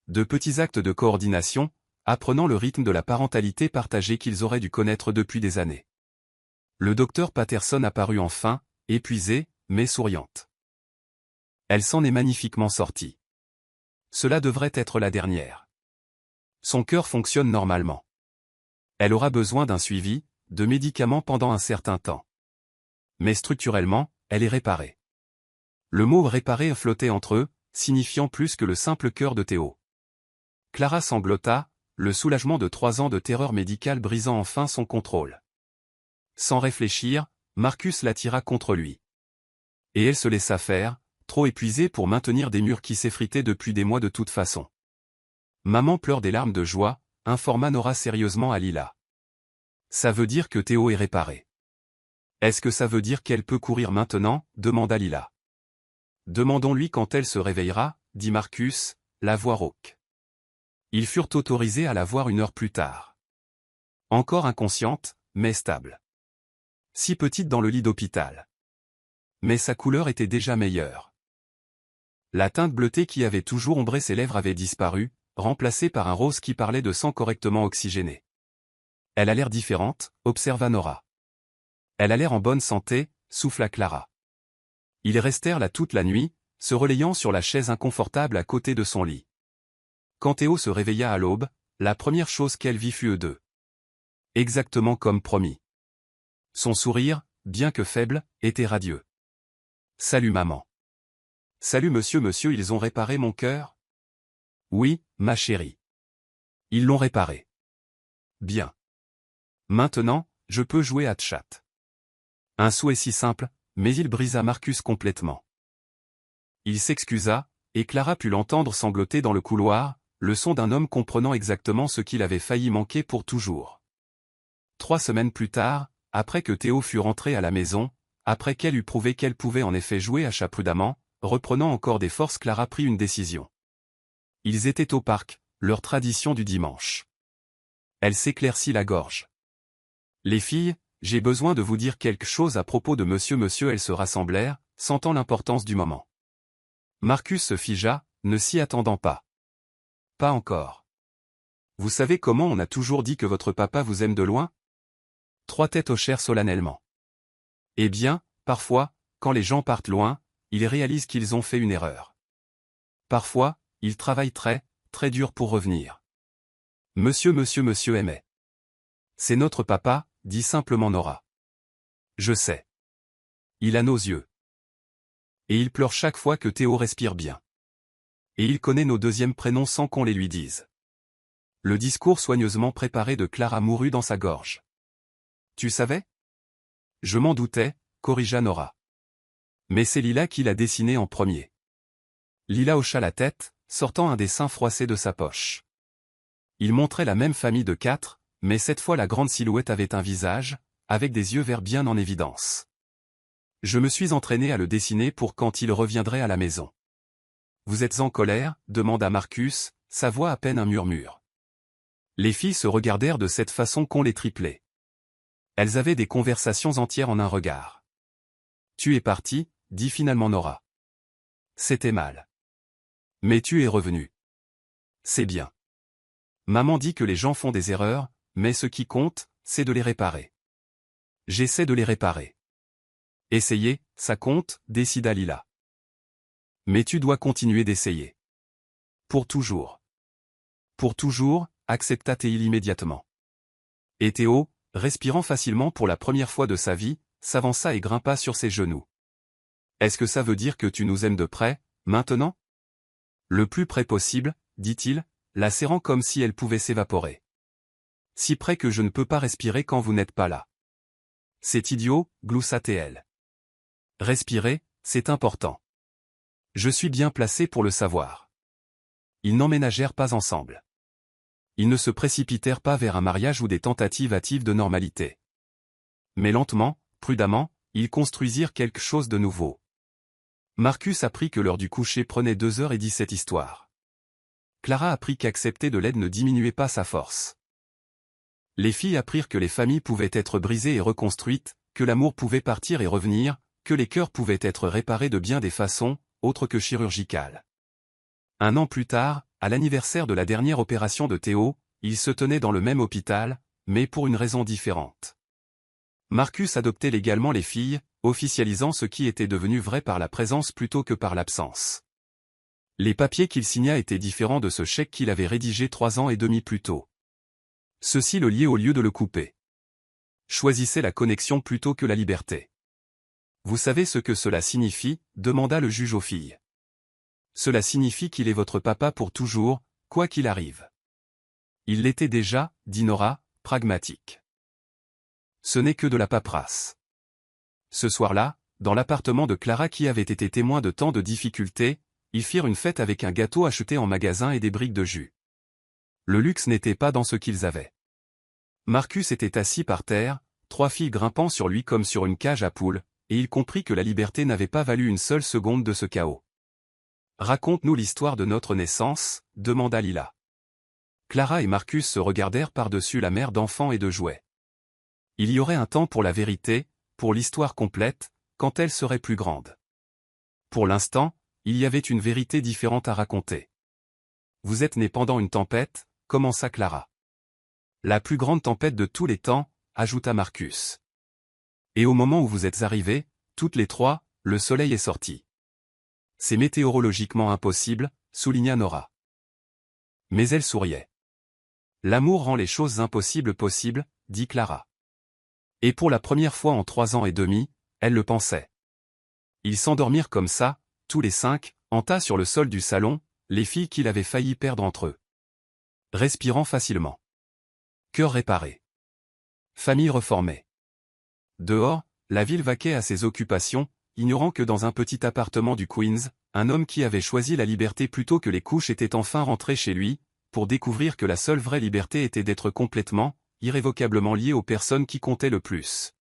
De petits actes de coordination, apprenant le rythme de la parentalité partagée qu'ils auraient dû connaître depuis des années. Le docteur Patterson apparut enfin, épuisée, mais souriante. Elle s'en est magnifiquement sortie. Cela devrait être la dernière. Son cœur fonctionne normalement. Elle aura besoin d'un suivi, de médicaments pendant un certain temps. Mais structurellement, elle est réparée. Le mot « réparé » flottait entre eux, signifiant plus que le simple cœur de Théo. Clara sanglota, le soulagement de 3 ans de terreur médicale brisant enfin son contrôle. Sans réfléchir, Marcus l'attira contre lui. Et elle se laissa faire, trop épuisée pour maintenir des murs qui s'effritaient depuis des mois de toute façon. Maman pleure des larmes de joie, informa Nora sérieusement à Lila. Ça veut dire que Théo est réparé. Est-ce que ça veut dire qu'elle peut courir maintenant, demanda Lila. Demandons-lui quand elle se réveillera, dit Marcus, la voix rauque. Ils furent autorisés à la voir 1 heure plus tard. Encore inconsciente, mais stable. Si petite dans le lit d'hôpital. Mais sa couleur était déjà meilleure. La teinte bleutée qui avait toujours ombré ses lèvres avait disparu, remplacée par un rose qui parlait de sang correctement oxygéné. Elle a l'air différente, observa Nora. Elle a l'air en bonne santé, souffla Clara. Ils restèrent là toute la nuit, se relayant sur la chaise inconfortable à côté de son lit. Quand Théo se réveilla à l'aube, la première chose qu'elle vit fut eux deux. Exactement comme promis. Son sourire, bien que faible, était radieux. « Salut maman. »« Salut monsieur, ils ont réparé mon cœur ?»« Oui, ma chérie. Ils l'ont réparé. »« Bien. Maintenant, je peux jouer à Tchat. » Un souhait si simple, mais il brisa Marcus complètement. Il s'excusa, et Clara put l'entendre sangloter dans le couloir, le son d'un homme comprenant exactement ce qu'il avait failli manquer pour toujours. 3 semaines plus tard, après que Théo fut rentré à la maison, après qu'elle eut prouvé qu'elle pouvait en effet jouer à chat prudemment, reprenant encore des forces, Clara prit une décision. Ils étaient au parc, leur tradition du dimanche. Elle s'éclaircit la gorge. Les filles, j'ai besoin de vous dire quelque chose à propos de monsieur. Elles se rassemblèrent, sentant l'importance du moment. Marcus se figea, ne s'y attendant pas. Pas encore. Vous savez comment on a toujours dit que votre papa vous aime de loin? Trois têtes hochèrent solennellement. Eh bien, parfois, quand les gens partent loin, ils réalisent qu'ils ont fait une erreur. Parfois, ils travaillent très, très dur pour revenir. Monsieur aimait. C'est notre papa, dit simplement Nora. Je sais. Il a nos yeux. Et il pleure chaque fois que Théo respire bien. Et il connaît nos deuxièmes prénoms sans qu'on les lui dise. Le discours soigneusement préparé de Clara mourut dans sa gorge. Tu savais? Je m'en doutais, corrigea Nora. Mais c'est Lila qui l'a dessiné en premier. Lila hocha la tête, sortant un dessin froissé de sa poche. Il montrait la même famille de 4, mais cette fois la grande silhouette avait un visage, avec des yeux verts bien en évidence. Je me suis entraîné à le dessiner pour quand il reviendrait à la maison. Vous êtes en colère? Demanda Marcus, sa voix à peine un murmure. Les filles se regardèrent de cette façon qu'on les triplait. Elles avaient des conversations entières en un regard. Tu es parti, dit finalement Nora. C'était mal. Mais tu es revenu. C'est bien. Maman dit que les gens font des erreurs, mais ce qui compte, c'est de les réparer. J'essaie de les réparer. Essayer, ça compte, décida Lila. Mais tu dois continuer d'essayer. Pour toujours. Pour toujours, accepta Théil immédiatement. Et Théo, respirant facilement pour la première fois de sa vie, s'avança et grimpa sur ses genoux. Est-ce que ça veut dire que tu nous aimes de près, maintenant? Le plus près possible, dit-il, la serrant comme si elle pouvait s'évaporer. Si près que je ne peux pas respirer quand vous n'êtes pas là. C'est idiot, gloussa Théel. Respirer, c'est important. Je suis bien placé pour le savoir. Ils n'emménagèrent pas ensemble. Ils ne se précipitèrent pas vers un mariage ou des tentatives hâtives de normalité. Mais lentement, prudemment, ils construisirent quelque chose de nouveau. Marcus apprit que l'heure du coucher prenait 2h17 histoires. Clara apprit qu'accepter de l'aide ne diminuait pas sa force. Les filles apprirent que les familles pouvaient être brisées et reconstruites, que l'amour pouvait partir et revenir, que les cœurs pouvaient être réparés de bien des façons, autres que chirurgicales. Un an plus tard, à l'anniversaire de la dernière opération de Théo, ils se tenaient dans le même hôpital, mais pour une raison différente. Marcus adoptait légalement les filles, officialisant ce qui était devenu vrai par la présence plutôt que par l'absence. Les papiers qu'il signa étaient différents de ce chèque qu'il avait rédigé 3 ans et demi plus tôt. Ceci le liait au lieu de le couper. Choisissez la connexion plutôt que la liberté. Vous savez ce que cela signifie? Demanda le juge aux filles. Cela signifie qu'il est votre papa pour toujours, quoi qu'il arrive. Il l'était déjà, dit Nora, pragmatique. Ce n'est que de la paperasse. Ce soir-là, dans l'appartement de Clara qui avait été témoin de tant de difficultés, ils firent une fête avec un gâteau acheté en magasin et des briques de jus. Le luxe n'était pas dans ce qu'ils avaient. Marcus était assis par terre, 3 filles grimpant sur lui comme sur une cage à poules, et il comprit que la liberté n'avait pas valu une seule seconde de ce chaos. Raconte-nous l'histoire de notre naissance, demanda Lila. Clara et Marcus se regardèrent par-dessus la mer d'enfants et de jouets. Il y aurait un temps pour la vérité, pour l'histoire complète, quand elle serait plus grande. Pour l'instant, il y avait une vérité différente à raconter. Vous êtes nés pendant une tempête, commença Clara. La plus grande tempête de tous les temps, ajouta Marcus. Et au moment où vous êtes arrivés, toutes les 3, le soleil est sorti. C'est météorologiquement impossible, souligna Nora. Mais elle souriait. L'amour rend les choses impossibles possibles, dit Clara. Et pour la première fois en 3 ans et demi, elle le pensait. Ils s'endormirent comme ça, tous les 5, en tas sur le sol du salon, les filles qu'il avait failli perdre entre eux. Respirant facilement. Cœur réparé. Famille reformée. Dehors, la ville vaquait à ses occupations, ignorant que dans un petit appartement du Queens, un homme qui avait choisi la liberté plutôt que les couches était enfin rentré chez lui, pour découvrir que la seule vraie liberté était d'être complètement, irrévocablement lié aux personnes qui comptaient le plus.